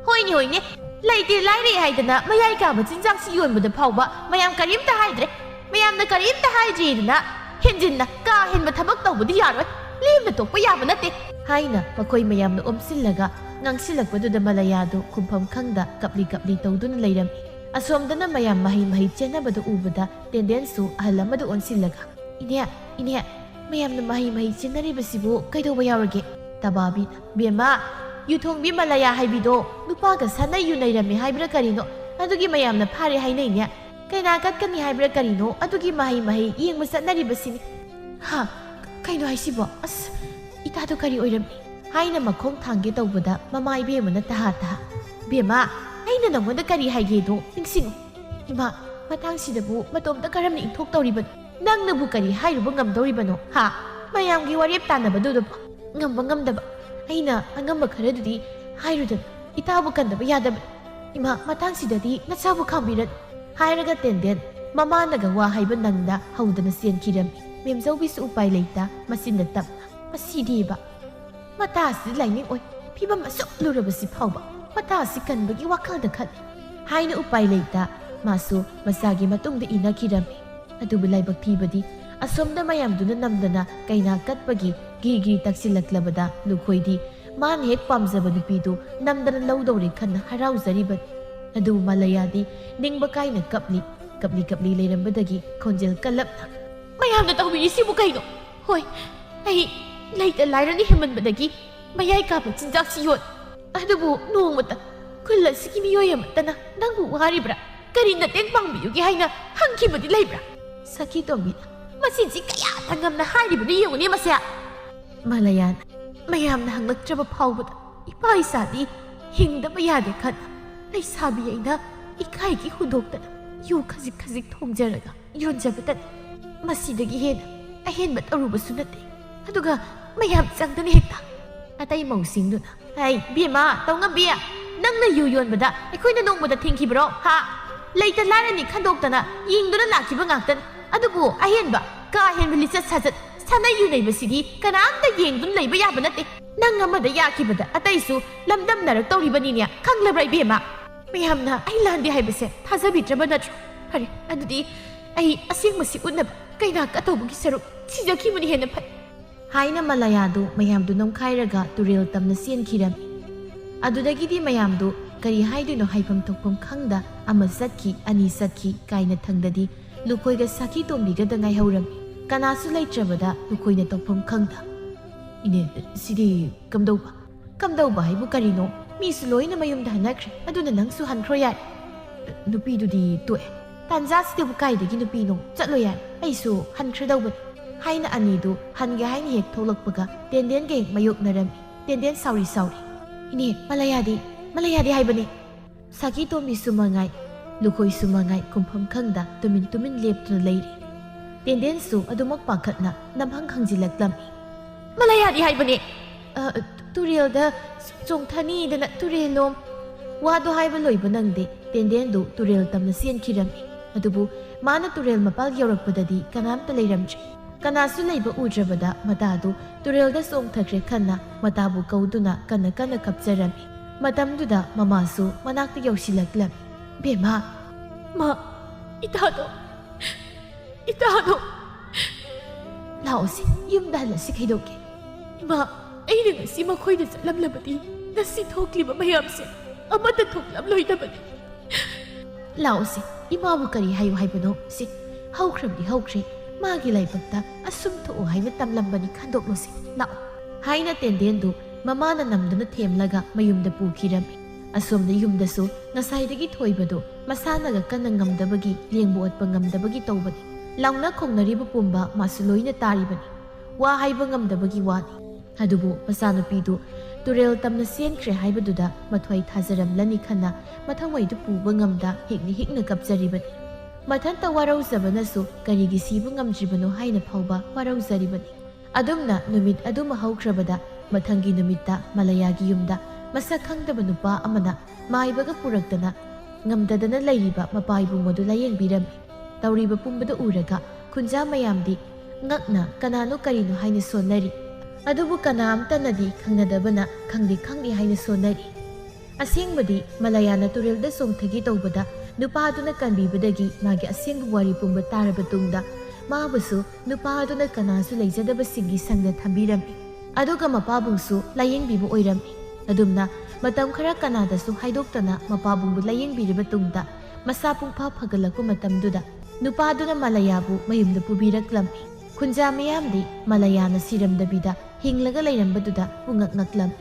ꯍꯣꯏꯅꯦ, ꯂꯩꯇꯦ ꯂꯥꯏꯔꯦ ꯍꯥꯏꯗꯅ ꯃꯌꯥꯏ ꯀꯥꯕ ꯆꯤꯟꯖꯥꯛꯁꯤ ꯌꯣꯟꯕꯗ ꯐꯥꯎꯕ ꯃꯌꯥꯝ ꯀꯔꯤꯝꯇ ꯍꯥꯏꯗ꯭ꯔꯦ꯫ ꯃꯌꯥꯝꯅ ꯀꯔꯤꯝꯇ ꯍꯥꯏꯗ꯭ꯔꯦꯗꯅ ꯍꯦꯟꯖꯤꯟꯅ ꯀꯥ ꯍꯦꯟꯕ ꯊꯕꯛ ꯇꯧꯕꯗꯤ ꯌꯥꯔꯣꯏ, ꯂꯦꯝꯅ ꯇꯣꯛꯄ ꯌꯥꯕ ꯅꯠꯇꯦ ꯍꯥꯏꯅ ꯃꯈꯣꯏ ꯃꯌꯥꯝꯅ ꯑꯣꯝꯁꯤꯜꯂꯒ ꯉꯥꯡꯁꯤꯜꯂꯛꯄꯗꯨꯗ ꯃꯂꯥꯌꯥꯗꯨ ꯈꯨꯝꯐꯝ ꯈꯪꯗ ꯀꯞꯂꯤ ꯇꯧꯗꯨꯅ ꯂꯩꯔꯝꯃꯤ꯫ ꯑꯁꯣꯝꯗꯅ ꯃꯌꯥꯝ ꯃꯍꯩ ꯆꯦꯟꯅꯕꯗꯨ ꯎꯕꯗ ꯇꯦꯟꯗꯦꯟꯁꯨ ꯑꯍꯜ ꯑꯃꯗ ꯑꯣꯟꯁꯤꯜꯂꯒ ꯏꯅꯦ ꯃꯌꯥꯝꯅ ꯃꯍꯩ ꯆꯦꯟꯅꯔꯤꯕꯁꯤꯕꯨ ꯀꯩꯗꯧꯕ ꯌꯥꯎꯔꯒꯦ? ꯇꯕꯥꯕꯤꯅ ꯕꯦꯝꯃ ꯌꯨꯊꯣꯡꯕꯤ ꯃꯂꯥꯌꯥ ꯍꯥꯏꯕꯤꯗꯣ ꯅꯨꯄꯥꯒ ꯁꯥꯟꯅ ꯌꯨꯅꯩꯔꯝꯃꯦ ꯍꯥꯏꯕ꯭ꯔꯥ ꯀꯔꯤꯅꯣ ꯑꯗꯨꯒꯤ ꯃꯌꯥꯝꯅ ꯐꯥꯔꯦ ꯍꯥꯏꯅꯩꯅꯦ ꯀꯩꯅꯥ ꯀꯠꯀꯅꯤ ꯍꯥꯏꯕ꯭ꯔꯥ ꯀꯔꯤꯅꯣ ꯑꯗꯨꯒꯤ ꯃꯍꯩ ꯌꯦꯡꯕ ꯆꯠꯅꯔꯤꯕꯁꯤꯅꯤ ꯍꯥ ꯀꯩꯅꯣ ꯍꯥꯏꯁꯤꯕꯣ ꯑꯁ ꯏꯇꯥꯗꯣ ꯀꯔꯤ ꯑꯣꯏꯔꯝꯃꯤ ꯍꯥꯏꯅ ꯃꯈꯣꯡ ꯊꯥꯡꯒꯦ ꯇꯧꯕꯗ ꯃꯃꯥ ꯏꯕꯦꯝꯃꯅ ꯇꯍꯥ ꯕꯦꯝꯃ ꯑꯩꯅ ꯅꯪꯉꯣꯟꯗ ꯀꯔꯤ ꯍꯥꯏꯒꯦꯗꯣ ꯅꯤꯡꯁꯤꯡꯉꯨ ꯏꯃꯥ ꯃꯇꯥꯡꯁꯤꯗꯕꯨ ꯃꯇꯣꯝꯇ ꯀꯔꯝꯅ ꯏꯟꯊꯣꯛꯇꯧꯔꯤꯕꯅꯣ ꯅꯪꯅꯕꯨ ꯀꯔꯤ ꯍꯥꯏꯔꯨꯕ ꯉꯝꯗꯧꯔꯤꯕꯅꯣ ꯍꯥ ꯃꯌꯥꯝꯒꯤ ꯋꯥꯔꯦꯞ ꯇꯥꯟꯅꯕꯗꯨꯗꯕꯨ ꯉꯝꯕ ꯉꯝꯗꯕ ꯑꯩꯅ ꯑꯉꯝꯕ ꯈꯔꯗꯨꯗꯤ ꯍꯥꯏꯔꯨꯗꯅ ꯏꯇꯥꯕꯨ ꯀꯟꯗꯕ ꯌꯥꯗꯕ ꯏꯃꯥ ꯃꯇꯥꯡꯁꯤꯗꯗꯤ ꯅꯆꯥꯕꯨ ꯈꯥꯝꯕꯤꯔꯅꯨ ꯍꯥꯏꯔꯒ ꯇꯦꯟꯗꯦꯟ ꯃꯃꯥꯅꯒ ꯋꯥ ꯍꯥꯏꯕ ꯅꯪꯗ ꯍꯧꯗꯅ ꯆꯦꯟꯈꯤꯔꯝꯃꯤ ꯃꯦꯝꯖꯧꯕꯤꯁꯨ ꯎꯄꯥꯏ ꯂꯩꯇ ꯃꯆꯤꯟꯅ ꯇꯞꯅ ꯃꯁꯤꯗꯤꯕ ꯃꯇꯥ ꯑꯁꯤ ꯂꯥꯏꯅꯤꯡ ꯑꯣꯏ ꯐꯤꯕꯝ ꯑꯁꯨꯛ ꯂꯨꯔꯕꯁꯤ ꯐꯥꯎꯕ ꯃꯇꯥ ꯑꯁꯤ ꯀꯟꯕꯒꯤ ꯋꯥꯈꯜꯗ ꯈꯜꯂꯤ ꯍꯥꯏꯅ ꯎꯄꯥꯏ ꯂꯩꯇ ꯃꯥꯁꯨ ꯃꯆꯥꯒꯤ ꯃꯇꯨꯡꯗ ꯏꯟꯅꯈꯤꯔꯝꯃꯤ ꯑꯗꯨꯕꯨ ꯂꯥꯏꯕꯛ ꯊꯤꯕꯗꯤ ꯑꯁꯣꯝꯗ ꯃꯌꯥꯝꯗꯨꯅ ꯅꯝꯗꯅ ꯀꯩꯅꯥ ꯀꯠꯄꯒꯤ ꯒꯤꯔ ꯇꯛꯁꯤꯜꯂꯛꯂꯕꯗ ꯂꯨꯈꯣꯏꯗꯤ ꯃꯥꯅ ꯍꯦꯛ ꯄꯥꯝꯖꯕ ꯅꯨꯄꯤꯗꯨ ꯅꯝꯗꯅ ꯂꯧꯗꯧꯔꯦ ꯈꯟꯅ ꯍꯔꯥꯎꯖꯔꯤꯕꯅꯤ ꯑꯗꯨꯕꯨ ꯃꯂꯥꯌꯥꯗꯤ ꯅꯤꯡꯕ ꯀꯥꯏꯅ ꯀꯞꯂꯤ ꯂꯩꯔꯝꯕꯗꯒꯤ ꯈꯣꯟꯖꯦꯜ ꯀꯜꯂꯞꯅ ꯃꯌꯥꯝꯅ ꯇꯧꯕꯤꯔꯤꯁꯤꯕꯨ ꯀꯩꯅꯣ ꯍꯣꯏ ꯑꯩ ꯂꯩꯇ ꯂꯥꯏꯔꯅ ꯍꯦꯟꯃꯟꯕꯗꯒꯤ ꯃꯌꯥꯏ ꯀꯥꯕ ꯆꯤꯟꯖꯥꯛꯁꯤ ꯌꯣꯠ ꯑꯗꯨꯕꯨ ꯅꯣꯡꯃꯇ ꯈꯨꯜ ꯑꯁꯤꯒꯤ ꯃꯤꯑꯣꯏ ꯑꯃꯠꯇꯅ ꯅꯪꯕꯨ ꯋꯥꯔꯤꯕ꯭ꯔꯥ ꯀꯔꯤ ꯃꯇꯦꯡ ꯄꯥꯡꯕꯤꯌꯨꯒꯦ ꯍꯥꯏꯅ ꯍꯪꯈꯤꯕꯗꯤ ꯂꯩꯕ꯭ꯔꯥ ꯁꯈꯤ ꯇꯣꯝꯕꯤꯅ ꯃꯁꯤꯁꯤ ꯀꯌꯥ ꯊꯪꯉꯝꯅ ꯍꯥꯏꯔꯤꯕꯅꯤ ꯌꯦꯡꯉꯨꯅꯦ ꯃꯁꯦ ꯃꯂꯥꯌꯥꯅ ꯃꯌꯥꯝꯅ ꯍꯪꯂꯛꯇ꯭ꯔꯕ ꯐꯥꯎꯕꯗ ꯏꯄꯥ ꯏꯆꯥꯗꯤ ꯍꯤꯡꯗꯕ ꯌꯥꯗꯦ ꯈꯟꯅ ꯂꯩꯁꯥꯕꯤ ꯑꯩꯅ ꯏꯀꯥꯏꯒꯤ ꯍꯨꯟꯗꯣꯛꯇꯅ ꯌꯨ ꯈꯖꯤꯛ ꯊꯣꯡꯖꯔꯒ ꯌꯣꯟꯖꯕꯇꯅꯤ ꯃꯁꯤꯗꯒꯤ ꯍꯦꯟꯅ ꯑꯍꯦꯟꯕ ꯇꯧꯔꯨꯕꯁꯨ ꯅꯠꯇꯦ ꯑꯗꯨꯒ ꯃꯌꯥꯝ ꯆꯪꯗꯅ ꯍꯦꯛꯇ ꯑꯇꯩ ꯃꯧꯁꯤꯡꯗꯨꯅ ꯍꯩ ꯕꯦꯝꯃ ꯇꯧꯉꯝꯕꯤ ꯅꯪꯅ ꯌꯨ ꯌꯣꯟꯕꯗ ꯑꯩꯈꯣꯏꯅ ꯅꯣꯡꯃꯗ ꯊꯤꯡꯈꯤꯕ꯭ꯔꯣ ꯍꯥ ꯂꯩꯇ ꯂꯥꯏꯔꯅꯤ ꯈꯟꯗꯣꯛꯇꯅ ꯌꯦꯡꯗꯨꯅ ꯂꯥꯛꯈꯤꯕ ꯉꯥꯛꯇꯅꯤ ꯑꯗꯨꯕꯨ ꯑꯍꯦꯟꯕ ꯀꯥ ꯍꯦꯟꯕ ꯂꯤꯆꯠ ꯁꯥꯖꯠ ꯁꯥꯟꯅ ꯌꯨꯅꯩꯕꯁꯤꯗꯤ ꯀꯅꯥꯝꯇ ꯌꯦꯡꯗꯨꯅ ꯂꯩꯕ ꯌꯥꯕ ꯅꯠꯇꯦ ꯅꯪ ꯑꯃꯗ ꯌꯥꯈꯤꯕꯗ ꯑꯇꯩꯁꯨ ꯂꯝꯗꯝꯅꯔꯛꯇꯧꯔꯤꯕꯅꯤꯅꯦ ꯈꯪꯂꯕ꯭ꯔꯥ ꯏꯕꯦꯝꯃ ꯃꯌꯥꯝꯅ ꯑꯩ ꯂꯥꯟꯗꯦ ꯍꯥꯏꯕꯁꯦ ꯊꯥꯖꯕꯤꯗ꯭ꯔꯕ ꯅꯠꯇ꯭ꯔꯣ ꯐꯔꯦ ꯑꯗꯨꯗꯤ ꯑꯩ ꯑꯁꯦꯡꯕꯁꯤ ꯎꯠꯅꯕ ꯀꯩꯅꯥ ꯀꯠꯇꯧꯕꯒꯤ ꯁꯔꯨꯛ ꯁꯤꯖꯈꯤꯕꯅꯤ ꯍꯦꯟꯅ ꯐꯩ ꯍꯥꯏꯅ ꯃꯂꯥꯌꯥꯗꯨ ꯃꯌꯥꯝꯗꯨ ꯅꯝꯈꯥꯏꯔꯒ ꯇꯨꯔꯦꯜ ꯇꯝꯅ ꯆꯦꯟꯈꯤꯔꯝꯃꯤ ꯑꯗꯨꯗꯒꯤꯗꯤ ꯃꯌꯥꯝꯗꯨ ꯀꯔꯤ ꯍꯥꯏꯗꯣꯏꯅꯣ ꯍꯥꯏꯐꯝ ꯊꯣꯛꯐꯝ ꯈꯪꯗ ꯑꯃ ꯆꯠꯈꯤ ꯑꯅꯤ ꯆꯠꯈꯤ ꯀꯥꯏꯅ ꯊꯪꯗꯗꯤ ꯂꯨꯈꯣꯏꯒ ꯁꯈꯤ ꯇꯣꯝꯕꯤꯒꯗ ꯉꯥꯏꯍꯧꯔꯝꯃꯤ ꯀꯅꯥꯁꯨ ꯂꯩꯇ꯭ꯔꯕꯗ ꯂꯨꯈꯣꯏꯅ ꯇꯧꯐꯝ ꯈꯪꯗ ꯏꯅꯦ ꯁꯤꯗꯤ ꯀꯝꯗꯧꯕ ꯍꯥꯏꯕꯨ ꯀꯔꯤꯅꯣ ꯃꯤꯁꯨ ꯂꯣꯏꯅ ꯃꯌꯨꯝꯗ ꯍꯟꯅꯈ꯭ꯔꯦ ꯑꯗꯨꯅ ꯅꯪꯁꯨ ꯍꯟꯈ꯭ꯔꯣ ꯌꯥꯏ ꯅꯨꯄꯤꯗꯨꯗꯤ ꯇꯣꯛꯑꯦ ꯇꯥꯟꯖꯥꯁꯤꯗꯕꯨ ꯀꯥꯏꯗꯒꯤ ꯅꯨꯄꯤꯅꯣ ꯆꯠꯂꯣ ꯌꯥꯏ ꯑꯩꯁꯨ ꯍꯟꯈ꯭ꯔꯗꯧꯕꯅꯤ ꯍꯥꯏꯅ ꯑꯅꯤꯗꯨ ꯍꯟꯒꯦ ꯍꯥꯏꯅ ꯍꯦꯛ ꯊꯣꯛꯂꯛꯄꯒ ꯇꯦꯟꯗꯦꯟꯒ ꯍꯦꯛ ꯃꯥꯌꯣꯛꯅꯔꯝꯃꯤ ꯇꯦꯟꯗꯦꯟ ꯁꯥꯎꯔꯤ ꯏꯅꯦ ꯃꯂꯥꯌꯥꯗꯤ ꯍꯥꯏꯕꯅꯦ ꯁꯈꯤ ꯇꯣꯝꯕꯤꯁꯨ ꯃꯉꯥꯏ ꯂꯨꯈꯣꯏꯁꯨ ꯃꯉꯥꯏ ꯈꯨꯝꯐꯝ ꯈꯪꯗ ꯇꯨꯃꯤꯟ ꯂꯦꯞꯇꯨꯅ ꯂꯩꯔꯤ ꯇꯦꯟꯗꯦꯟꯁꯨ ꯑꯗꯨꯃꯛ ꯄꯥꯈꯠꯅ ꯅꯝꯍꯪ ꯍꯪꯖꯤꯜꯂꯛꯂꯝꯃꯤ ꯃꯂꯥꯌꯥꯗꯤ ꯍꯥꯏꯕꯅꯦ ꯇꯨꯔꯦꯜꯗ ꯆꯣꯡꯊꯅꯤꯗꯅ ꯇꯨꯔꯦꯜꯂꯣꯝ ꯋꯥꯗꯣ ꯍꯥꯏꯕ ꯂꯣꯏꯕ ꯅꯪꯗꯦ ꯇꯦꯟꯗꯦꯟꯗꯨ ꯇꯨꯔꯦꯜ ꯇꯝꯅ ꯆꯦꯟꯈꯤꯔꯝꯃꯤ ꯑꯗꯨꯕꯨ ꯃꯥꯅ ꯇꯨꯔꯦꯜ ꯃꯄꯥꯜ ꯌꯧꯔꯛꯄꯗꯗꯤ ꯀꯅꯥꯝꯇ ꯂꯩꯔꯝꯗ꯭ꯔꯦ ꯀꯅꯥꯁꯨ ꯂꯩꯕ ꯎꯗ꯭ꯔꯕꯗ ꯃꯇꯥꯗꯨ ꯇꯨꯔꯦꯜꯗ ꯆꯣꯡꯊꯈ꯭ꯔꯦ ꯈꯟꯅ ꯃꯇꯥꯕꯨ ꯀꯧꯗꯨꯅ ꯀꯟꯅ ꯀꯞꯆꯔꯝꯃꯤ ꯃꯇꯝꯗꯨꯗ ꯃꯃꯥꯁꯨ ꯃꯅꯥꯛꯇ ꯌꯧꯁꯤꯜꯂꯛꯂꯝꯃꯤ ꯕꯦꯝꯃ ꯏꯇꯥꯗꯣ ꯂꯥꯛꯑꯣꯁꯤ ꯌꯨꯝꯗ ꯍꯜꯂꯁꯤ ꯀꯩꯗꯧꯒꯦ ꯏꯃꯥ ꯑꯩꯅ ꯉꯁꯤ ꯃꯈꯣꯏꯗ ꯆꯠꯂꯝꯂꯕꯗꯤ ꯉꯁꯤ ꯊꯣꯛꯂꯤꯕ ꯃꯌꯥꯝꯁꯦ ꯑꯃꯠꯇ ꯊꯣꯛꯂꯝꯂꯣꯏꯗꯕꯅꯤ ꯂꯥꯛꯑꯣꯁꯤ ꯏꯃꯥꯕꯨ ꯀꯔꯤ ꯍꯥꯏꯌꯨ ꯍꯥꯏꯕꯅꯣ ꯁꯤ ꯍꯧꯈ꯭ꯔꯕꯗꯤ ꯍꯧꯈ꯭ꯔꯦ ꯃꯥꯒꯤ ꯂꯥꯏꯕꯛꯇ ꯑꯁꯨꯝ ꯊꯣꯛꯑꯣ ꯍꯥꯏꯅ ꯇꯝꯂꯝꯕꯅꯤ ꯈꯟꯗꯣꯛꯂꯣꯁꯤ ꯂꯥꯛꯑꯣ ꯍꯥꯏꯅ ꯇꯦꯟꯗꯦꯟꯗꯨ ꯃꯃꯥꯅ ꯅꯝꯗꯨꯅ ꯊꯦꯝꯂꯒ ꯃꯌꯨꯝꯗ ꯄꯨꯈꯤꯔꯝꯃꯤ ꯑꯁꯣꯝꯗ ꯌꯨꯝꯗꯁꯨ ꯉꯁꯥꯏꯗꯒꯤ ꯊꯣꯏꯕꯗꯨ ꯃꯁꯥꯅꯒ ꯀꯟꯅ ꯉꯝꯗꯕꯒꯤ ꯂꯦꯡꯕ ꯑꯣꯠꯄ ꯉꯝꯗꯕꯒꯤ ꯇꯧꯕꯅꯤ ꯂꯥꯎꯅ ꯈꯣꯡꯅꯔꯤꯕ ꯄꯨꯝꯕ ꯃꯥꯁꯨ ꯂꯣꯏꯅ ꯇꯥꯔꯤꯕꯅꯤ ꯋꯥ ꯍꯥꯏꯕ ꯉꯝꯗꯕꯒꯤ ꯋꯥꯅꯤ ꯑꯗꯨꯕꯨ ꯃꯆꯥꯅꯨꯄꯤꯗꯨ ꯇꯨꯔꯦꯜ ꯇꯝꯅ ꯆꯦꯟꯈ꯭ꯔꯦ ꯍꯥꯏꯕꯗꯨꯗ ꯃꯊ꯭ꯋꯥꯏ ꯊꯥꯖꯔꯝꯂꯅꯤ ꯈꯟꯅ ꯃꯊꯪꯋꯥꯏꯗꯨ ꯄꯨꯕ ꯉꯝꯗ ꯍꯤꯛꯅ ꯀꯞꯆꯔꯤꯕꯅꯤ ꯃꯊꯟꯇ ꯋꯥꯔꯧꯖꯕꯅꯁꯨ ꯀꯔꯤꯒꯤ ꯁꯤꯕ ꯉꯝꯗ꯭ꯔꯤꯕꯅꯣ ꯍꯥꯏꯅ ꯐꯥꯎꯕ ꯋꯥꯔꯧꯖꯔꯤꯕꯅꯤ ꯑꯗꯨꯝꯅ ꯅꯨꯃꯤꯠ ꯑꯗꯨꯃ ꯍꯧꯈ꯭ꯔꯕꯗ ꯃꯊꯪꯒꯤ ꯅꯨꯃꯤꯠꯇ ꯃꯂꯥꯌꯥꯒꯤ ꯌꯨꯝꯗ ꯃꯁꯛ ꯈꯪꯗꯕ ꯅꯨꯄꯥ ꯑꯃꯅ ꯃꯥꯏꯕꯒ ꯄꯨꯔꯛꯇꯅ ꯉꯝꯗꯗꯅ ꯂꯩꯔꯤꯕ ꯃꯄꯥ ꯏꯕꯨꯡ ꯑꯗꯨ ꯂꯥꯌꯦꯡꯕꯤꯔꯝꯃꯤ ꯇꯧꯔꯤꯕ ꯄꯨꯝꯕꯗ ꯎꯔꯒ ꯈꯨꯟꯖꯥ ꯃꯌꯥꯝꯗꯤ ꯉꯛꯅ ꯀꯅꯥꯅꯣ ꯀꯔꯤꯅꯣ ꯍꯥꯏꯅ ꯁꯣꯟꯅꯔꯤ ꯑꯗꯨꯕꯨ ꯀꯅꯥꯝꯇꯅꯗꯤ ꯈꯪꯅꯗꯕꯅ ꯈꯪꯗꯦ ꯍꯥꯏꯅ ꯁꯣꯟꯅꯔꯤ ꯑꯁꯦꯡꯕꯗꯤ ꯃꯂꯥꯌꯥꯅ ꯇꯨꯔꯦꯜꯗ ꯆꯣꯡꯊꯒꯦ ꯇꯧꯕꯗ ꯅꯨꯄꯥꯗꯨꯅ ꯀꯟꯕꯤꯕꯗꯒꯤ ꯃꯥꯒꯤ ꯑꯁꯦꯡꯕ ꯋꯥꯔꯤ ꯄꯨꯝꯕ ꯇꯥꯔꯕ ꯇꯨꯡꯗ ꯃꯥꯕꯨꯁꯨ ꯅꯨꯄꯥꯗꯨꯅ ꯀꯅꯥꯁꯨ ꯂꯩꯖꯗꯕꯁꯤꯡꯒꯤ ꯁꯪꯗ ꯊꯝꯕꯤꯔꯝꯃꯤ ꯑꯗꯨꯒ ꯃꯄꯥꯕꯨꯡꯁꯨ ꯂꯥꯌꯦꯡꯕꯤꯕ ꯑꯣꯏꯔꯝꯃꯤ ꯑꯗꯨꯝꯅ ꯃꯇꯝ ꯈꯔ ꯀꯅꯥꯗꯁꯨ ꯍꯥꯏꯗꯣꯛꯇꯅ ꯃꯄꯥꯕꯨꯡꯕꯨ ꯂꯥꯌꯦꯡꯕꯤꯔꯕ ꯇꯨꯡꯗ ꯃꯁꯥ ꯄꯨꯡꯐꯥ ꯐꯒꯠꯂꯛꯄ ꯃꯇꯝꯗꯨꯗ ꯅꯨꯄꯥꯗꯨꯅ ꯃꯂꯥꯌꯥꯕꯨ ꯃꯌꯨꯝꯗ ꯄꯨꯕꯤꯔꯛꯂꯝꯃꯤ꯫ ꯈꯨꯟꯖꯥ ꯃꯤꯌꯥꯝꯗꯤ ꯃꯂꯥꯌꯥꯅ ꯁꯤꯔꯝꯗꯕꯤꯗ ꯍꯤꯡꯂꯒ ꯂꯩꯔꯝꯕꯗꯨꯗ ꯄꯨꯡꯉꯛ ꯉꯛꯂꯝꯃꯤ꯫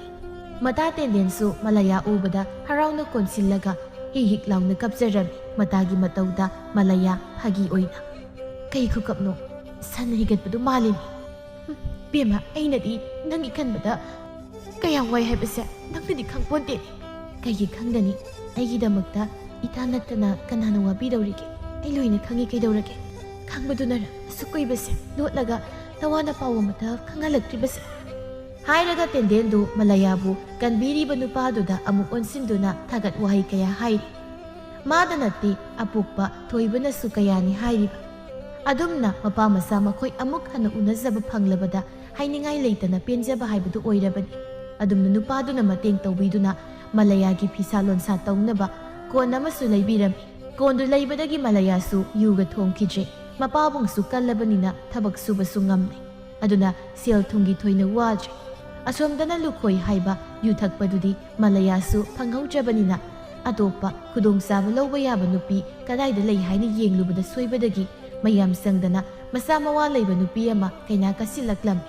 ꯃꯇꯥ ꯇꯦꯟꯗꯦꯟꯁꯨ ꯃꯂꯥꯌꯥ ꯎꯕꯗ ꯍꯔꯥꯎꯅ ꯀꯣꯟꯁꯤꯜꯂꯒ ꯍꯤꯛ ꯍꯤꯛ ꯂꯥꯎꯅ ꯀꯞꯆꯔꯝꯃꯤ꯫ ꯃꯇꯥꯒꯤ ꯃꯇꯧꯗ ꯃꯂꯥꯌꯥ ꯐꯥꯒꯤ ꯑꯣꯏꯅ "ꯀꯩ ꯈꯨꯀꯞꯅꯣ? ꯁꯟ ꯍꯤꯒꯠꯄꯗꯨ ꯃꯥꯜꯂꯤꯅꯤ꯫ ꯕꯦꯝꯃ, ꯑꯩꯅꯗꯤ ꯅꯪꯒꯤ ꯈꯟꯕꯗ ꯀꯌꯥꯝ ꯋꯥꯏ ꯍꯥꯏꯕꯁꯦ ꯅꯪꯅꯗꯤ ꯈꯪꯄꯣꯟꯇꯦꯅꯤ꯫ ꯀꯩꯒꯤ ꯈꯪꯒꯅꯤ? ꯑꯩꯒꯤꯗꯃꯛꯇ ꯏꯇꯥ ꯅꯠꯇꯅ ꯀꯅꯥꯅ ꯋꯥꯕꯤꯗꯧꯔꯤꯒꯦ? ꯑꯩ ꯂꯣꯏꯅ ꯈꯪꯉꯤ ꯀꯩꯗꯧꯔꯒꯦ? ꯈꯪꯕꯗꯨꯅꯔ ꯑꯁꯨꯛ ꯀꯨꯏꯕꯁꯦ ꯂꯣꯠꯂꯒ ꯇꯋꯥꯅ ꯄꯥꯎ ꯑꯃꯇ ꯈꯪꯍꯜꯂꯛꯇ꯭ꯔꯤꯕꯁꯦ?" ꯍꯥꯏꯔꯒ ꯇꯦꯟꯗꯦꯟꯗꯨ ꯃꯂꯥꯌꯥꯕꯨ ꯀꯟꯕꯤꯔꯤꯕ ꯅꯨꯄꯥꯗꯨꯗ ꯑꯃꯨꯛ ꯑꯣꯟꯁꯤꯟꯗꯨꯅ ꯊꯥꯒꯠ ꯋꯥꯍꯩ ꯀꯌꯥ ꯍꯥꯏꯔꯤ꯫ ꯃꯥꯗ ꯅꯠꯇꯦ ꯑꯄꯣꯛꯄ ꯊꯣꯏꯕꯅꯁꯨ ꯀꯌꯥꯅꯤ ꯍꯥꯏꯔꯤꯕ꯫ ꯑꯗꯨꯝꯅ ꯃꯄꯥ ꯃꯆꯥ ꯃꯈꯣꯏ ꯑꯃꯨꯛ ꯍꯟꯅ ꯎꯅꯖꯕ ꯐꯪꯂꯕꯗ ꯍꯥꯏꯅꯤꯡꯉꯥꯏ ꯂꯩꯇꯅ ꯄꯦꯟꯖꯕ ꯍꯥꯏꯕꯗꯨ ꯑꯣꯏꯔꯕꯅꯤ꯫ ꯑꯗꯨꯝꯅ ꯅꯨꯄꯥꯗꯨꯅ ꯃꯇꯦꯡ ꯇꯧꯕꯤꯗꯨꯅ ꯃꯂꯥꯌꯥꯒꯤ ꯐꯤꯁꯥ ꯂꯣꯟꯁꯥ ꯇꯧꯅꯕ ꯀꯣꯟ ꯑꯃꯁꯨ ꯂꯩꯕꯤꯔꯝꯃꯤ꯫ ꯀꯣꯟꯗꯨ ꯂꯩꯕꯗꯒꯤ ꯃꯂꯥꯌꯥꯁꯨ ꯌꯨꯒ ꯊꯣꯡꯈꯤꯗ꯭ꯔꯦ꯫ ꯃꯄꯥꯕꯨꯡꯁꯨ ꯀꯜꯂꯕꯅꯤꯅ ꯊꯕꯛ ꯁꯨꯕꯁꯨ ꯉꯝꯂꯦ꯫ ꯑꯗꯨꯅ ꯁꯦꯜ ꯊꯨꯝꯒꯤ ꯊꯣꯏꯅ ꯋꯥꯗ꯭ꯔꯦ꯫ ꯑꯁꯣꯝꯗꯅ ꯂꯨꯈꯣꯏ ꯍꯥꯏꯕ ꯌꯨ ꯊꯛꯄꯗꯨꯗꯤ ꯃꯂꯥꯌꯥꯁꯨ ꯐꯪꯍꯧꯗ꯭ꯔꯕꯅꯤꯅ ꯑꯇꯣꯞꯄ ꯈꯨꯗꯣꯡꯆꯥꯕ ꯂꯧꯕ ꯌꯥꯕ ꯅꯨꯄꯤ ꯀꯗꯥꯏꯗ ꯂꯩ ꯍꯥꯏꯅ ꯌꯦꯡꯂꯨꯕꯗ ꯁꯣꯏꯕꯗꯒꯤ ꯃꯌꯥꯝ ꯆꯪꯗꯅ ꯃꯆꯥ ꯃꯋꯥ ꯂꯩꯕ ꯅꯨꯄꯤ ꯑꯃ ꯀꯩꯅꯥ ꯀꯠꯁꯤꯜꯂꯛꯂꯝꯃꯤ꯫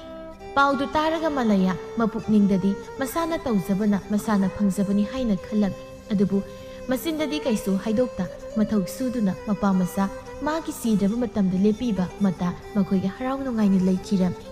ꯄꯥꯎꯗꯨ ꯇꯥꯔꯒ ꯃꯂꯥꯌꯥ ꯃꯄꯨꯛꯅꯤꯡꯗꯗꯤ ꯃꯁꯥꯅ ꯇꯧꯖꯕꯅ ꯃꯁꯥꯅ ꯐꯪꯖꯕꯅꯤ ꯍꯥꯏꯅ ꯈꯜꯂꯝꯃꯤ꯫ ꯑꯗꯨꯕꯨ ꯃꯆꯤꯟꯗꯗꯤ ꯀꯩꯁꯨ ꯍꯥꯏꯗꯣꯛꯇ ꯃꯊꯧ ꯁꯨꯗꯨꯅ ꯃꯄꯥ ꯃꯆꯥ ꯃꯥꯒꯤ ꯁꯤꯗ꯭ꯔꯕ ꯃꯇꯝꯗ ꯂꯦꯞꯄꯤꯕ ꯃꯇꯥ ꯃꯈꯣꯏꯒ ꯍꯔꯥꯎ ꯅꯨꯡꯉꯥꯏꯅ ꯂꯩꯈꯤꯔꯝꯃꯤ꯫